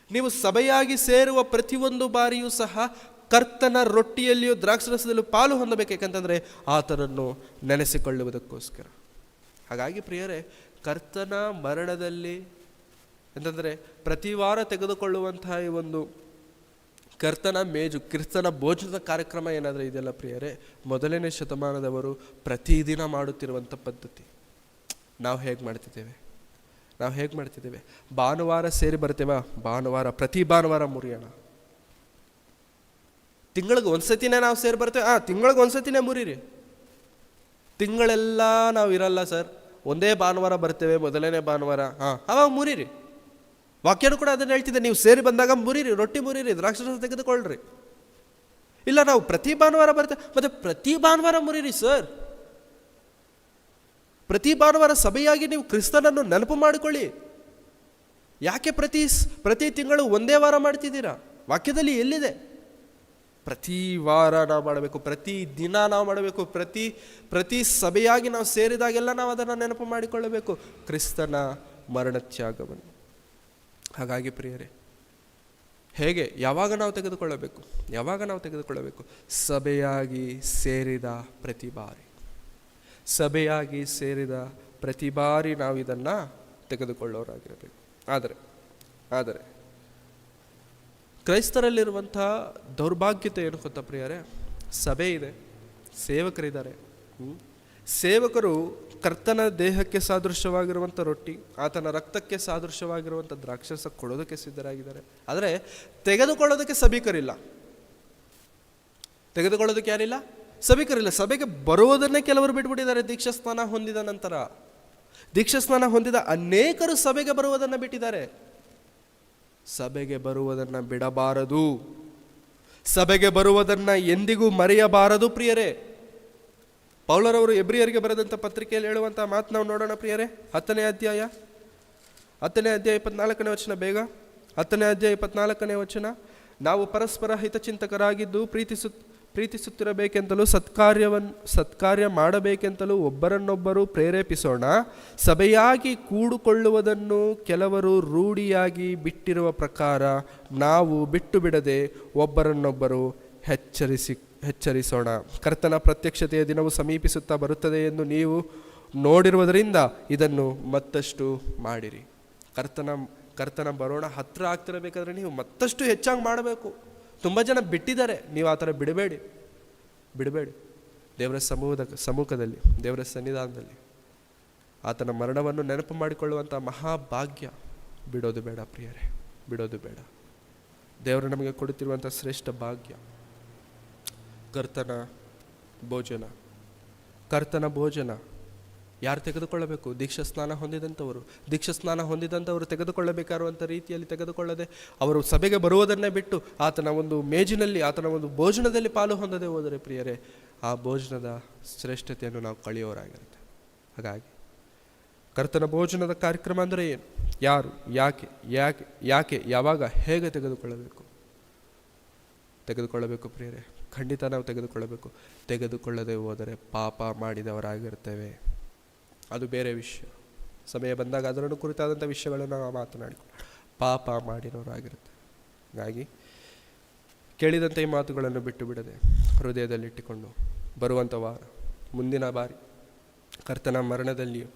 ನೀವು ಸಭೆಯಾಗಿ ಸೇರುವ ಪ್ರತಿಯೊಂದು ಬಾರಿಯೂ ಸಹ ಕರ್ತನ ರೊಟ್ಟಿಯಲ್ಲಿಯೂ ದ್ರಾಕ್ಷರಸದಲ್ಲೂ ಪಾಲು ಹೊಂದಬೇಕು. ಯಾಕಂತಂದರೆ ಆತನನ್ನು ನೆನೆಸಿಕೊಳ್ಳುವುದಕ್ಕೋಸ್ಕರ. ಹಾಗಾಗಿ ಪ್ರಿಯರೇ, ಕರ್ತನ ಮರಣದಲ್ಲಿ ಅಂತಂದರೆ ಪ್ರತಿ ವಾರ ತೆಗೆದುಕೊಳ್ಳುವಂತಹ ಈ ಒಂದು ಕರ್ತನ ಮೇಜು, ಕ್ರಿಸ್ತನ ಭೋಜನದ ಕಾರ್ಯಕ್ರಮ ಏನಾದರೂ ಇದೆಯಲ್ಲ ಪ್ರಿಯರೇ, 1ನೇ ಶತಮಾನದವರು ಪ್ರತಿದಿನ ಮಾಡುತ್ತಿರುವಂಥ ಪದ್ಧತಿ. ನಾವು ಹೇಗೆ ಮಾಡ್ತಿದ್ದೇವೆ? ಭಾನುವಾರ ಸೇರಿ ಬರ್ತೇವಾ? ಪ್ರತಿ ಭಾನುವಾರ ಮುರಿಯೋಣ. ತಿಂಗಳಿಗೆ ಒಂದ್ಸತಿನೇ ನಾವು ಸೇರಿ ಬರ್ತೇವೆ, ತಿಂಗಳಿಗೆ ಒಂದ್ಸತಿನೇ ಮುರಿರಿ. ತಿಂಗಳೆಲ್ಲ ನಾವು ಇರಲ್ಲ ಸರ್, ಒಂದೇ ಭಾನುವಾರ ಬರ್ತೇವೆ, 1ನೇ ಭಾನುವಾರ, ಅವಾಗ ಮುರಿರಿ. ವಾಕ್ಯನೂ ಕೂಡ ಅದನ್ನು ಹೇಳ್ತಿದ್ದೆ, ನೀವು ಸೇರಿ ಬಂದಾಗ ಮುರಿರಿ, ರೊಟ್ಟಿ ಮುರಿರಿ, ದ್ರಾಕ್ಷರಸ ತೆಗೆದುಕೊಳ್ಳ್ರಿ. ಇಲ್ಲ, ನಾವು ಪ್ರತಿ ಭಾನುವಾರ ಬರ್ತೇವೆ, ಮತ್ತೆ ಪ್ರತಿ ಭಾನುವಾರ ಮುರಿರಿ ಸರ್. ಪ್ರತಿ ಭಾನುವಾರ ಸಭೆಯಾಗಿ ನೀವು ಕ್ರಿಸ್ತನನ್ನು ನೆನಪು ಮಾಡಿಕೊಳ್ಳಿ. ಯಾಕೆ ಪ್ರತಿ ತಿಂಗಳು ಒಂದೇ ವಾರ ಮಾಡ್ತಿದ್ದೀರಾ? ವಾಕ್ಯದಲ್ಲಿ ಎಲ್ಲಿದೆ? ಪ್ರತಿ ವಾರ ನಾವು ಮಾಡಬೇಕು, ಪ್ರತಿ ದಿನ ನಾವು ಮಾಡಬೇಕು, ಪ್ರತಿ ಸಭೆಯಾಗಿ ನಾವು ಸೇರಿದಾಗೆಲ್ಲ ನಾವು ಅದನ್ನು ನೆನಪು ಮಾಡಿಕೊಳ್ಳಬೇಕು, ಕ್ರಿಸ್ತನ ಮರಣತ್ಯಾಗವನ್ನು. ಹಾಗಾಗಿ ಪ್ರಿಯರೇ, ಯಾವಾಗ ನಾವು ತೆಗೆದುಕೊಳ್ಳಬೇಕು? ಸಭೆಯಾಗಿ ಸೇರಿದ ಪ್ರತಿ ಬಾರಿ ನಾವು ಇದನ್ನು ತೆಗೆದುಕೊಳ್ಳೋರಾಗಿರಬೇಕು. ಆದರೆ ಕ್ರೈಸ್ತರಲ್ಲಿರುವಂಥ ದೌರ್ಭಾಗ್ಯತೆ ಏನು ಗೊತ್ತಾ ಪ್ರಿಯರೇ? ಸಭೆ ಇದೆ, ಸೇವಕರಿದ್ದಾರೆ. ಸೇವಕರು ಕರ್ತನ ದೇಹಕ್ಕೆ ಸಾದೃಶ್ಯವಾಗಿರುವಂಥ ರೊಟ್ಟಿ, ಆತನ ರಕ್ತಕ್ಕೆ ಸಾದೃಶ್ಯವಾಗಿರುವಂಥ ದ್ರಾಕ್ಷರಸ ಕೊಡೋದಕ್ಕೆ ಸಿದ್ಧರಾಗಿದ್ದಾರೆ. ಆದರೆ ತೆಗೆದುಕೊಳ್ಳೋದಕ್ಕೆ ಸಭಿಕರಿಲ್ಲ. ಯಾರಿಲ್ಲ? ಸಭಿಕರಿಲ್ಲ. ಸಭೆಗೆ ಬರುವುದನ್ನೇ ಕೆಲವರು ಬಿಟ್ಬಿಟ್ಟಿದ್ದಾರೆ. ದೀಕ್ಷಾಸ್ನಾನ ಹೊಂದಿದ ನಂತರ, ದೀಕ್ಷಾಸ್ನಾನ ಹೊಂದಿದ ಅನೇಕರು ಸಭೆಗೆ ಬರುವುದನ್ನು ಬಿಟ್ಟಿದ್ದಾರೆ. ಸಭೆಗೆ ಬರುವುದನ್ನು ಬಿಡಬಾರದು, ಸಭೆಗೆ ಬರುವುದನ್ನು ಎಂದಿಗೂ ಮರೆಯಬಾರದು ಪ್ರಿಯರೇ. ಪೌಲರವರು ಎಬ್ರಿಯರಿಗೆ ಬರೆದಂಥ ಪತ್ರಿಕೆಯಲ್ಲಿ ಹೇಳುವಂಥ ಮಾತು ನಾವು ನೋಡೋಣ ಪ್ರಿಯರೇ. 10ನೇ ಅಧ್ಯಾಯ 24ನೇ ವಚನ. ಬೇಗ 10ನೇ ಅಧ್ಯಾಯ 24ನೇ ವಚನ. ನಾವು ಪರಸ್ಪರ ಹಿತಚಿಂತಕರಾಗಿದ್ದು ಪ್ರೀತಿಸುತ್ತಿರಬೇಕೆಂತಲೂ ಸತ್ಕಾರ್ಯ ಮಾಡಬೇಕೆಂತಲೂ ಒಬ್ಬರನ್ನೊಬ್ಬರು ಪ್ರೇರೇಪಿಸೋಣ. ಸಭೆಯಾಗಿ ಕೂಡಿಕೊಳ್ಳುವುದನ್ನು ಕೆಲವರು ರೂಢಿಯಾಗಿ ಬಿಟ್ಟಿರುವ ಪ್ರಕಾರ ನಾವು ಬಿಟ್ಟು ಬಿಡದೆ ಒಬ್ಬರನ್ನೊಬ್ಬರು ಎಚ್ಚರಿಸೋಣ. ಕರ್ತನ ಪ್ರತ್ಯಕ್ಷತೆಯ ದಿನವು ಸಮೀಪಿಸುತ್ತಾ ಬರುತ್ತದೆ ಎಂದು ನೀವು ನೋಡಿರುವುದರಿಂದ ಇದನ್ನು ಮತ್ತಷ್ಟು ಮಾಡಿರಿ. ಕರ್ತನ ಬರೋಣ ಹತ್ತಿರ ಆಗ್ತಿರಬೇಕಾದ್ರೆ ನೀವು ಮತ್ತಷ್ಟು ಹೆಚ್ಚಾಗಿ ಮಾಡಬೇಕು. ತುಂಬ ಜನ ಬಿಟ್ಟಿದ್ದಾರೆ, ನೀವು ಆ ಥರ ಬಿಡಬೇಡಿ. ದೇವರ ಸಮ್ಮುಖದಲ್ಲಿ, ದೇವರ ಸನ್ನಿಧಾನದಲ್ಲಿ ಆತನ ಮರಣವನ್ನು ನೆನಪು ಮಾಡಿಕೊಳ್ಳುವಂಥ ಮಹಾಭಾಗ್ಯ ಬಿಡೋದು ಬೇಡ ಪ್ರಿಯರೇ, ಬಿಡೋದು ಬೇಡ. ದೇವರು ನಮಗೆ ಕೊಡುತ್ತಿರುವಂಥ ಶ್ರೇಷ್ಠ ಭಾಗ್ಯ ಕರ್ತನ ಭೋಜನ. ಯಾರು ತೆಗೆದುಕೊಳ್ಳಬೇಕು? ದೀಕ್ಷಾಸ್ನಾನ ಹೊಂದಿದಂಥವರು ತೆಗೆದುಕೊಳ್ಳಬೇಕಾಗಿರುವಂಥ ರೀತಿಯಲ್ಲಿ ತೆಗೆದುಕೊಳ್ಳದೆ, ಅವರು ಸಭೆಗೆ ಬರುವುದನ್ನೇ ಬಿಟ್ಟು ಆತನ ಒಂದು ಮೇಜಿನಲ್ಲಿ, ಆತನ ಒಂದು ಭೋಜನದಲ್ಲಿ ಪಾಲು ಹೊಂದದೆ ಹೋದರೆ ಪ್ರಿಯರೇ, ಆ ಭೋಜನದ ಶ್ರೇಷ್ಠತೆಯನ್ನು ನಾವು ಕಳೆಯೋರಾಗಿರುತ್ತೆ. ಹಾಗಾಗಿ ಕರ್ತನ ಭೋಜನದ ಕಾರ್ಯಕ್ರಮ ಅಂದರೆ ಏನು, ಯಾರು, ಯಾಕೆ ಯಾವಾಗ, ಹೇಗೆ ತೆಗೆದುಕೊಳ್ಳಬೇಕು ಪ್ರಿಯರೇ? ಖಂಡಿತ ನಾವು ತೆಗೆದುಕೊಳ್ಳದೆ ಹೋದರೆ ಪಾಪ ಮಾಡಿದವರಾಗಿರ್ತೇವೆ. ಅದು ಬೇರೆ ವಿಷಯ. ಸಮಯ ಬಂದಾಗ ಅದರನ್ನು ಕುರಿತಾದಂಥ ವಿಷಯಗಳನ್ನು ನಾವು ಮಾತನಾಡಿಕೊಳ್ಳೋಣ. ಪಾಪ ಮಾಡಿದವರಾಗಿರುತ್ತೆ. ಹಾಗಾಗಿ ಕೇಳಿದಂಥ ಈ ಮಾತುಗಳನ್ನು ಬಿಟ್ಟು ಬಿಡದೆ ಹೃದಯದಲ್ಲಿಟ್ಟುಕೊಂಡು ಬರುವಂಥ ವಾರ, ಮುಂದಿನ ಬಾರಿ ಕರ್ತನ ಮರಣದಲ್ಲಿಯೂ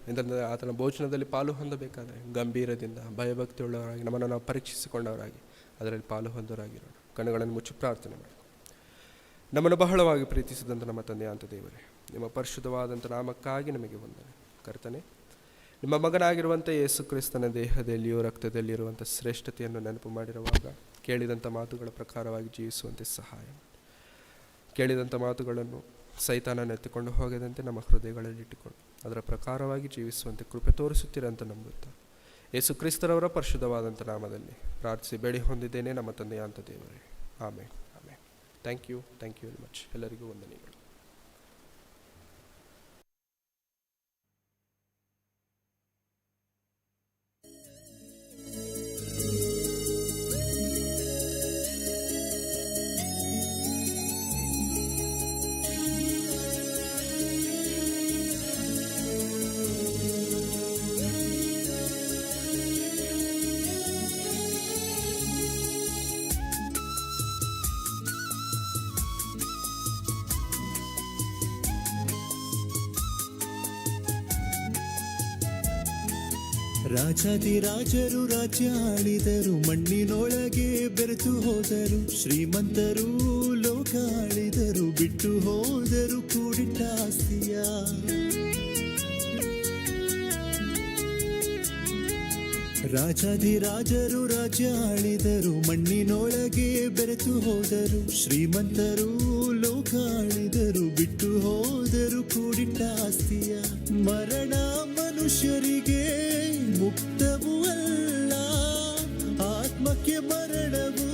ಆತನ ಭೋಜನದಲ್ಲಿ ಪಾಲು ಹೊಂದಬೇಕಾದರೆ ಗಂಭೀರದಿಂದ ಭಯಭಕ್ತಿಯುಳ್ಳವರಾಗಿ ನಮ್ಮನ್ನು ನಾವು ಪರೀಕ್ಷಿಸಿಕೊಂಡವರಾಗಿ ಅದರಲ್ಲಿ ಪಾಲು ಹೊಂದವರಾಗಿರೋಣ. ಕಣ್ಣುಗಳನ್ನು ಮುಚ್ಚಿ ಪ್ರಾರ್ಥನೆ ಮಾಡಿ. ನಮ್ಮನ್ನು ಬಹಳವಾಗಿ ಪ್ರೀತಿಸಿದಂಥ ನಮ್ಮ ತಂದೆಯಾದ ದೇವರೇ, ನಿಮ್ಮ ಪರಿಶುದ್ಧವಾದಂಥ ನಾಮಕ್ಕಾಗಿ ನಮಗೆ ವಂದನೆ. ಕರ್ತನೆ, ನಿಮ್ಮ ಮಗನಾಗಿರುವಂಥ ಯೇಸು ಕ್ರಿಸ್ತನ ದೇಹದಲ್ಲಿಯೂ ರಕ್ತದಲ್ಲಿರುವಂಥ ಶ್ರೇಷ್ಠತೆಯನ್ನು ನೆನಪು ಮಾಡಿರುವಾಗ ಕೇಳಿದಂಥ ಮಾತುಗಳ ಪ್ರಕಾರವಾಗಿ ಜೀವಿಸುವಂತೆ ಸಹಾಯ. ಕೇಳಿದಂಥ ಮಾತುಗಳನ್ನು ಸೈತಾನನೆತ್ತಿಕೊಂಡು ಹೋಗದಂತೆ ನಮ್ಮ ಹೃದಯಗಳಲ್ಲಿಟ್ಟುಕೊಂಡು ಅದರ ಪ್ರಕಾರವಾಗಿ ಜೀವಿಸುವಂತೆ ಕೃಪೆ ತೋರಿಸುತ್ತೀರಂತ ನಂಬುತ್ತಾ ಯೇಸು ಕ್ರಿಸ್ತರವರ ಪರಿಶುದ್ಧವಾದಂಥ ನಾಮದಲ್ಲಿ ಪ್ರಾರ್ಥಿಸಿ ಬೇಡಿ ಹೊಂದಿದ್ದೇನೆ ನಮ್ಮ ತಂದೆಯಾದ ದೇವರೇ. Amen. Thank you very much. ಎಲ್ಲರಿಗೂ ವಂದನೆಗಳು. ರಾಜಾದಿರಾಜರು ರಾಜ್ಯ ಆಳಿದರು, ಮಣ್ಣಿನೊಳಗೆ ಬೆರೆತು ಹೋದರು. ಶ್ರೀಮಂತರು ಲೋಕ ಆಳಿದರು, ಬಿಟ್ಟು ಹೋದರು ಕೂಡಿಟ್ಟ ಆಸ್ತಿಯ. ರಾಜಾದಿರಾಜರು ರಾಜ್ಯ ಆಳಿದರು, ಮಣ್ಣಿನೊಳಗೆ ಬೆರೆತು ಹೋದರು. ಶ್ರೀಮಂತರು ಲೋಕ ಆಳಿದರು, ಬಿಟ್ಟು ಹೋದರು ಕೂಡಿಟ್ಟ ಆಸ್ತಿಯ. ಮರಣ ಮನುಷ್ಯರಿಗೆ ಮುಕ್ತವೂ ಅಲ್ಲ, ಆತ್ಮಕ್ಕೆ ಮರಣವು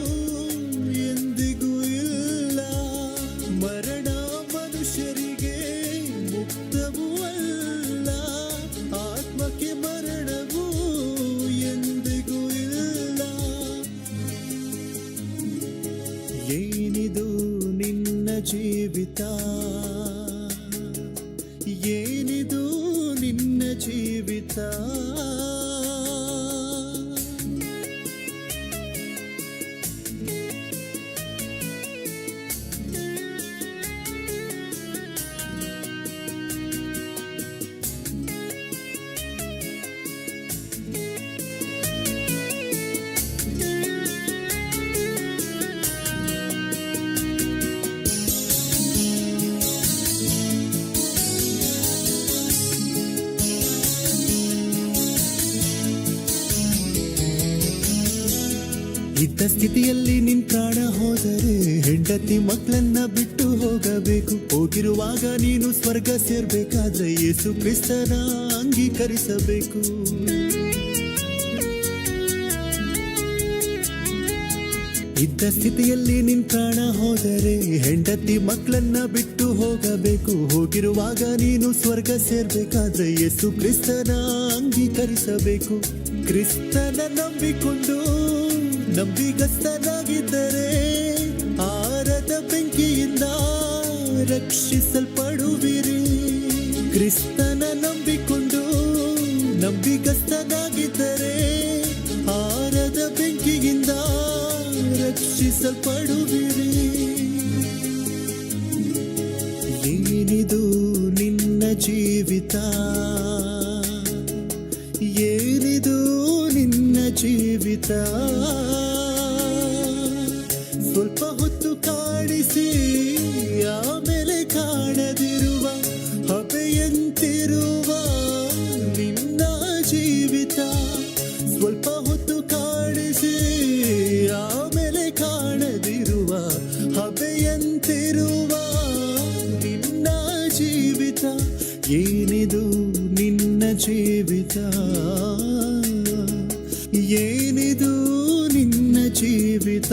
ಎಂದಿಗೂ ಇಲ್ಲ. ಮರಣ ಮನುಷ್ಯರಿಗೆ ಮುಕ್ತವೂ ಅಲ್ಲ, ಆತ್ಮಕ್ಕೆ ಮರಣವು ಎಂದಿಗೂ ಇಲ್ಲ. ಏನಿದು ನಿನ್ನ ಜೀವಿತ, ಏನಿದು ನಿನ್ನ ಜೀವಿತ. ಇದ್ದ ಸ್ಥಿತಿಯಲ್ಲಿ ನಿನ್ ಪ್ರಾಣ ಹೋದರೆ ಹೆಂಡತಿ ಮಕ್ಕಳನ್ನ ಬಿಟ್ಟು ಹೋಗಬೇಕು. ಹೋಗಿರುವಾಗ ನೀನು ಸ್ವರ್ಗ ಸೇರ್ಬೇಕಾದ್ರೆ ಯೇಸು ಕ್ರಿಸ್ತನ ಅಂಗೀಕರಿಸಬೇಕು. ಇದ್ದ ಸ್ಥಿತಿಯಲ್ಲಿ ನಿನ್ ಪ್ರಾಣ ಹೋದರೆ ಹೆಂಡತಿ ಮಕ್ಕಳನ್ನ ಬಿಟ್ಟು ಹೋಗಬೇಕು. ಹೋಗಿರುವಾಗ ನೀನು ಸ್ವರ್ಗ ಸೇರ್ಬೇಕಾದ್ರೆ ಯೇಸು ಕ್ರಿಸ್ತನ ಅಂಗೀಕರಿಸಬೇಕು. ಕ್ರಿಸ್ತನ ನಂಬಿಕೊಂಡು ನಂಬಿಗಸ್ತನಾಗಿದ್ದರೆ ಆರದ ಬೆಂಕಿಯಿಂದ ರಕ್ಷಿಸಲ್ಪಡುವಿರಿ. ಕ್ರಿಸ್ತನ ನಂಬಿಕೊಂಡು ನಂಬಿಗಸ್ತನಾಗಿದ್ದರೆ ಆರದ ಬೆಂಕಿಯಿಂದ ರಕ್ಷಿಸಲ್ಪಡುವಿರಿ. ಏನಿದು ನಿನ್ನ ಜೀವಿತ, ಏನಿದು ನಿನ್ನ ಜೀವಿತ. ಸ್ವಲ್ಪ ಹೊತ್ತು ಕಾಣಿಸಿ ಆಮೇಲೆ ಕಾಣದಿರುವ ಹಬೆಯಂತಿರುವ ನಿನ್ನ ಜೀವಿತ. ಸ್ವಲ್ಪ ಹೊತ್ತು ಕಾಣಿಸಿ ಆಮೇಲೆ ಕಾಣದಿರುವ ಹಬೆಯಂತಿರುವ ನಿನ್ನ ಜೀವಿತ. ಏನಿದು ನಿನ್ನ ಜೀವಿತ, ಏನಿದು ನಿನ್ನ ಜೀವಿತ.